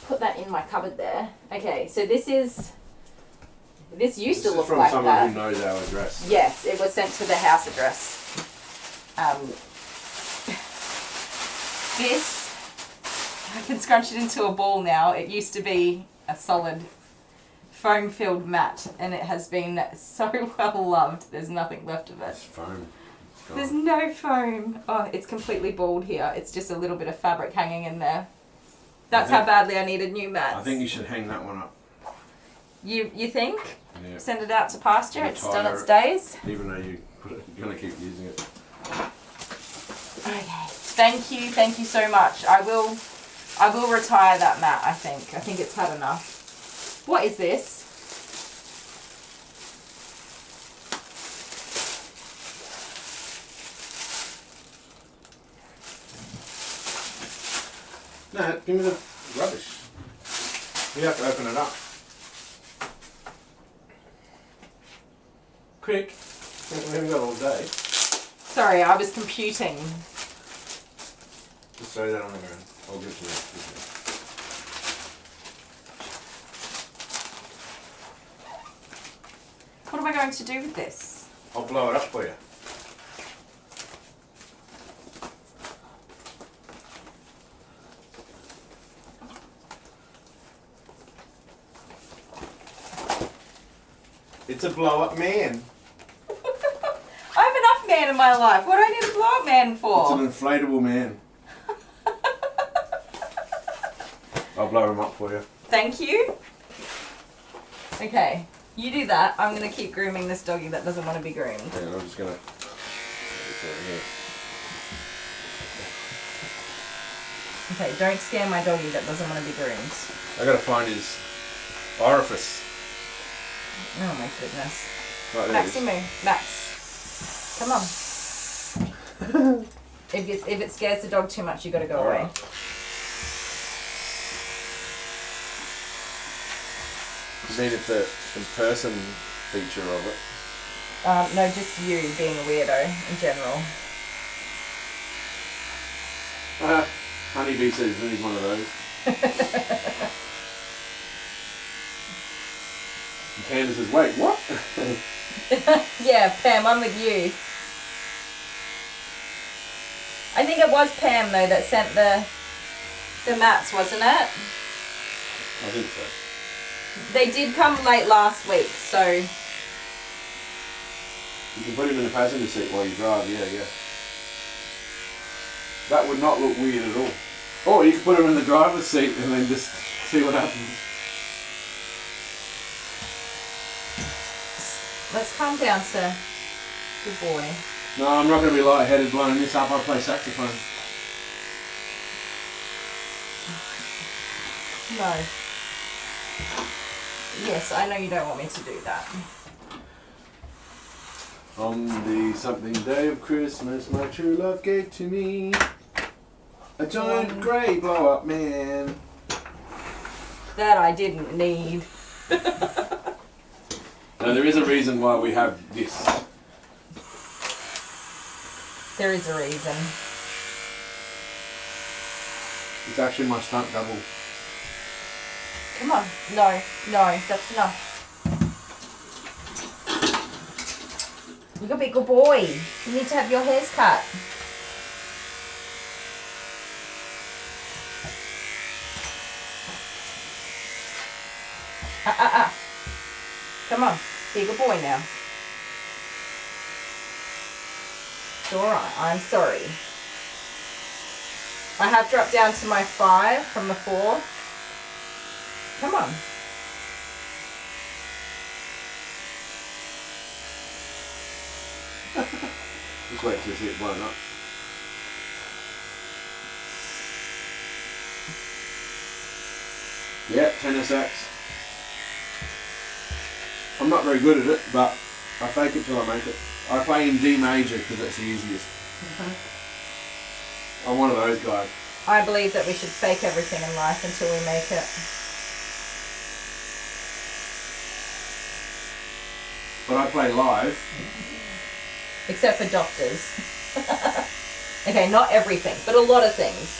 Put that in my cupboard there. Okay, so this used to look from like someone that. who knows our address. Yes, it was sent to the house address. This, I can scrunch it into a ball now. It used to be a solid foam-filled mat, and it has been so well loved. There's nothing left of it. It's foam. It's gone. There's no foam. Oh, it's completely bald here. It's just a little bit of fabric hanging in there. That's how badly I needed new mats. I think you should hang that one up. You think? Yeah. Send it out to pasture. It's done Retire its it. days. Even though you're going to keep using it. Okay. Thank you so much. I will retire that mat. I think it's had enough. What is this? No, give me the rubbish. You have to open it up. Quick. We haven't got all day. Sorry, I was computing. Just throw that on the ground. I'll give it to you. What am I going to do with this? I'll blow it up for you. It's a blow-up man. I have enough man in my life. What do I need a blow-up man It's for? an inflatable man. I'll blow him up for you. Thank you. Okay, you do that. I'm going to keep grooming this doggy that doesn't want to be groomed. Hang on, I'm just going to... Okay, don't scare my doggy that doesn't want to be groomed. I got to find his orifice. Oh my goodness. Right, there it is. Maximu, Max, come on. If it scares the dog too much, you got to go away. Alright. You mean it's a in-person feature of it? No, just you being a weirdo in general. Honeybee season, he's one of those. And Candace says, wait, what? Yeah, Pam, I'm with you. I think it was Pam though that sent the mats, wasn't it? I think so. They did come late last week, so You can put him in the passenger seat while you drive, yeah. That would not look weird at all. Or you could put him in the driver's seat and then just see what happens. let's calm down, sir. Good boy. No, I'm not going to be lightheaded blowing this up. I play saxophone. No. Yes, I know you don't want me to do that. On the something day of Christmas, my true love gave to me a giant grey blow-up man. That I didn't need. Now there is a reason why we have this. There is a reason. It's actually my stunt double. Come on. No, that's enough. You're a big good boy. You need to have your hairs cut. Come on. Be a good boy now. It's alright. I'm sorry. I have dropped down to my 5 from the 4. Come on. Just wait till you see it blown up. Yeah, tennis axe. I'm not very good at it, but I fake it till I make it. I play in D major because it's the easiest. I'm one of those guys. I believe that we should fake everything in life until we make it. But I play live. Except for doctors. Okay, not everything, but a lot of things.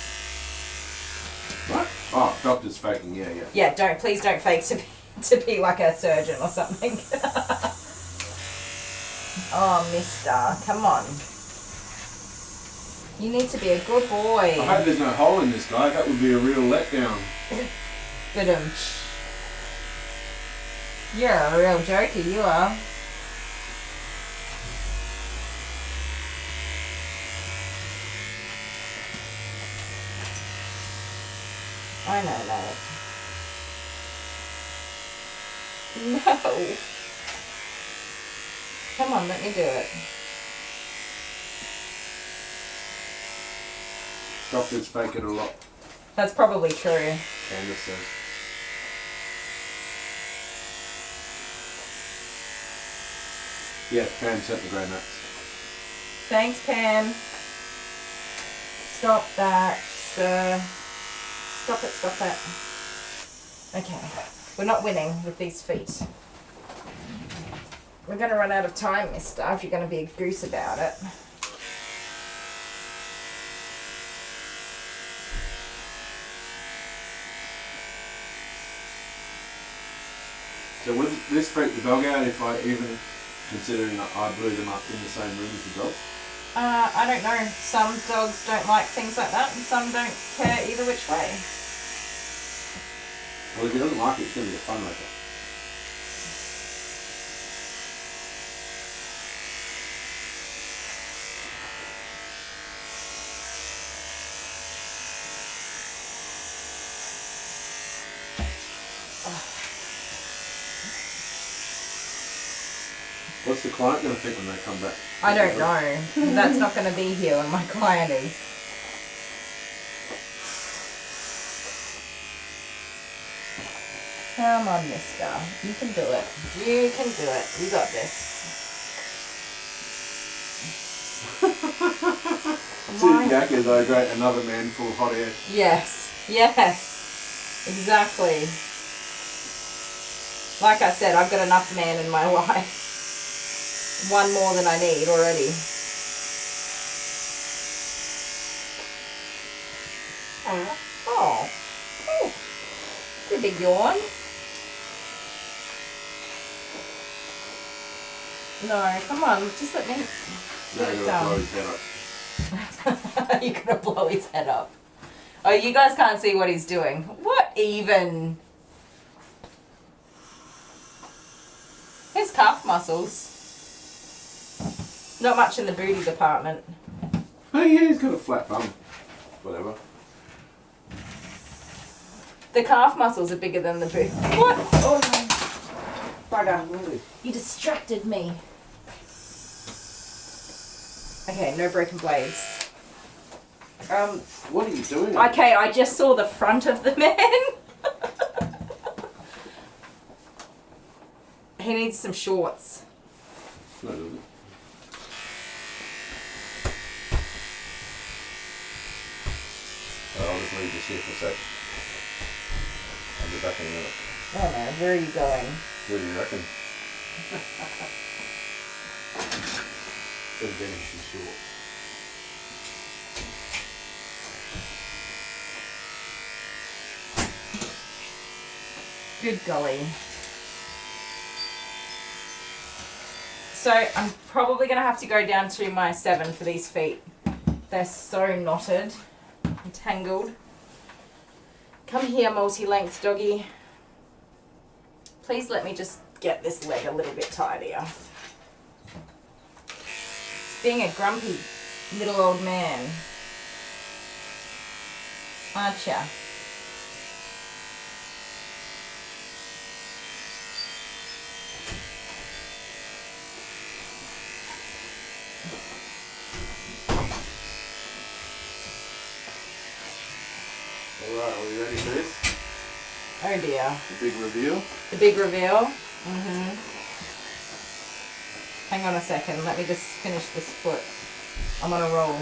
What? Oh, doctor's faking, yeah. Yeah, please don't fake to be like a surgeon or something. Oh, mister, come on. You need to be a good boy. I hope there's no hole in this guy. That would be a real letdown. Good. You're a real joker, you are. I know that. No. Come on, let me do it. Doctors fake it a lot. That's probably true. Candace says. Yeah, Pam sent the grey nuts. Thanks, Pam. Stop that, sir. Stop it. Okay, we're not winning with these feet. We're going to run out of time, mister, if you're going to be a goose about it. So would this freak the dog out if I even, considering that I blew them up in the same room as the dog? I don't know. Some dogs don't like things like that and some don't care either which way. Well, if he doesn't like it, it's going to be a fun wrecker. What's the client going to think when they come back? I don't know. That's not going to be here when my client is. Come on, mister. You can do it. You can do it. You got this. Sitting back as I great another man full of hot air. Yes. Exactly. Like I said, I've got enough man in my life. One more than I need already. Oh. It's a big yawn. No, come on, just let me get it done. Blow his head up. You're gonna blow his head up. Oh, you guys can't see what he's doing. What even? His calf muscles. Not much in the booty department. Oh yeah, he's got a flat bum. Whatever. The calf muscles are bigger than the booty. What? Oh no. Bugger. You distracted me. Okay, no broken blades. What are you doing? Okay, I just saw the front of the man. He needs some shorts. No, doesn't. I'll just leave this here for a sec. I'll be back in a minute. Oh no, where are you going? Where do you reckon? Good finish is short. Good golly. So I'm probably going to have to go down to my 7 for these feet. They're so knotted and tangled. Come here, multi-length doggy. Please let me just get this leg a little bit tidier. It's being a grumpy little old man. Aren't ya? Alright, are we ready for this? Oh dear. The big reveal? The big reveal. Hang on a second, let me just finish this foot. I'm on a roll.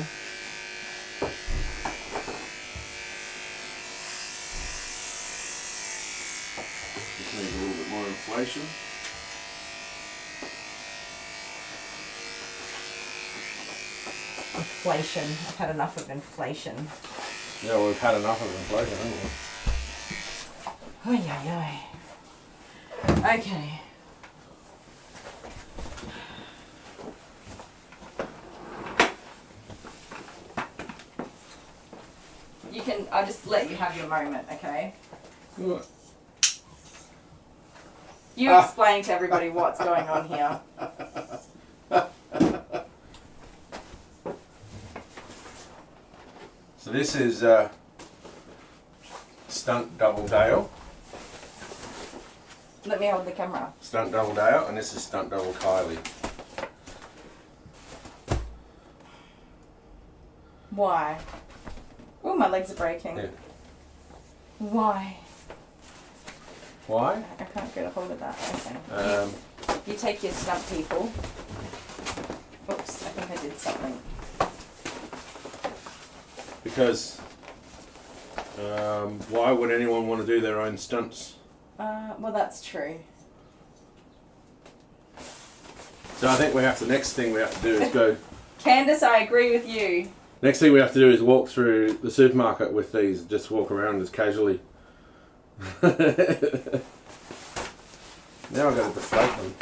Just need a little bit more inflation. Inflation. I've had enough of inflation. Yeah, well, we've had enough of inflation, haven't we? Ay, ay, ay. Okay. You can, I'll just let you have your moment, okay? What? You explain to everybody what's going on here. So this is Stunt Double Dale. Let me hold the camera. Stunt Double Dale, and this is Stunt Double Kylie. Why? Oh, my legs are breaking. Yeah. Why? Why? I can't get a hold of that. Okay. You take your stunt people. Oops, I think I did something. Because why would anyone want to do their own stunts? Well, that's true. So I think the next thing we have to do is go. Candace, I agree with you. Next thing we have to do is walk through the supermarket with these. Just walk around as casually. Now I've got to deflate them.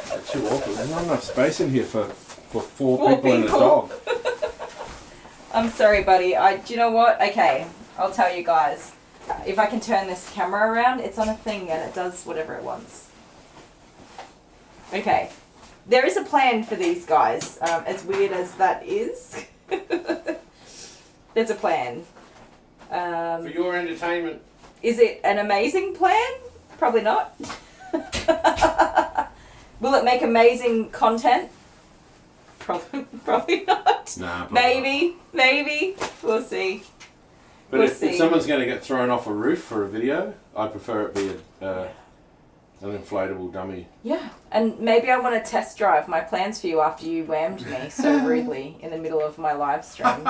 They're too awkward. There's not enough space in here for four people and a dog. I'm sorry, buddy. Do you know what? Okay, I'll tell you guys. If I can turn this camera around, it's on a thing and it does whatever it wants. Okay. There is a plan for these guys, as weird as that is. There's a plan. For your entertainment. Is it an amazing plan? Probably not. Will it make amazing content? Probably not. Nah, maybe. We'll see. But We'll if see. someone's going to get thrown off a roof for a video, I prefer it be an inflatable dummy. Yeah, and maybe I want to test drive my plans for you after you whammed me so rudely in the middle of my live stream.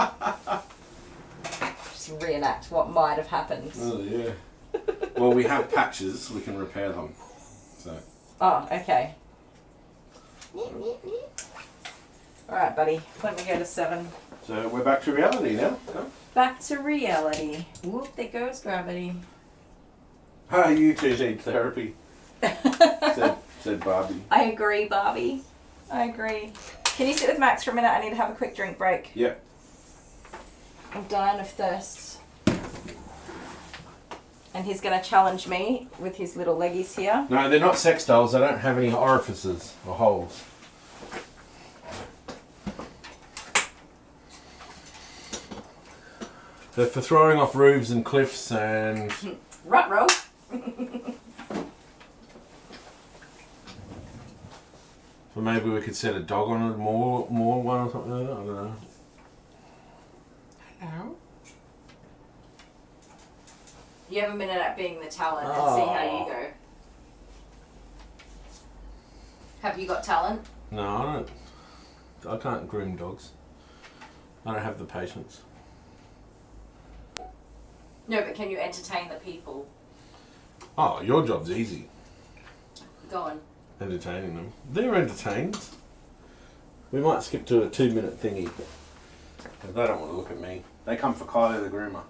Just reenact what might have happened. Oh yeah. Well, we have patches. We can repair them. So. Oh, okay. All right, buddy. Let me go to 7. So we're back to reality now. Huh? Back to reality. Whoop! There goes gravity. Ah, you two need therapy. said Barbie. I agree, Barbie. I agree. Can you sit with Max for a minute? I need to have a quick drink break. Yep. I'm dying of thirst. And he's going to challenge me with his little leggies here. No, they're not sex dolls. They don't have any orifices or holes. They're for throwing off roofs and cliffs and... Ruh-roh. So maybe we could set a dog on it, more one or something like that. I don't know. Hello? You have a minute at being the talent and see how you go. Have you got talent? No, I can't groom dogs. I don't have the patience. No, but can you entertain the people? Oh, your job's easy. Go on. Entertaining them. They're entertained. We might skip to a 2-minute thingy. Because they don't want to look at me. They come for Kylie the Groomer.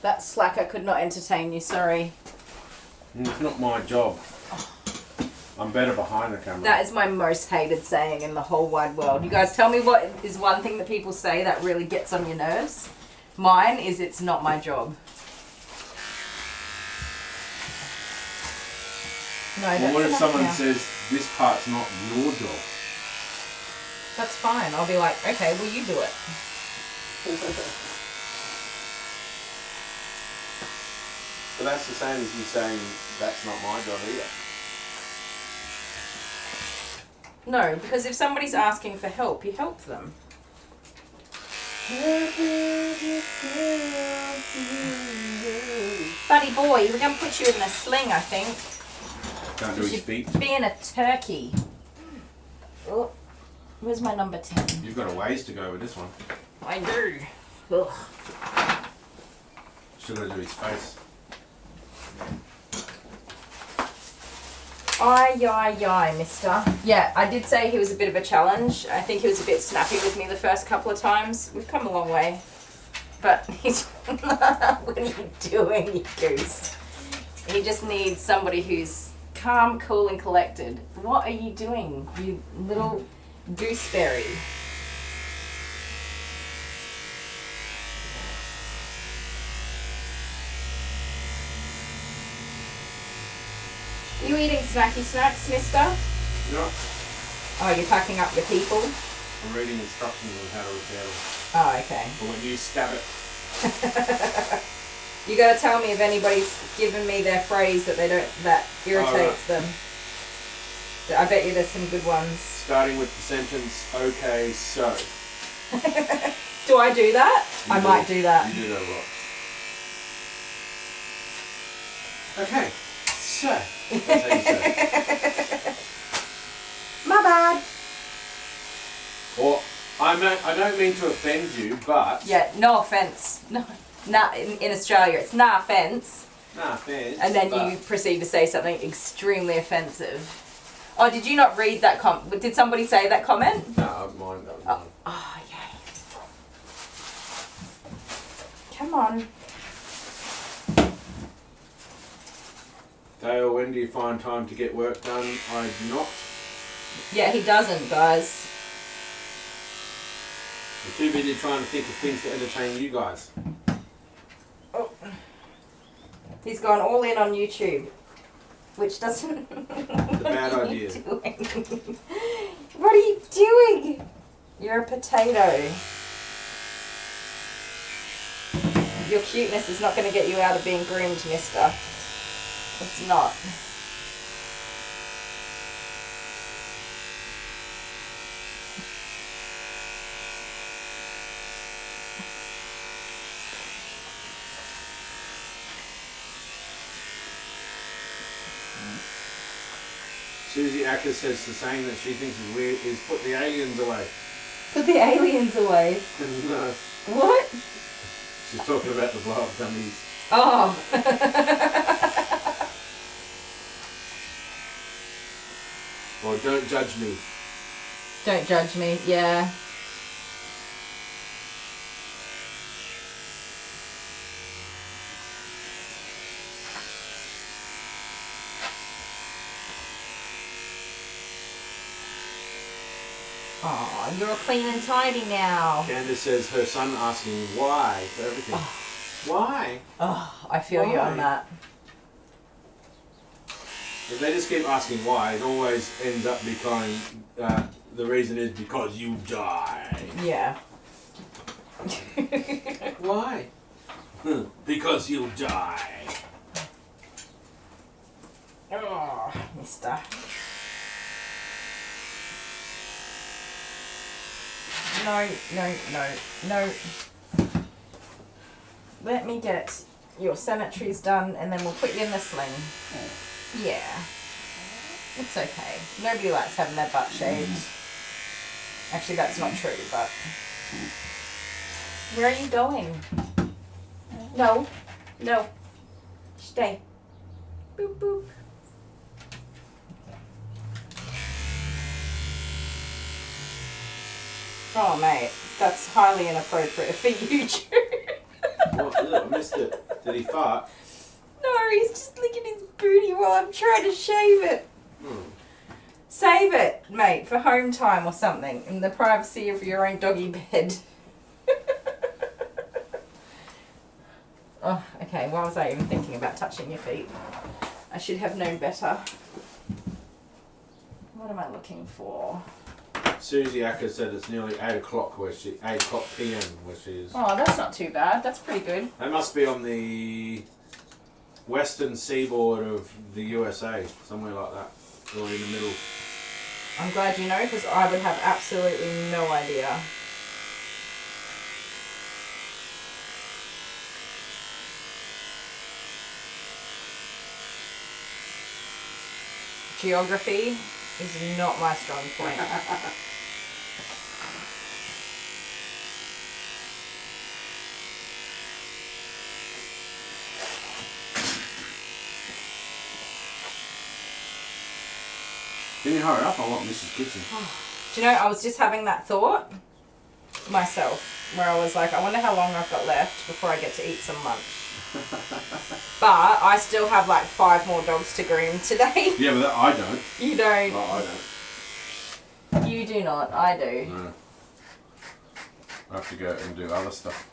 That slacker could not entertain you, sorry. It's not my job. I'm better behind the camera. That is my most hated saying in the whole wide world. You guys tell me what is one thing that people say that really gets on your nerves. Mine is it's not my job. No, Well, what if enough someone now. says this part's not your job? That's fine. I'll be like, okay, well you do it. But that's the same as you saying that's not my job either. No, because if somebody's asking for help, you help them. Buddy boy, we're going to put you in a sling, I think. Can't do his feet. Being a turkey. Oh, where's my number 10? You've got a ways to go with this one. I do. Ugh. Still got to do his face. Aye, mister. Yeah, I did say he was a bit of a challenge. I think he was a bit snappy with me the first couple of times. We've come a long way. But he's... What are you doing, you goose? He just needs somebody who's calm, cool, and collected. What are you doing, you little gooseberry? You eating snacky snacks, mister? No. Oh, you're packing up your people? I'm reading instructions on how to repair them. Oh, okay. But when you stab it, You gotta tell me if anybody's given me their phrase that they don't, that irritates them. I bet you there's some good ones. starting with the sentence, okay, so. Do I do that? I might do that. You do that a lot. Okay, so. That's how you say it. My bad. Or, I don't mean to offend you, but. Yeah, no offense. No, nah, in Australia it's nah offense. Nah, offense. And then but you proceed to say something extremely offensive. Oh, did you not read that did somebody say that comment? No, mine, that was mine. Oh, okay. Come on. Dale, when do you find time to get work done? I do not. Yeah, he doesn't, guys. I'm too busy trying to think of things to entertain you guys. Oh. He's gone all in on YouTube, which doesn't... It's a bad idea. What are you doing? You're a potato. Your cuteness is not going to get you out of being groomed, mister. It's not. Susie Acker says the saying that she thinks is weird is put the aliens away. Put the aliens away. No, What? she's talking about the blow-up dummies. Oh. Or don't judge me. Don't judge me. Yeah. Oh, you're all clean and tidy now. Candace says her son asking why for everything. Why? Oh, I feel you on that. If they just keep asking why, it always ends up becoming the reason is because you die. Yeah. Why? Because you die. Oh, mister. No. Let me get your sanitaries done and then we'll put you in the sling. Yeah. It's okay. Nobody likes having their butt shaved. Actually, that's not true, but... Where are you going? No. No. Stay. Boop, boop. Oh, mate. That's highly inappropriate for YouTube. What? I missed it. Did he fart? No, he's just licking his booty while I'm trying to shave it. Save it, mate, for home time or something, in the privacy of your own doggy bed. Oh, okay, why was I even thinking about touching your feet? I should have known better. What am I looking for? Susie Acker said it's nearly 8 o'clock p.m. where she is. Oh, that's not too bad. That's pretty good. They must be on the western seaboard of the USA, somewhere like that, or in the middle. I'm glad you know, because I would have absolutely no idea. Geography is not my strong point. Can you hurry up? I want Mrs. Kitchen. Do you know, I was just having that thought myself, where I was like, I wonder how long I've got left before I get to eat some lunch. But I still have like 5 more dogs to groom today. Yeah, but I don't. You don't. Oh, I don't. You do not. I do. No. I have to go and do other stuff.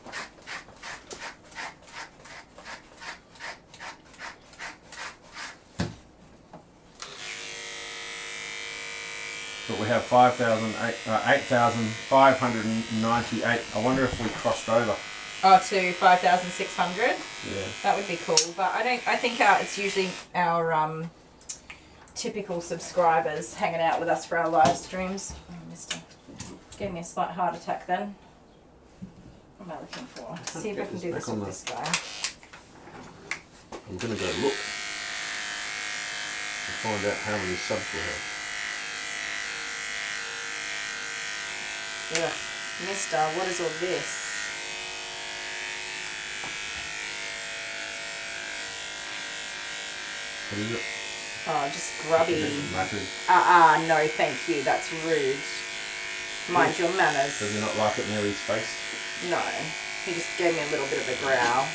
But we have 8,598. I wonder if we crossed over. Oh, to 5,600. Yeah. That would be cool. But I think it's usually our typical subscribers hanging out with us for our live streams. Oh, mister. Gave me a slight heart attack then. What am I looking for? See if I can do this with this guy. I'm going to go look and find out how many subs we have. Ugh, mister, what is all this? What is it? Oh, just grubby. Matted. No, thank you. That's rude. Mind your manners. Does he not like it near his face? No, he just gave me a little bit of a growl.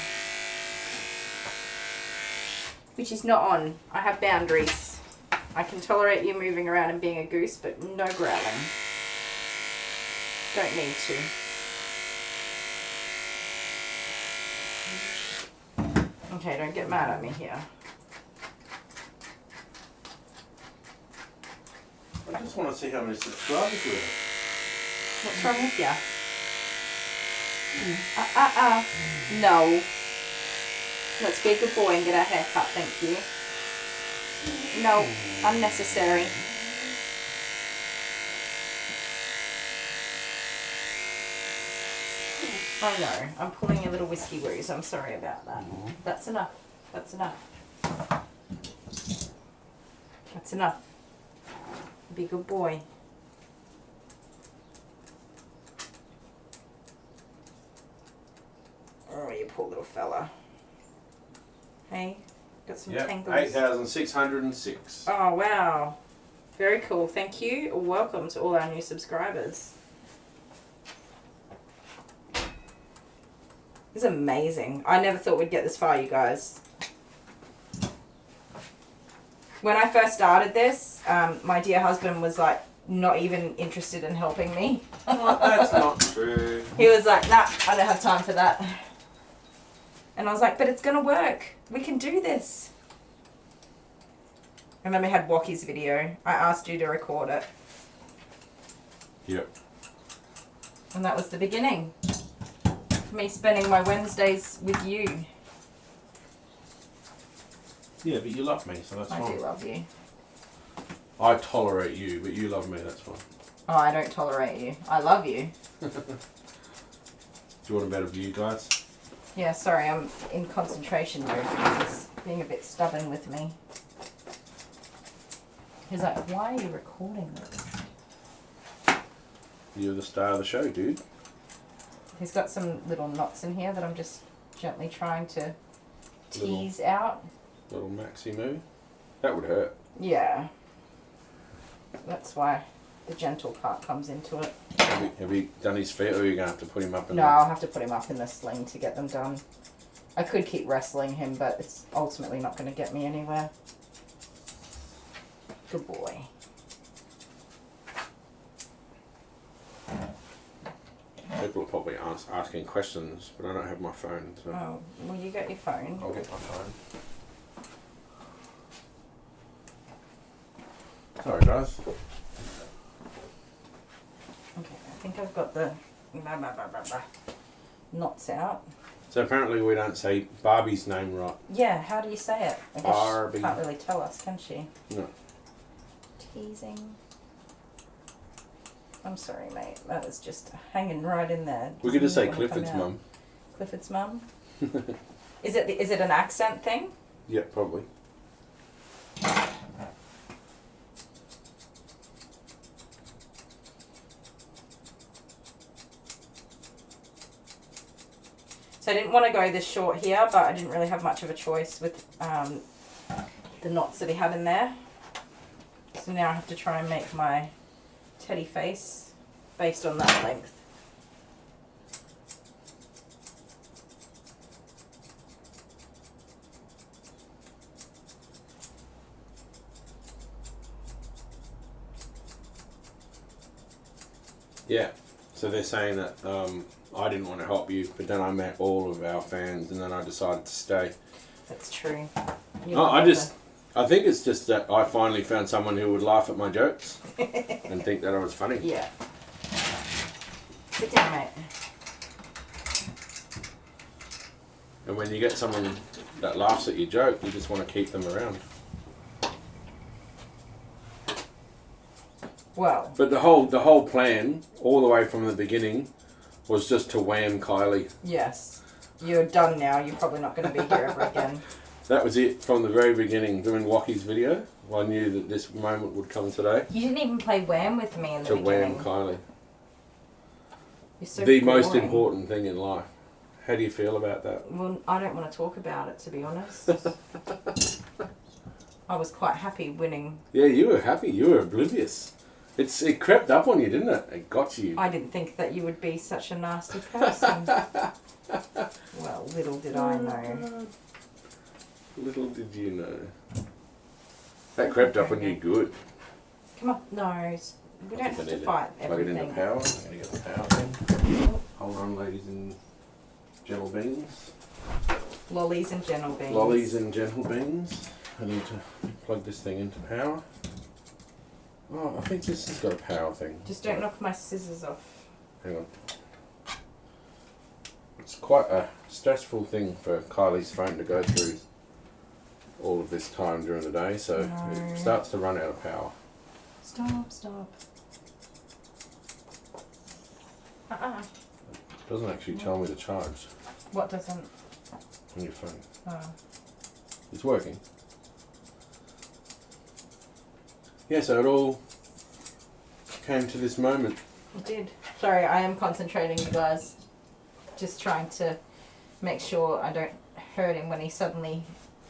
Which is not on. I have boundaries. I can tolerate you moving around and being a goose, but no growling. Don't need to. Okay, don't get mad at me here. I just want to see how many subscribers we have. What's wrong with you? No. Let's be a good boy and get our hair cut, thank you. No, unnecessary. I know, I'm pulling a little whiskey woos, I'm sorry about that. That's enough, that's enough. That's enough. Be a good boy. Oh, you poor little fella. Hey, got some Yep, tangles. 8,606. Oh, wow. Very cool. Thank you. Welcome to all our new subscribers. This is amazing. I never thought we'd get this far, you guys. When I first started this, my dear husband was like not even interested in helping me. That's not true. He was like, nah, I don't have time for that. And I was like, but it's gonna work. We can do this. And then we had Walkie's video. I asked you to record it. Yep. And that was the beginning. Me spending my Wednesdays with you. Yeah, but you love me, so that's I fine. do love you. I tolerate you, but you love me, that's fine. Oh, I don't tolerate you. I love you. Do you want a better view, guys? Yeah, sorry, I'm in concentration mode because he's being a bit stubborn with me. He's like, why are you recording this? You're the star of the show, dude. He's got some little knots in here that I'm just gently trying to tease out. Little maxi move. That would hurt. Yeah. That's why the gentle part comes into it. Have you done his feet, or are you going to have to put him up in No, I'll have to put him up in the sling to get them done. I could keep wrestling him, but it's ultimately not going to get me anywhere. Good boy. People are probably asking questions, but I don't have my phone. So Oh, well, you got your phone. I'll get my phone. Sorry, guys. Okay, I think I've got the knots out. So apparently we don't say Barbie's name right. Yeah, how do you say it? I guess Barbie. she can't really tell us, can she? No. Teasing. I'm sorry, mate. That was just hanging right in there. We could just say Didn't wanna come Clifford's out. mum. Clifford's mum? Is it an accent thing? Yeah, probably. So I didn't want to go this short here, but I didn't really have much of a choice with the knots that he had in there. So now I have to try and make my teddy face based on that length. Yeah. So they're saying that I didn't want to help you, but then I met all of our fans, and then I decided to stay. That's true. I think it's just that I finally found someone who would laugh at my jokes and think that I was funny. Yeah. Sit down, mate. And when you get someone that laughs at your joke, you just want to keep them around. Well, But the whole plan, all the way from the beginning, was just to wham Kylie. yes. You're done now. You're probably not going to be here ever again. That was it from the very beginning. Doing Walkie's video, I knew that this moment would come today. You didn't even play Wham with me in the To beginning. wham Kylie. You're so The most boring. important thing in life. How do you feel about that? Well, I don't want to talk about it, to be honest. I was quite happy winning. Yeah, you were happy. You were oblivious. It crept up on you, didn't it? It got you. I didn't think that you would be such a nasty person. Well, little did I know. Little did you know. That crept up on you good. Come on. No, we don't have to fight Plug it everything. into power. I'm going to get the power thing. Hold on, ladies and gentle beings. Lollies and gentle beans. Lollies and gentle beings. I need to plug this thing into power. Oh, I think this has got a power thing. Just don't knock my scissors off. Hang on. It's quite a stressful thing for Kylie's phone to go through all of this time during the day, so it starts to run out of power. Stop. It doesn't actually tell me the charge What doesn't? on your phone. Oh. It's working. Yeah, so it all came to this moment. It did. Sorry, I am concentrating, you guys. Just trying to make sure I don't hurt him when he suddenly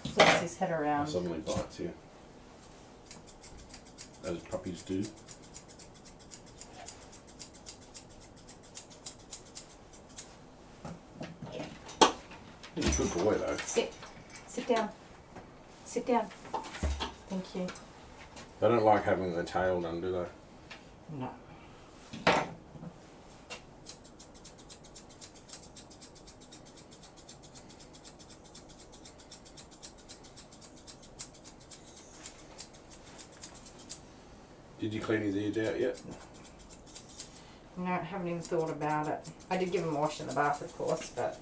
flips his head It around. suddenly bites you. as puppies do. He's a good boy though. Sit down. Sit down. Thank you. They don't like having their tail done, do they? No. Did you clean his ears out yet? No, I haven't even thought about it. I did give him a wash in the bath, of course, but...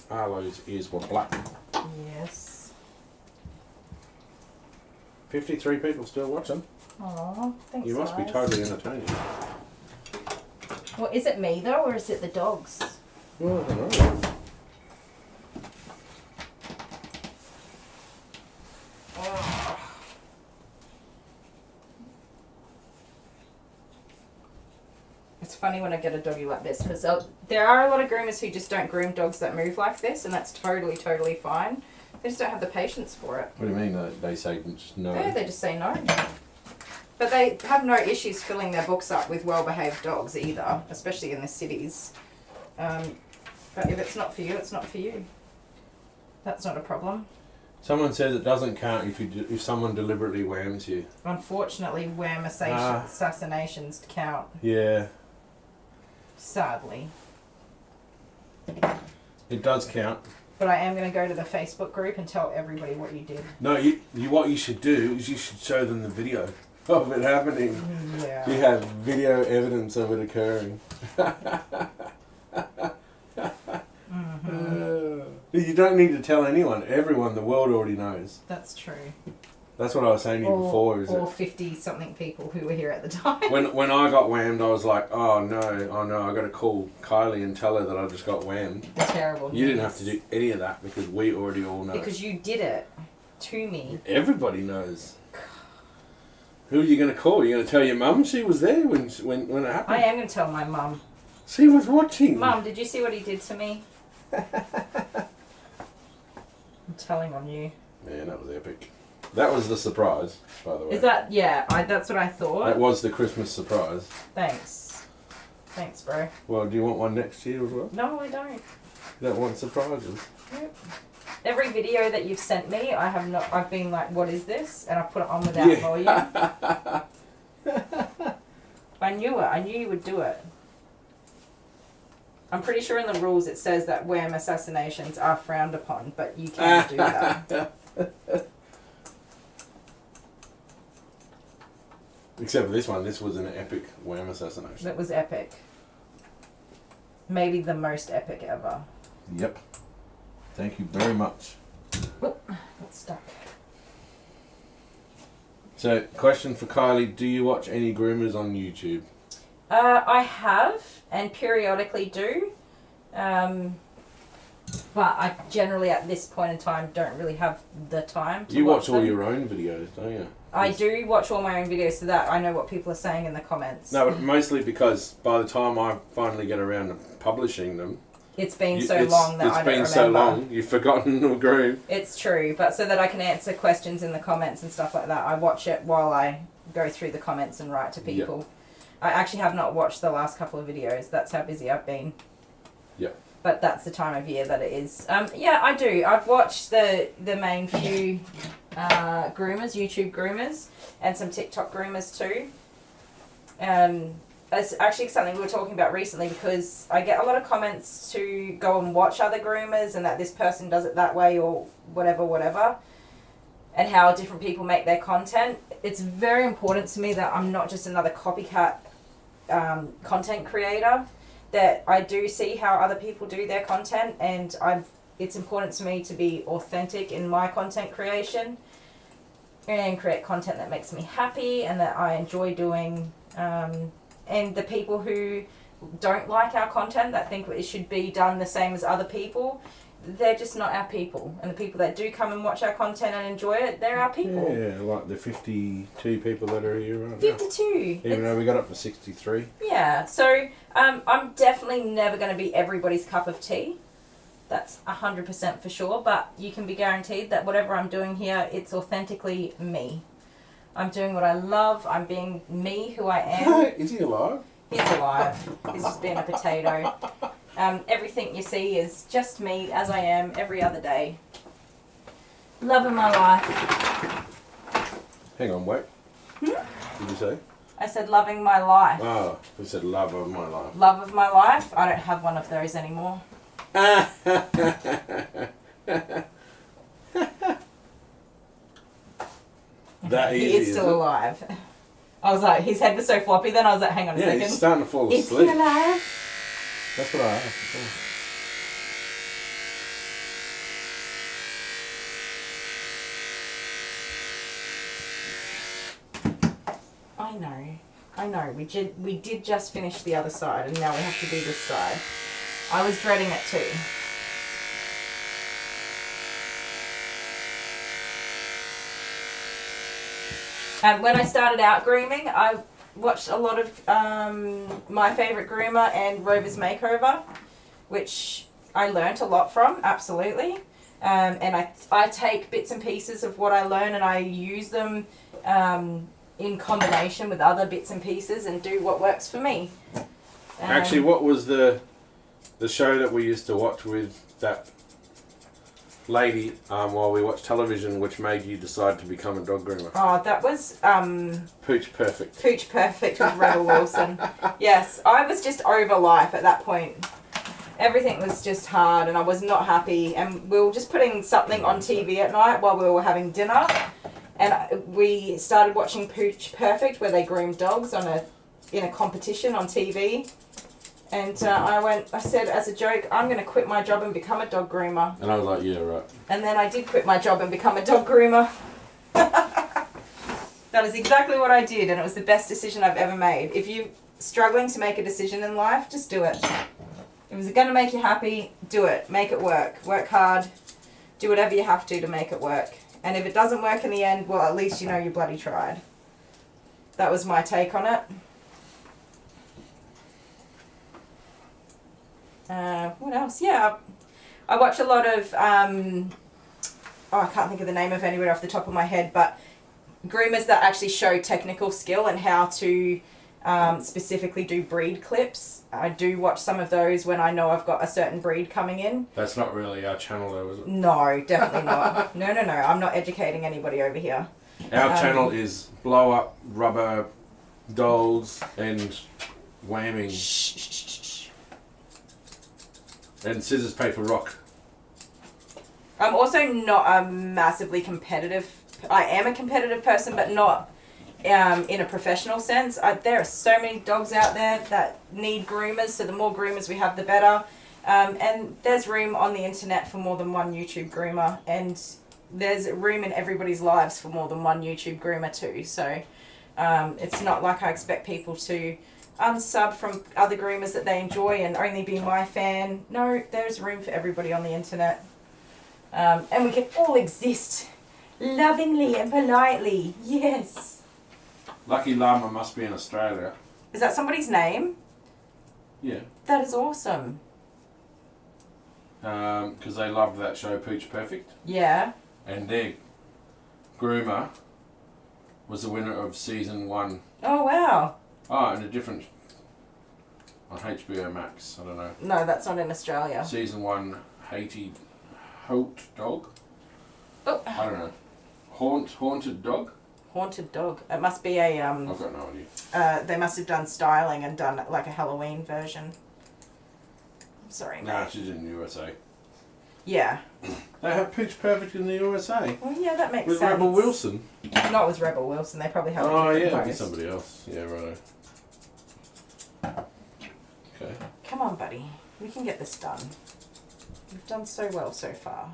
Arlo's ears were black. Yes. 53 people still watching. Aw, thanks, You must be guys. totally entertaining. Well, is it me, though, or is it the dogs? Well, I don't know. It's funny when I get a doggy like this, because there are a lot of groomers who just don't groom dogs that move like this, and that's totally, totally fine. They just don't have the patience for it. What do you mean they say just no? Yeah, they just say no. But they have no issues filling their books up with well-behaved dogs either, especially in the cities. But if it's not for you, it's not for you. That's not a problem. Someone says it doesn't count if someone deliberately whams you. Unfortunately, wham assassinations count, Yeah, sadly. it does count. But I am going to go to the Facebook group and tell everybody what you did. No, what you should do is you should show them the video of it happening. Yeah. You have video evidence of it occurring. You don't need to tell anyone. Everyone, the world already knows. That's true. That's what I was saying to you before. Is or 50-something people who were here at the time. when I got whammed, I was like, oh no, I got to call Kylie and tell her that I just got whammed. Terrible news. You didn't have to do any of that because we already all know. Because you did it to me. Everybody knows. Who are you going to call? You're going to tell your mum she was there when it happened? I am going to tell my mum. She was watching. Mum, did you see what he did to me? I'm telling on you. Man, that was epic. That was the surprise, by the way. Is that... Yeah, that's what I thought. That was the Christmas surprise. Thanks. Thanks, bro. Well, do you want one next year as well? No, I don't. You don't want surprises? Nope. Every video that you've sent me, I've been like, what is this? And I put it on without volume. I knew it. I knew you would do it. I'm pretty sure in the rules it says that wham assassinations are frowned upon, but you can do that. Except for this one. This was an epic wham assassination. That was epic. Maybe the most epic ever. Yep. Thank you very much. Oh, got stuck. So, question for Kylie. Do you watch any groomers on YouTube? I have, and periodically do. But I generally, at this point in time, don't really have the time to You watch all them. your own videos, don't you? I do watch all my own videos so that I know what people are saying in the comments. No, but mostly because by the time I finally get around to publishing them... It's been so long that I don't remember. It's been so long, you've forgotten to groom. It's true, but so that I can answer questions in the comments and stuff like that, I watch it while I go through the comments and write to people. Yep. I actually have not watched the last couple of videos. That's how busy I've been. Yep. But that's the time of year that it is. Yeah, I do. I've watched the main few groomers, YouTube groomers, and some TikTok groomers too. It's actually something we were talking about recently because I get a lot of comments to go and watch other groomers and that this person does it that way or whatever, and how different people make their content. It's very important to me that I'm not just another copycat content creator, that I do see how other people do their content, and it's important to me to be authentic in my content creation and create content that makes me happy and that I enjoy doing. And the people who don't like our content, that think it should be done the same as other people, they're just not our people. And the people that do come and watch our content and enjoy it, they're our people. Yeah, like the 52 people that are here right now. 52. Even though we got up to 63. Yeah, so I'm definitely never going to be everybody's cup of tea. That's 100% for sure, but you can be guaranteed that whatever I'm doing here, it's authentically me. I'm doing what I love. I'm being me, who I am. Is he alive? He's alive. He's just being a potato. Everything you see is just me as I am every other day. Loving my life. Hang on, wait. Did you say? I said loving my life. Oh, we said love of my life. Love of my life? I don't have one of those anymore. That He easy, is still alive. I was like, his head was so floppy then I was like, hang on a second. He's starting to fall Is asleep. he alive? That's what I asked before. I know. We did just finish the other side and now we have to do this side. I was dreading it too. When I started out grooming, I watched a lot of My Favourite Groomer and Rover's Makeover, which I learnt a lot from, absolutely. And I take bits and pieces of what I learn and I use them in combination with other bits and pieces and do what works for me. Actually, what was the show that we used to watch with that lady while we watched television, which made you decide to become a dog groomer? Oh, that was Pooch Perfect. Pooch Perfect with Rebel Wilson. Yes, I was just over life at that point. Everything was just hard and I was not happy, and we were just putting something on TV at night while we were having dinner, and we started watching Pooch Perfect where they groomed dogs in a competition on TV. And I said as a joke, I'm going to quit my job and become a dog groomer. And I was like, yeah, right. And then I did quit my job and become a dog groomer. That is exactly what I did, and it was the best decision I've ever made. If you're struggling to make a decision in life, just do it. If it's going to make you happy, do it. Make it work. Work hard. Do whatever you have to make it work. And if it doesn't work in the end, well, at least you know you bloody tried. That was my take on it. What else? Yeah, I watch a lot of, I can't think of the name of anybody off the top of my head, but groomers that actually show technical skill and how to specifically do breed clips. I do watch some of those when I know I've got a certain breed coming in. That's not really our channel though, is it? No, definitely not. No. I'm not educating anybody over here. Our channel is blow up rubber dolls and whamming. And scissors, paper, rock. I'm also not a massively competitive. I am a competitive person, but not in a professional sense. There are so many dogs out there that need groomers, so the more groomers we have, the better. And there's room on the internet for more than one YouTube groomer, and there's room in everybody's lives for more than one YouTube groomer too. So it's not like I expect people to unsub from other groomers that they enjoy and only be my fan. No, there's room for everybody on the internet. And we can all exist lovingly and politely. Yes. Lucky Llama must be in Australia. Is that somebody's name? Yeah. That is awesome. Because they loved that show, Pooch Perfect. Yeah. And their groomer was the winner of season 1. Oh, wow. Oh, and a different on HBO Max. I don't know. No, that's not in Australia. Season 1, Holt Dog. Oh. I don't know. Haunted Dog. Haunted Dog. It must be a I've got no idea. they must have done styling and done like a Halloween version. Sorry, mate. Nah, she's in the USA. Yeah. They have Pooch Perfect in the USA. Well, yeah, that makes With sense. Rebel Wilson. Not with Rebel Wilson. They probably have. Oh a yeah, different it'd be host. somebody else. Yeah, right. Okay. Come on, buddy. We can get this done. You've done so well so far.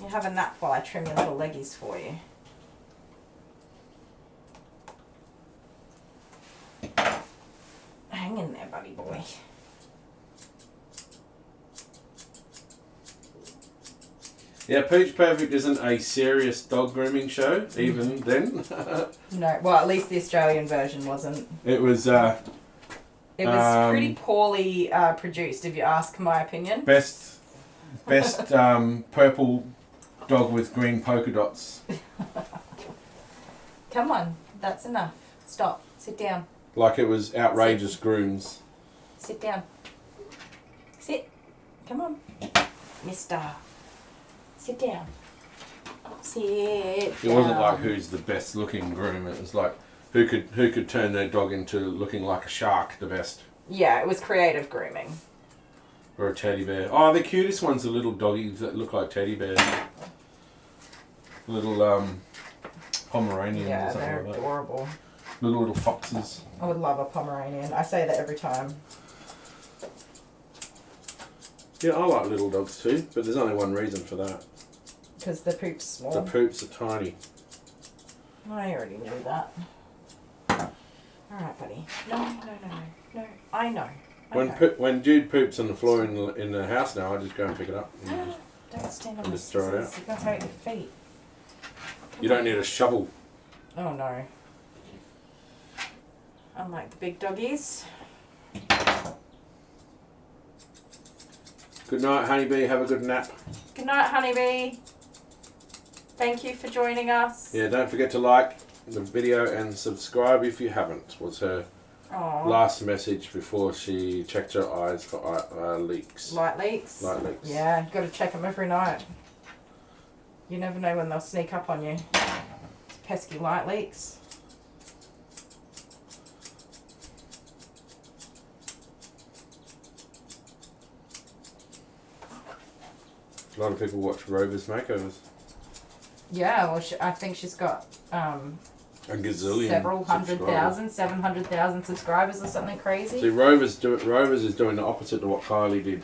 You have a nap while I trim your little leggies for you. Hang in there, buddy boy. Yeah, Pooch Perfect isn't a serious dog grooming show, even then. No, well, at least the Australian version wasn't. It was It was pretty poorly produced, if you ask my opinion. best Best purple dog with green polka dots. Come on, that's enough. Stop. Sit down. Like it was outrageous grooms. Sit down. Sit. Come on. Mister. Sit down. Sit It down. wasn't like who's the best looking groom. It was like who could turn their dog into looking like a shark the best. Yeah, it was creative grooming. Or a teddy bear. Oh, the cutest ones are little doggies that look like teddy bears. Little Pomeranians or Yeah, something they're like that. adorable. Little foxes. I would love a Pomeranian. I say that every time. Yeah, I like little dogs too, but there's only one reason for that. Because the poop's small. The poops are tiny. I already knew that. Alright, buddy. No. I know. When Jude poops on the floor in the house now, I just go and pick it up. And Don't stand on and the just throw it scissors. out. You're going to hurt your feet. You don't need a shovel. Oh no. Unlike the big doggies. Good night, honeybee. Have a good nap. Good night, honeybee. Thank you for joining us. Yeah, don't forget to like the video and subscribe if you haven't. Was her Aww. last message before she checked her eyes for leaks. Light leaks? Light leaks. Yeah, you've got to check them every night. You never know when they'll sneak up on you. It's pesky light leaks. A lot of people watch Rover's makeovers. Yeah, well, I think she's got A gazillion. several hundred subscribers. thousand, 700,000 subscribers or something crazy. See, Rovers is doing the opposite to what Kylie did.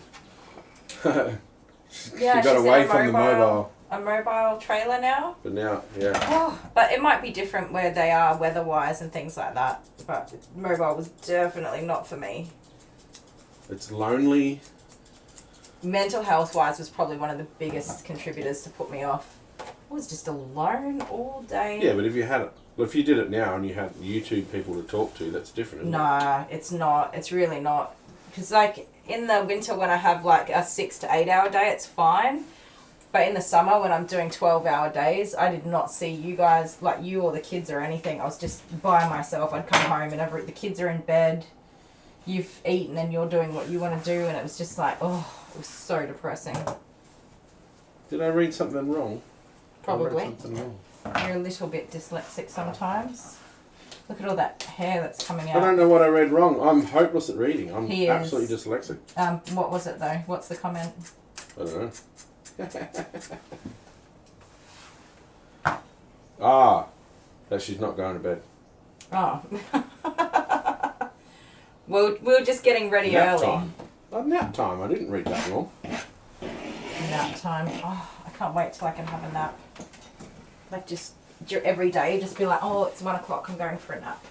She got she's away in from the mobile. A mobile trailer now. But now, yeah. Oh, but it might be different where they are weather-wise and things like that. But mobile was definitely not for me. It's lonely. Mental health-wise was probably one of the biggest contributors to put me off. I was just alone all day. Yeah, but if you did it now and you had YouTube people to talk to, that's different, isn't it? Nah, it's not. It's really not. Because, like, in the winter when I have, like, a 6 to 8 hour day, it's fine. But in the summer when I'm doing 12-hour days, I did not see you guys, like you or the kids or anything. I was just by myself. I'd come home and the kids are in bed. You've eaten and you're doing what you want to do. And it was just like, oh, it was so depressing. Did I read something wrong? Probably. I read something wrong. You're a little bit dyslexic sometimes. Look at all that hair that's coming I don't out. know what I read wrong. I'm hopeless at reading. I'm He is. absolutely dyslexic. What was it though? What's the comment? I don't know. That she's not going to bed. Oh. we're just getting ready Nap early. time. Nap time. I didn't read that wrong. Nap time. Oh, I can't wait till I can have a nap. Like just every day, just be like, oh, it's 1 o'clock. I'm going for a nap.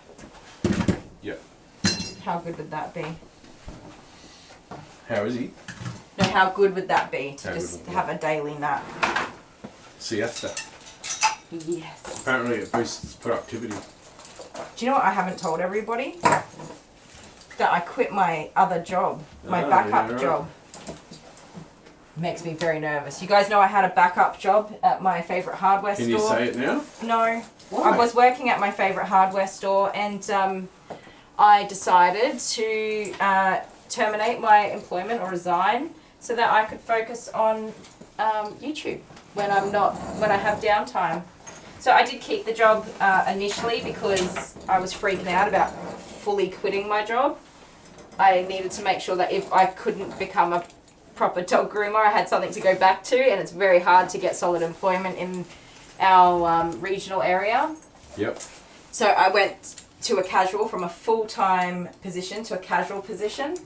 Yeah. How good would that be? How is he? No, how good would that be to How good just would that have a daily nap? Siesta. Yes. Apparently it boosts productivity. Do you know what I haven't told everybody? That I quit my other job, my Oh, backup yeah, right. job. Makes me very nervous. You guys know I had a backup job at my favourite hardware Can store. you say it now? No. Why? I was working at my favourite hardware store and I decided to terminate my employment or resign so that I could focus on YouTube when I have downtime. So I did keep the job initially because I was freaking out about fully quitting my job. I needed to make sure that if I couldn't become a proper dog groomer, I had something to go back to, and it's very hard to get solid employment in our regional area. Yep. So I went to a casual, from a full-time position to a casual position,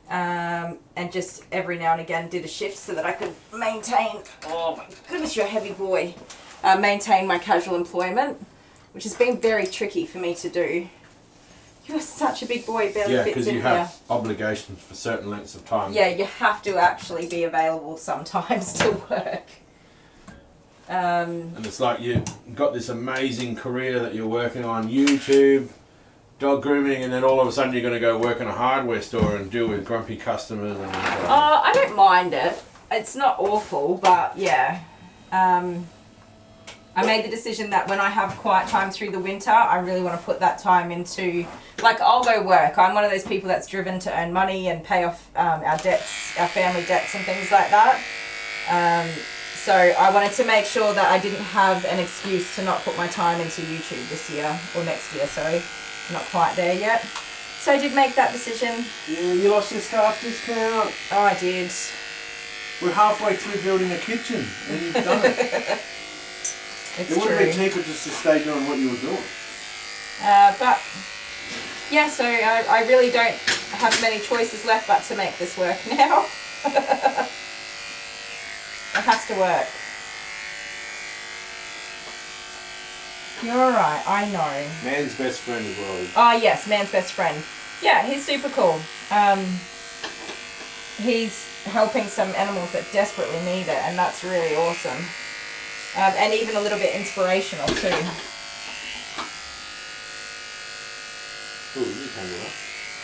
and just every now and again did a shift so that I could maintain, oh my goodness, you're a heavy boy, maintain my casual employment, which has been very tricky for me to do. You're such a big boy, barely Yeah, fits because in you here. have obligations for certain lengths of time. Yeah, you have to actually be available sometimes to work. And it's like you've got this amazing career that you're working on YouTube, dog grooming, and then all of a sudden you're going to go work in a hardware store and deal with grumpy customers. And I don't mind it. it's not awful, but yeah. I made the decision that when I have quiet time through the winter, I really want to put that time into, like, I'll go work. I'm one of those people that's driven to earn money and pay off our debts, our family debts and things like that. So I wanted to make sure that I didn't have an excuse to not put my time into YouTube this year, or next year, sorry. Not quite there yet. So I did make that decision. Yeah, you lost your staff discount. Oh, I did. We're halfway through building a kitchen and you've done it. It's It would have been true. cheaper just to stay doing what you were doing. But yeah, so I really don't have many choices left but to make this work now. It has to work. You're alright, I know. Man's best friend as well. Oh yes, man's best friend. Yeah, he's super cool. He's helping some animals that desperately need it, and that's really awesome. And even a little bit inspirational too. Ooh, you tangled up.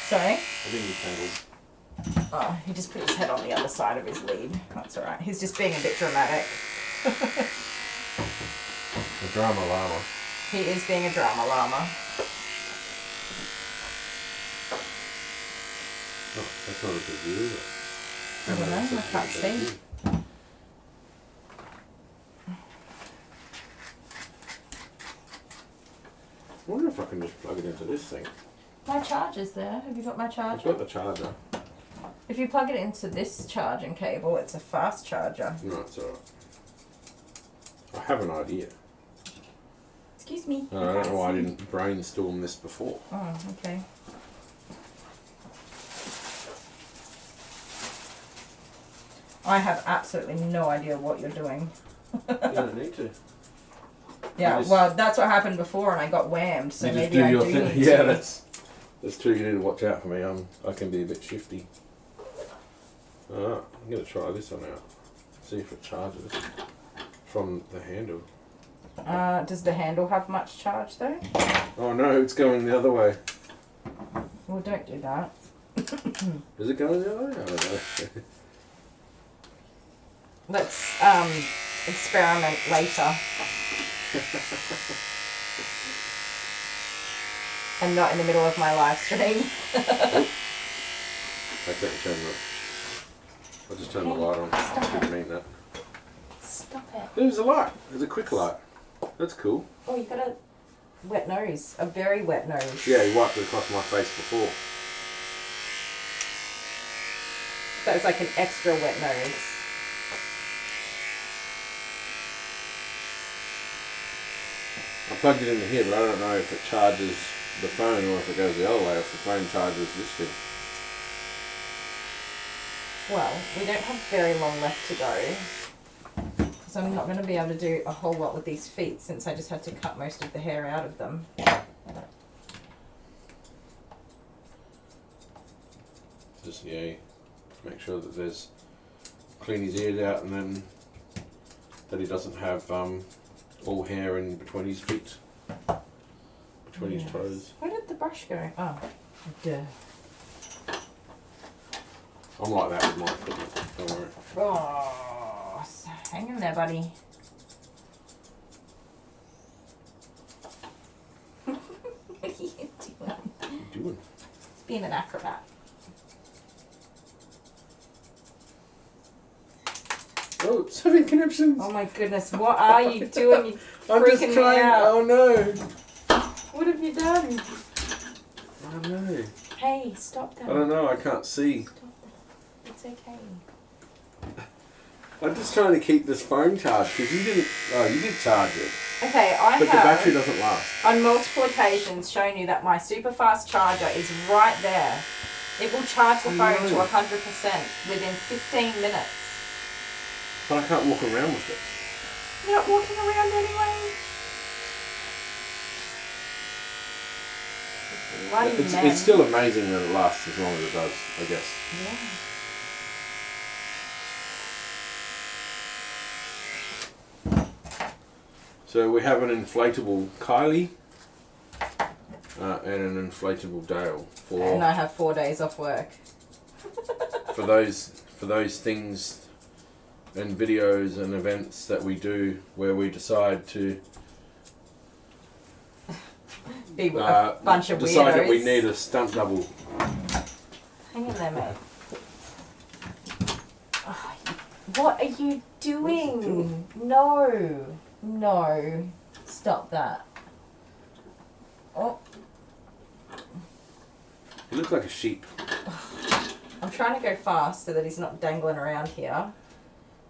Sorry? I think you tangled. Oh, he just put his head on the other side of his lead. That's alright. He's just being a bit dramatic. The drama llama. He is being a drama llama. Oh, that's not a good view, is it? I don't know, I can't see. I wonder if I can just plug it into this thing. My charger's there. Have you got my I've charger? got the charger. If you plug it into this charging cable, it's a fast charger. No, it's alright. I have an idea. Excuse me. I don't know why I didn't brainstorm this before. Oh, okay. I have absolutely no idea what you're doing. You don't need to. Yeah, just- well, that's what happened before, and I got whammed. So You just maybe do I your do thing. need Yeah, to. that's true. You need to watch out for me. I can be a bit shifty. Alright, I'm gonna try this one out. See if it charges from the handle. Does the handle have much charge though? Oh no, it's going the other way. Well, don't do that. Is it going the other way? I don't know. Let's experiment later. And not in the middle of my live stream. Okay, I'll just turn the light on. Stop Didn't mean that. Stop it. There's a light. There's a quick light. That's cool. Oh, you got a wet nose. A very wet nose. Yeah, he wiped it across my face before. That was like an extra wet nose. I plugged it into here, but I don't know if it charges the phone or if it goes the other way, if the phone charges this thing. Well, we don't have very long left to go. Because I'm not going to be able to do a whole lot with these feet since I just had to cut most of the hair out of them. Just, yeah, make sure that there's, clean his ears out and then that he doesn't have all hair in between his feet. Between his toes. Where did the brush go? Oh, duh. I'm like that with my equipment, don't worry. Oh, hang in there, buddy. What are you doing? What are you doing? It's being an acrobat. Oh, it's having conniptions. Oh my goodness, what are you doing? You're I'm just freaking me trying. out. Oh no. What have you done? I don't know. Hey, stop that. I don't know. I can't see. Stop that. It's okay. I'm just trying to keep this phone charged because you didn't. Oh, you did charge it, Okay, I but the have battery doesn't last. on multiple occasions shown you that my super fast charger is right there. It will charge the phone to 100% within 15 minutes. But I can't walk around with it. You're not walking around anyway. Bloody man. It's still amazing that it lasts as long as it does, I guess. Yeah. So we have an inflatable Kylie and an inflatable Dale And I have 4 days off work. for those things and videos and events that we do where we decide to Be a bunch of decide weirdos. that we need a stunt double. Hang in there, mate. Oh, what are you doing? No. No. Stop that. Oh. He looks like a sheep. I'm trying to go fast so that he's not dangling around here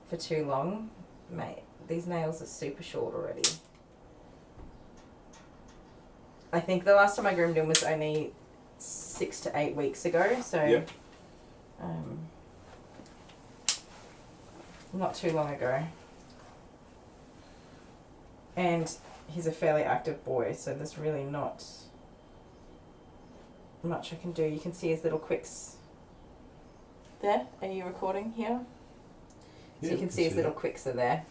for too long. Mate, these nails are super short already. I think the last time I groomed him was only 6 to 8 weeks ago, so Yep. Not too long ago. And he's a fairly active boy, so there's really not much I can do. You can see his little quicks there. Are you recording here? So Yeah, you can see his little quicks are there.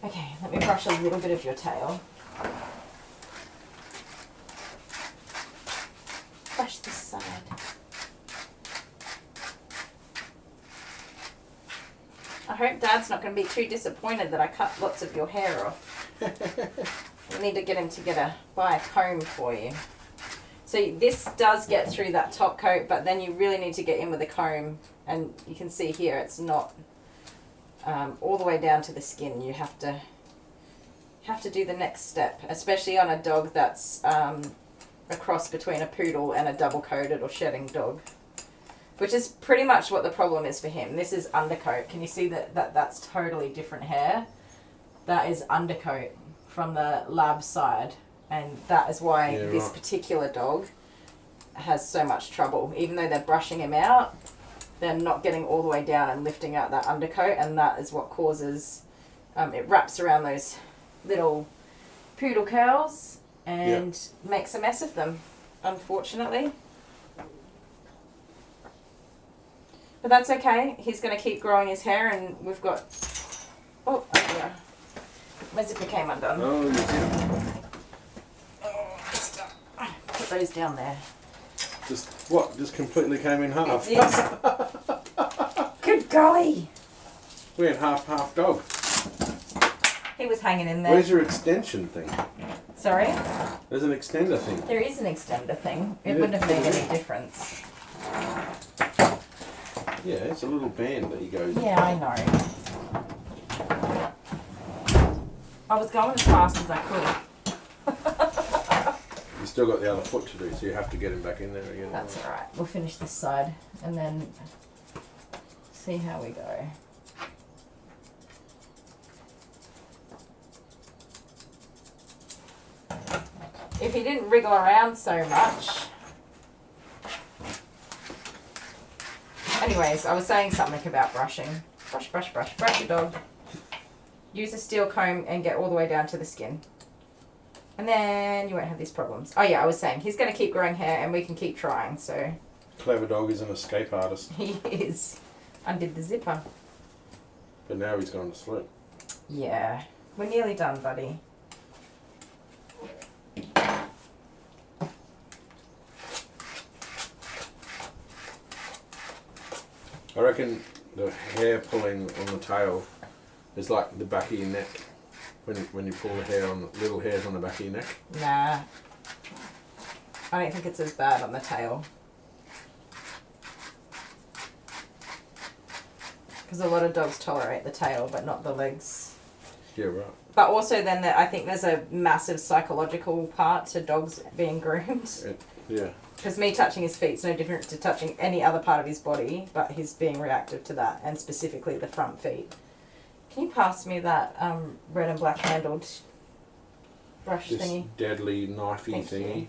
Okay, let me brush a little bit of your tail. Brush this side. I hope Dad's not going to be too disappointed that I cut lots of your hair off. We need to get him to buy a comb for you. So this does get through that top coat, but then you really need to get in with a comb, and you can see here it's not all the way down to the skin. You have to do the next step, especially on a dog that's a cross between a poodle and a double coated or shedding dog, which is pretty much what the problem is for him. This is undercoat. Can you see that's totally different hair? That is undercoat from the lab side, and that is why this particular dog has so much trouble. Even though they're brushing him out, they're not getting all the way down and lifting out that undercoat, and that is what causes it wraps around those little poodle curls and makes a mess of them, unfortunately. But that's okay. He's going to keep growing his hair, and we've got... Oh, yeah. My zipper came undone. Oh, you did. Put those down there. Just completely came in half. It is. Good golly. We had half dog. He was hanging in there. Where's your extension thing? Sorry? There's an extender thing. There is an extender thing. It wouldn't have made any difference. Yeah, it's a little band that he goes. Yeah, I know. I was going as fast as I could. You still got the other foot to do, so you have to get him back in there again. That's alright. We'll finish this side and then see how we go. If he didn't wriggle around so much. Anyways, I was saying something about brushing. Brush, brush, brush. Brush your dog. Use a steel comb and get all the way down to the skin. And then you won't have these problems. Oh yeah, I was saying, he's going to keep growing hair and we can keep trying, so. Clever dog is an escape artist. He is. Undid the zipper. But now he's gone to sleep. Yeah. We're nearly done, buddy. I reckon the hair pulling on the tail is like the back of your neck. When you pull the hair on little hairs on the back of your neck. Nah. I don't think it's as bad on the tail. Because a lot of dogs tolerate the tail, but not the legs. Yeah, right. But also then I think there's a massive psychological part to dogs being groomed. Yeah. Because me touching his feet is no different to touching any other part of his body, but he's being reactive to that, and specifically the front feet. Can you pass me that red and black handled brush This thingy? deadly knifey thingy.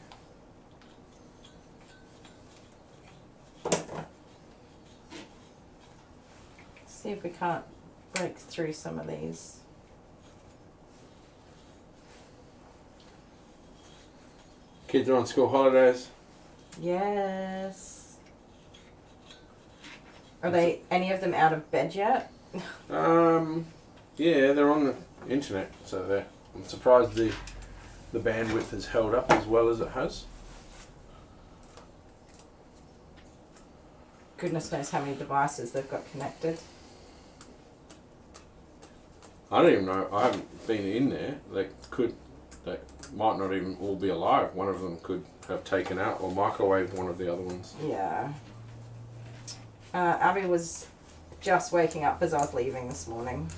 See if we can't break through some of these. Kids are on school holidays. Yes. Are they any of them out of bed yet? Yeah, they're on the internet, so I'm surprised the bandwidth has held up as well as it has. Goodness knows how many devices they've got connected. I don't even know. I haven't been in there. They might not even all be alive. One of them could have taken out or microwaved one of the other ones. Yeah. Abby was just waking up as I was leaving this morning.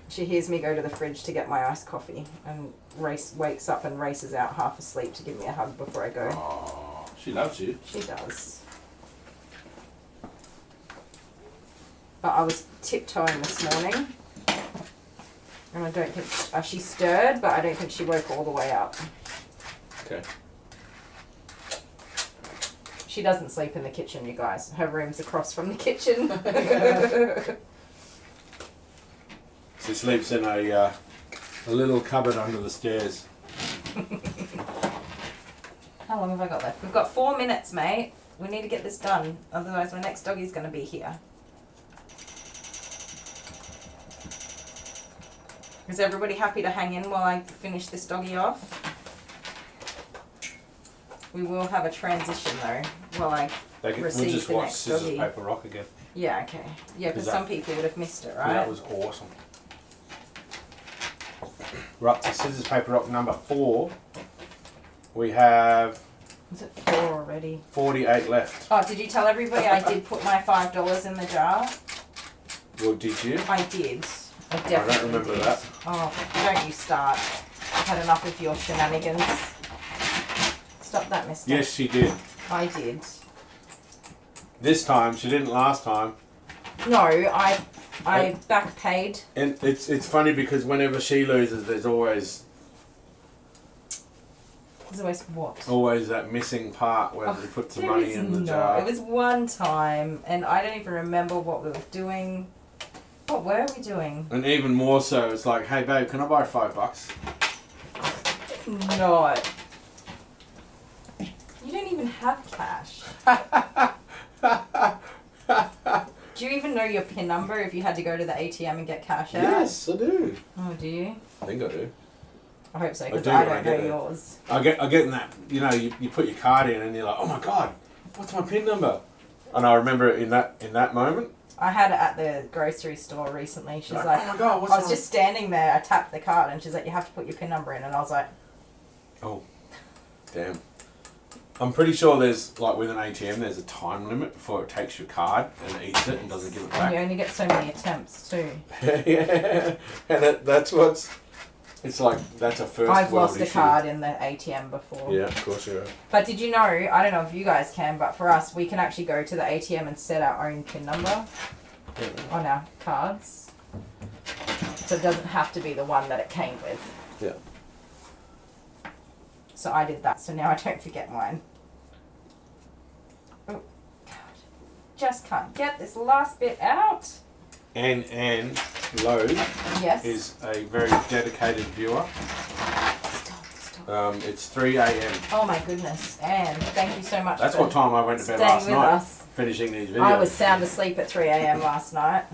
She hears me go to the fridge to get my iced coffee and wakes up and races out half asleep to give me a hug before I go. Oh, she loves you. She does. But I was tiptoeing this morning. And I don't think she stirred, but I don't think she woke all the way up. Okay. She doesn't sleep in the kitchen, you guys. Her room's across from the kitchen. She sleeps in a little cupboard under the stairs. How long have I got left? We've got 4 minutes, mate. We need to get this done. Otherwise, my next doggy's going to be here. Is everybody happy to hang in while I finish this doggy off? We will have a transition though while I receive we'll just the watch next Scissors, doggy. Paper, Rock again. Yeah, okay. Yeah, because some people would have missed it, right? That was awesome. We're up to Scissors, Paper, Rock number 4. We have... Is it 4 already? 48 left. Oh, did you tell everybody I did put my $5 in the jar? Well, did you? I did. I definitely don't remember did. that. Oh, don't you start. I've had enough of your shenanigans. Stop that, mister. Yes, she did. I did. This time, she didn't last time. No, I back paid. And it's funny because whenever she loses, there's always what? always that missing part where we put the money in the jar. It was one time, and I don't even remember what we were doing. What were we doing? And even more so, it's like, hey babe, can I borrow $5? No. You don't even have cash. Do you even know your PIN number if you had to go to the ATM and get cash out? Yes, I do. Oh, do you? I think I do. I hope so, because do I when I don't know get it. yours. I get in that, you know, you put your card in and you're like, oh my god, what's my PIN number? And I remember it in that moment. I had it at the grocery store recently. She's like, oh my god, what's I was just standing there, I tapped the card, and she's like, you have to put your PIN number in, and I was like, oh, damn. I'm pretty sure there's, like with an ATM, there's a time limit before it takes your card and eats it and doesn't give it and back. you only get so many attempts too. Yeah, and that's what's, it's like, that's a first I've world lost a issue. card in the ATM before. Yeah, of course you have. But did you know, I don't know if you guys can, but for us, we can actually go to the ATM and set our own PIN number on our cards. So it doesn't have to be the one that it came with. Yeah. So I did that, so now I don't forget mine. Oh, God. Just can't get this last bit out. And Load Yes. is a very dedicated viewer. Stop. It's 3 a.m. Oh my goodness. And thank you so much That's for what time I went to bed staying last with night, us. finishing these videos. I was sound asleep at 3 a.m. last night.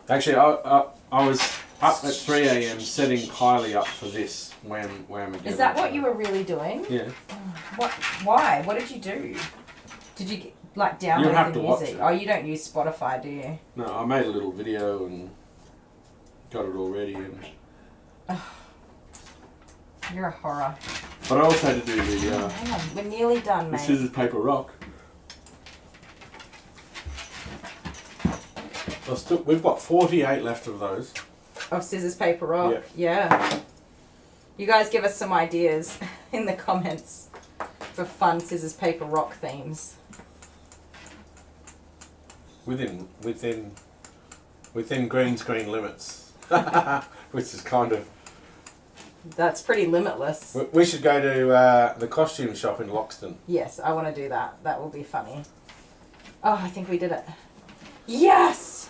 Actually, I was up at 3 a.m. setting Kylie up for this Whamageddon. Is that what you were really doing? Yeah. What? Why? What did you do? Did you like You'll have download to the watch music? it. Oh, you don't use Spotify, do you? No, I made a little video and got it all ready. And You're a horror. but I also had to do the Hang on, we're nearly done, mate. Scissors, Paper, Rock. We've got 48 left of those. Of scissors, paper, rock. Yeah. You guys give us some ideas in the comments for fun scissors, paper, rock themes. Within green screen limits, which is kind of. That's pretty limitless. We should go to the costume shop in Loxton. Yes, I want to do that. That will be funny. Oh, I think we did it. Yes!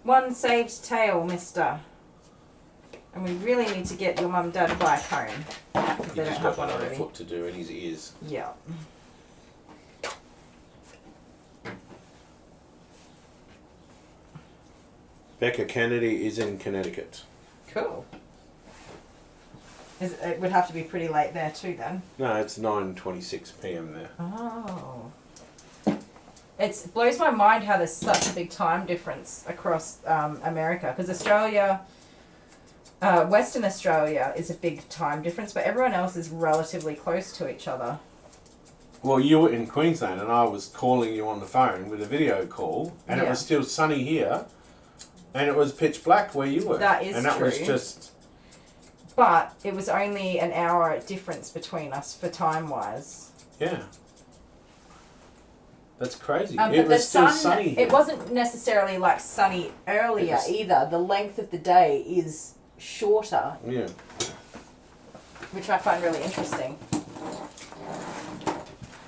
One saved tail, mister. And we really need to get your mum and dad a bike home. If He's they don't just have got one one other already. foot to do in his ears. Yeah. Becca Kennedy is in Connecticut. Cool. It would have to be pretty late there too then. No, it's 9:26 p.m. there. Oh. It blows my mind how there's such a big time difference across America, because Australia, Western Australia is a big time difference, but everyone else is relatively close to each other. Well, you were in Queensland and I was calling you on the phone with a video call, and it Yeah. was still sunny here, and it was pitch black where you were. That is and that was true. just... But it was only an hour difference between us for time-wise. Yeah. That's crazy. But it the was still sun, sunny here. it wasn't necessarily like sunny earlier either. The length of the day is shorter, Yeah. which I find really interesting.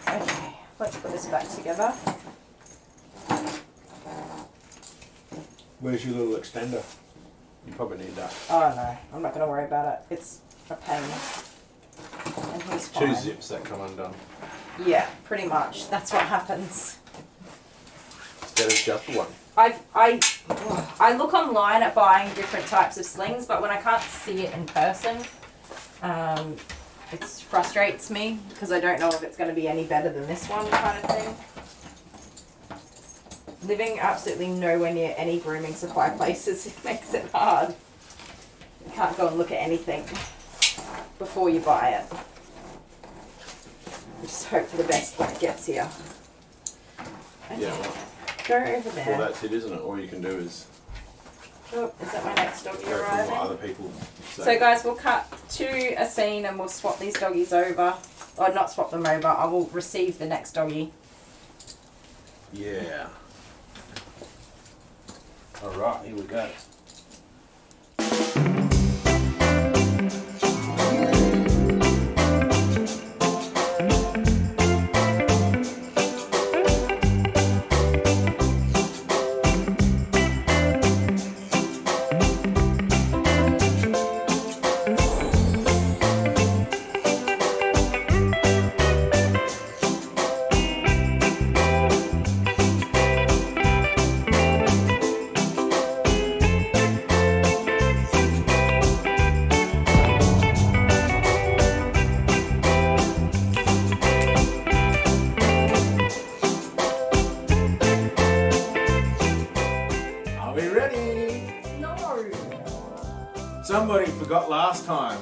Okay, let's put this back together. Where's your little extender? You probably need that. Oh no, I'm not going to worry about it. It's a pain. And he's fine. 2 zips that come undone. Yeah, pretty much. That's what happens. Instead of just one. I look online at buying different types of slings, but when I can't see it in person, it frustrates me because I don't know if it's going to be any better than this one kind of thing. Living absolutely nowhere near any grooming supply places, it makes it hard. You can't go and look at anything before you buy it. You just hope for the best when it gets here. Okay. Yeah, well, Go over there. well, that's it, isn't it? All you can do is Oh, is that my next doggy go from arriving? what other people say. So guys, we'll cut to a scene and we'll swap these doggies over. Or not swap them over, I will receive the next doggy. Yeah. Alright, here we go. Are we ready? No! Somebody forgot last time.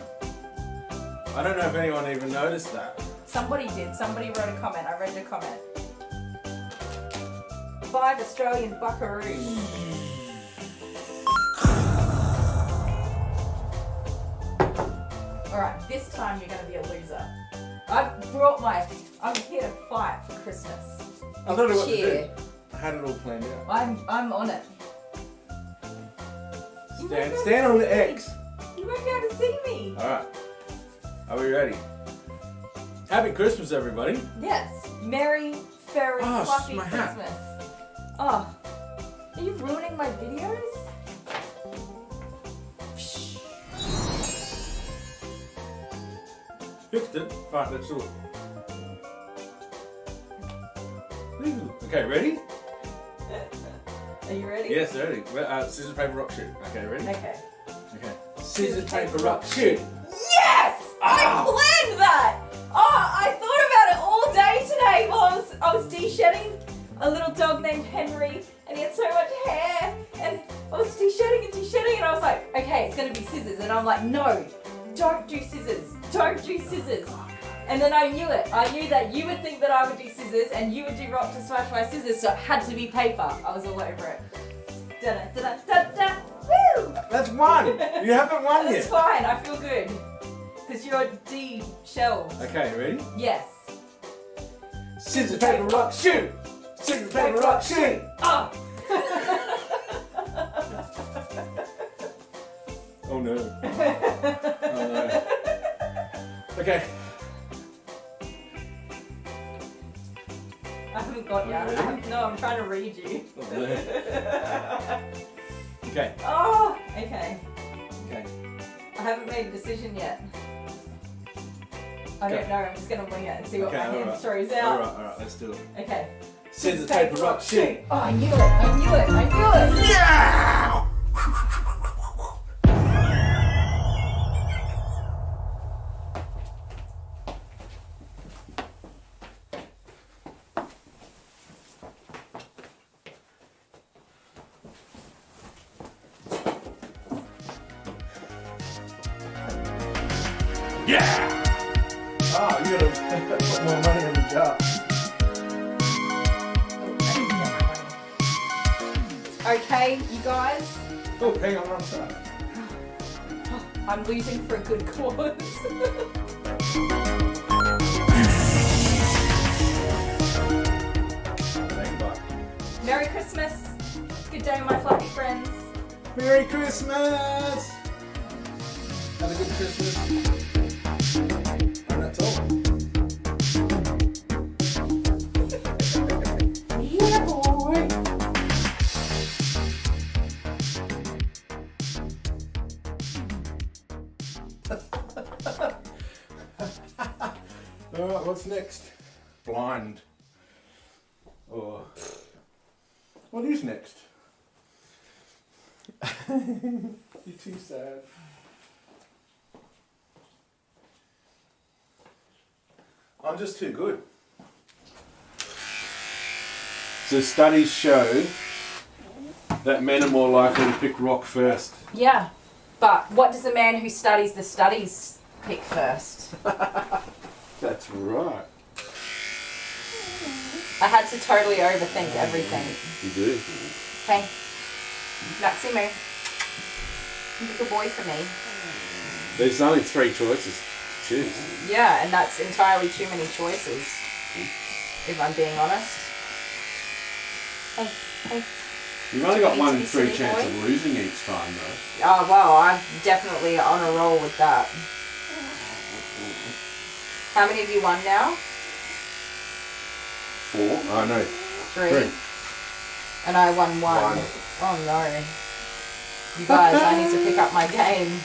I don't know if anyone even noticed that. Somebody did. Somebody wrote a comment. I read the comment. 5 Australian buckaroos. Alright, this time you're going to be a loser. I'm here to fight for Christmas. I don't know what to Cheer. do. I had it all planned out. I'm on it. Stand on the X. You won't be able to see me. Alright. Are we ready? Happy Christmas, everybody. Yes. Merry, furry, Oh, fluffy my hat. Christmas. Oh. Are you ruining my videos? Fixed it. Alright, let's do it. Okay, ready? Are you ready? Yes, ready. Scissors, paper, rock, shoot. Okay, ready? Okay. Okay. Scissors, paper, rock, shoot. Yes! Ah! I planned that! Oh, I thought about it all day today while I was de-shedding a little dog named Henry, and he had so much hair, and I was de-shedding and I was like, okay, it's gonna be scissors, and I'm like, no, don't do scissors, don't do scissors. And then I knew it. I knew that you would think that I would do scissors and you would do rock to smash my scissors, so it had to be paper. I was all over it. Da-da-da-da-da-da. Woo! That's one. You haven't won That's yet. fine, I feel good. Because you're de-shelled. Okay, ready? Yes. Scissors, paper, rock, shoot. Scissors, paper, rock, shoot. Oh! Oh no. Oh no. Okay. I haven't got you. Really? No, I'm trying to read you. Oh, no. Okay. Oh, okay. Okay. I haven't made a decision yet. I don't know, I'm just going to wing it and see what Okay, my hand alright. throws out. Alright, let's do it. Okay. Scissors, paper, rock, shoot. Oh, I knew it! Yeah! Yeah! Oh, you gotta put more money in the jar. Okay, you guys, Oh, hang on, I'm sorry. I'm losing for a good cause. Merry Christmas. Good day, my fluffy friends. Merry Christmas! Have a good Christmas. And that's all. Yeah, boy. Alright, what's next? Blind. Or what is next? You're too sad. I'm just too good. So studies show that men are more likely to pick rock first. Yeah, but what does a man who studies the studies pick first? That's right. I had to totally overthink everything. You do. Okay, Maximo, you're a good boy for me. There's only 3 choices to choose. Yeah, and that's entirely too many choices, if I'm being honest. Hey. You've only got Do you 1 need in to be 3 silly chance boy? of losing each time though. Oh, well, I'm definitely on a roll with that. How many have you won now? 4? Oh no. 3. And I won 1. One. Oh no. You guys, I need to pick up my game.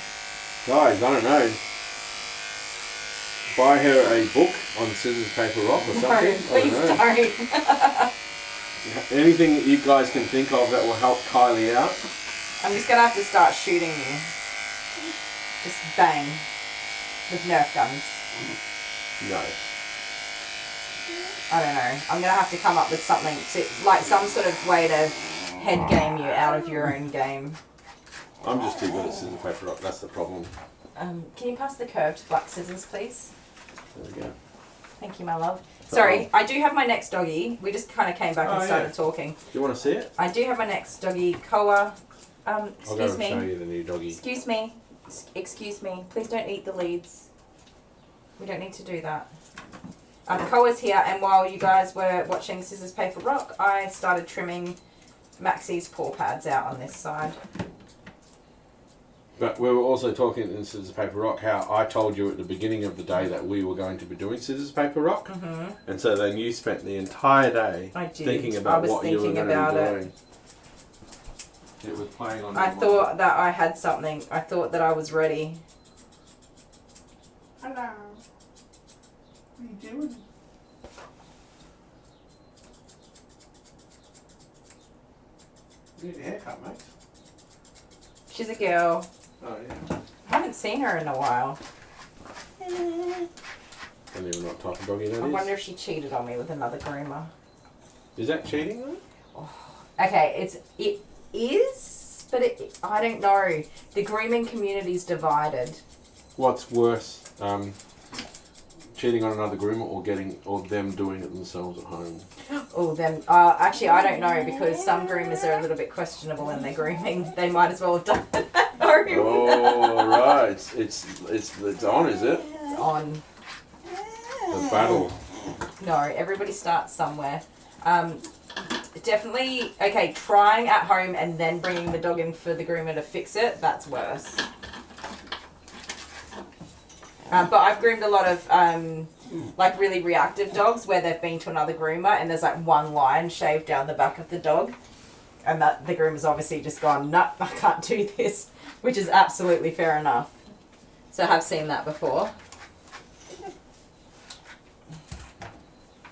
Guys, I don't know. Buy her a book on scissors, paper, rock or something. No, please I don't know. don't. Anything that you guys can think of that will help Kylie out. I'm just gonna have to start shooting you. Just bang. With Nerf guns. No. I don't know. I'm gonna have to come up with something to, like some sort of way to head game you out of your own game. I'm just too good at scissors, paper, rock. That's the problem. Can you pass the curved black scissors, please? There we go. Thank you, my love. Sorry, I do have my next doggy. We just kind of came back and Oh, started yeah. talking. Do you want to see it? I do have my next doggy, Koa. I'll go Excuse and show me. you the new doggy. Excuse me. Excuse me. Please don't eat the leads. We don't need to do that. Koa's here, and while you guys were watching Scissors, Paper, Rock, I started trimming Maxie's paw pads out on this side. But we were also talking in scissors, paper, rock how I told you at the beginning of the day that we were going to be doing scissors, paper, rock. Mm-hmm. And so then you spent the entire day thinking about what you were going to be doing. It was playing on. I thought that I had something. I thought that I was ready. Hello. What are you doing? You need a haircut, mate. She's a girl. Oh yeah. I haven't seen her in a while. I don't even know what type of doggy that I is. wonder if she cheated on me with another groomer. Is that cheating though? Okay, it is, but I don't know. The grooming community's divided. What's worse, cheating on another groomer or them doing it themselves at home? Oh, them. Actually, I don't know because some groomers are a little bit questionable in their grooming. They might as well have done it at home. Oh right, it's on, is it? It's on. The battle. No, everybody starts somewhere. Definitely, okay, trying at home and then bringing the dog in for the groomer to fix it, that's worse. But I've groomed a lot of like really reactive dogs where they've been to another groomer and there's like one line shaved down the back of the dog. And that the groomer's obviously just gone, nah, I can't do this, which is absolutely fair enough. So I have seen that before.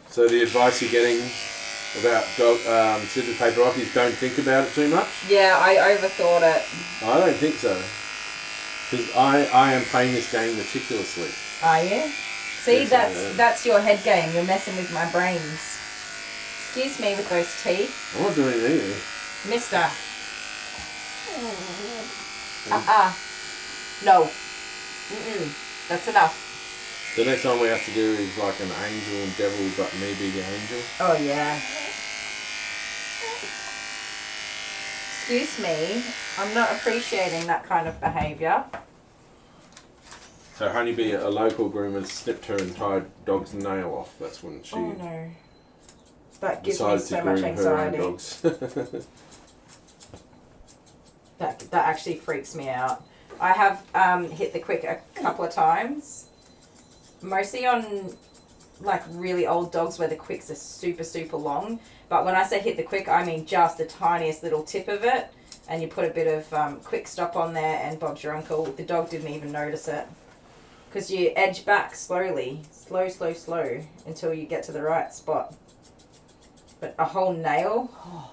So the advice you're getting about dog, scissors, paper, rock is don't think about it too much? Yeah, I overthought it. I don't think so. Because I am playing this game meticulously. Are you? See, Yes, I am. that's your head game. You're messing with my brains. Excuse me with those teeth. I'm not doing anything. Mister. No. Mm-mm. That's enough. The next one we have to do is like an angel and devil, but me be the angel. Oh yeah. Excuse me, I'm not appreciating that kind of behaviour. So Honeybee, a local groomer, snipped her entire dog's nail off. That's when she Oh no. That gives me decided to so much groom her own anxiety. dogs. That actually freaks me out. I have hit the quick a couple of times. Mostly on like really old dogs where the quicks are super, super long. But when I say hit the quick, I mean just the tiniest little tip of it. And you put a bit of quick stop on there and Bob's your uncle. The dog didn't even notice it. Because you edge back slowly. Slow, slow, slow. Until you get to the right spot. But a whole nail, oh,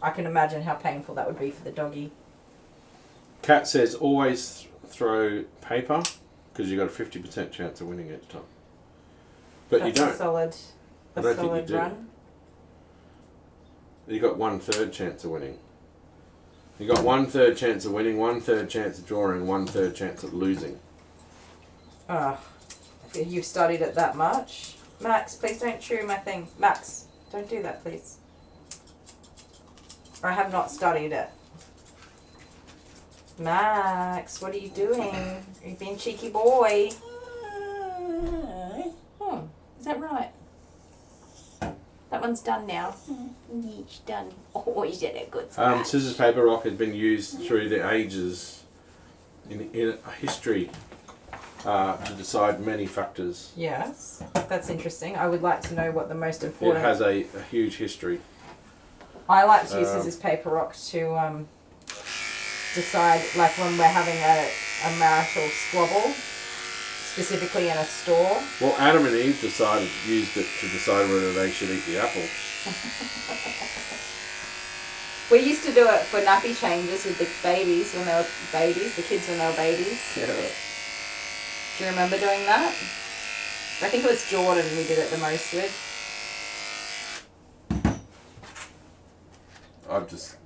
I can imagine how painful that would be for the doggy. Kat says always throw paper because you got a 50% chance of winning each time. But That's you don't. A solid, I don't think you solid do. run. You got 1/3 chance of winning. You got 1/3 chance of winning, 1/3 chance of drawing, 1/3 chance of losing. Oh, you've studied it that much. Max, please don't chew my thing. Max, don't do that, please. I have not studied it. Max, what are you doing? You've been cheeky boy. Oh, is that right? That one's done now. It's done. Oh, you did a good scratch. Scissors, paper, rock has been used through the ages in history to decide many factors. Yes, that's interesting. I would like to know what the most It important... has a huge history. I like to use scissors, paper, rock to decide, like when we're having a marital squabble, specifically in a store. Well, Adam and Eve used it to decide whether they should eat the apple. We used to do it for nappy changes with the babies when they were babies, the kids when they were babies. Yeah. Do you remember doing that? I think it was Jordan we did it the most with.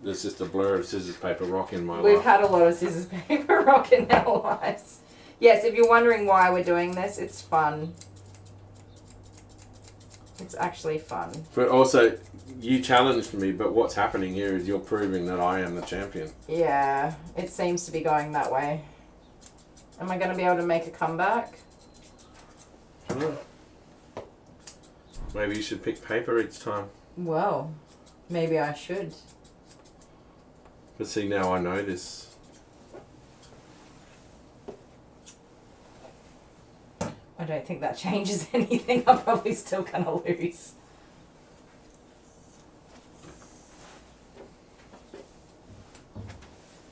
There's just a blur of scissors, paper, rock in my We've life. had a lot of scissors, paper, rock in our lives. Yes, if you're wondering why we're doing this, it's fun. It's actually fun. But also, you challenged me, but what's happening here is you're proving that I am the champion. Yeah, it seems to be going that way. Am I going to be able to make a comeback? I don't know. Maybe you should pick paper each time. Well, maybe I should. But see, now I know this. I don't think that changes anything. I'm probably still going to lose.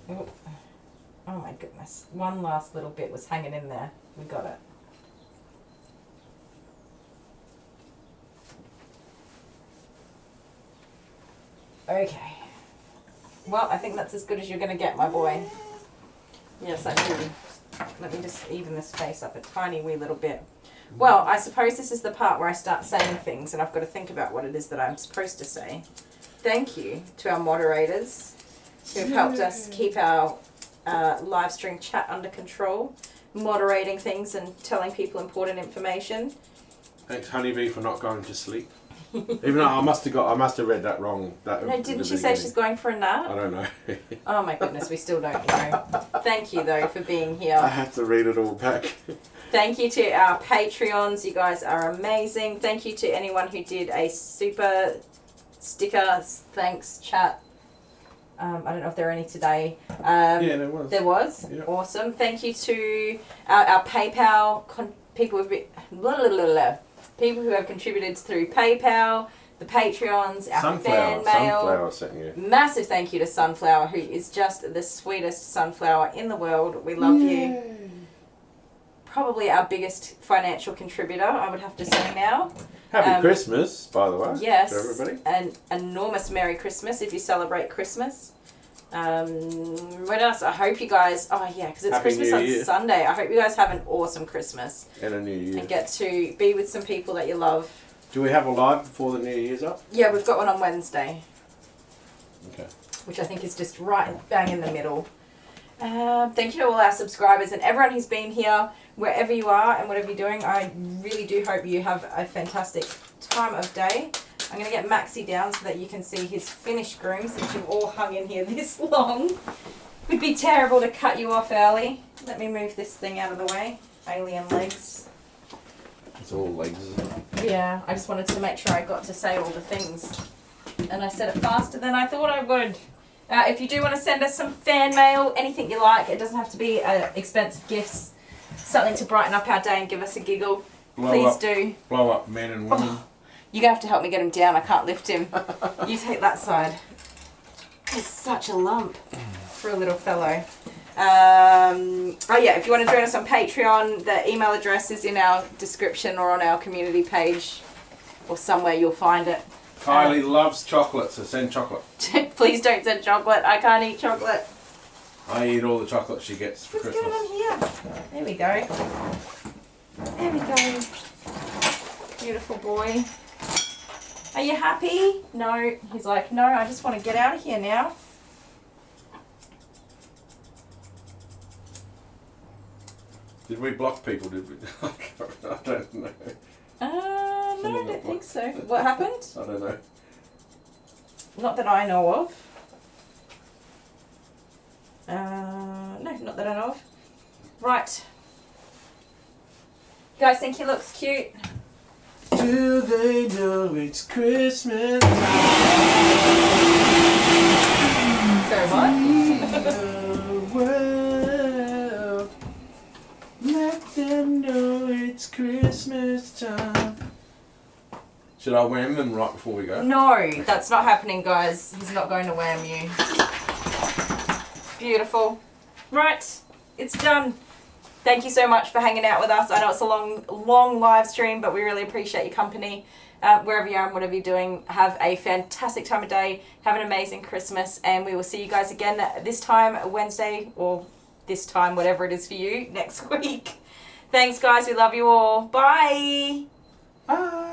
Oh. Oh my goodness. One last little bit was hanging in there. We got it. Okay. Well, I think that's as good as you're going to get, my boy. Yes, I do. Let me just even this face up a tiny wee little bit. Well, I suppose this is the part where I start saying things and I've got to think about what it is that I'm supposed to say. Thank you to our moderators who have helped us keep our live stream chat under control, moderating things and telling people important information. Thanks, Honeybee, for not going to sleep. Even though I must have read that wrong. No, didn't she say she's going for a nap? I don't know. Oh my goodness, we still don't know. Thank you though for being I here. have to read it all back. Thank you to our Patreons. You guys are amazing. Thank you to anyone who did a super sticker thanks chat. I don't know if there are any today. Yeah, there was. There was? Yep. Awesome. Thank you to our PayPal people who've been, people who have contributed through PayPal, the Patreons, our fan mail. Sunflower sent you. Massive thank you to Sunflower, who is just the sweetest sunflower in the world. We love you. Probably our biggest financial contributor, I would have to say now. Happy Christmas, by the way. Yes. To everybody. An enormous Merry Christmas if you celebrate Christmas. What else? I hope you guys, oh yeah, because it's Happy Christmas New on Year. Sunday. I hope you guys have an awesome Christmas And a New Year. and get to be with some people that you love. Do we have a live before the New Year's up? Yeah, we've got one on Wednesday, Okay. which I think is just right bang in the middle. Thank you to all our subscribers and everyone who's been here wherever you are and whatever you're doing, I really do hope you have a fantastic time of day. I'm going to get Maxie down so that you can see his finished groom, since you've all hung in here this long. It would be terrible to cut you off early. Let me move this thing out of the way. Alien legs. It's all legs, isn't it? Yeah, I just wanted to make sure I got to say all the things. And I said it faster than I thought I would. If you do want to send us some fan mail, anything you like, it doesn't have to be expensive gifts. Something to brighten up our day and give us a giggle. Please do. Blow up men and women. Oh, you're going to have to help me get him down. I can't lift him. You take that side. He's such a lump for a little fellow. Oh yeah, if you want to join us on Patreon, the email address is in our description or on our community page or somewhere you'll find it. Kylie loves chocolate, so send chocolate. Please don't send chocolate. I can't eat chocolate. I eat all the chocolate she gets for What's Christmas. going on here? There we go. There we go. Beautiful boy. Are you happy? No. He's like, no, I just want to get out of here now. Did we block people? Did we? I don't know. No, I don't think so. What happened? I don't know. Not that I know of. No, not that I know of. Right. You guys think he looks cute? Do they know it's Christmas? So what? The world, let them know it's Christmas time. Should I wham them right before we go? No, that's not happening, guys. He's not going to wham you. Beautiful. Right, it's done. Thank you so much for hanging out with us. I know it's a long live stream, but we really appreciate your company. Wherever you are and whatever you're doing, have a fantastic time of day. Have an amazing Christmas, and we will see you guys again this time Wednesday, or this time, whatever it is for you, next week. Thanks, guys. We love you all. Bye. Bye.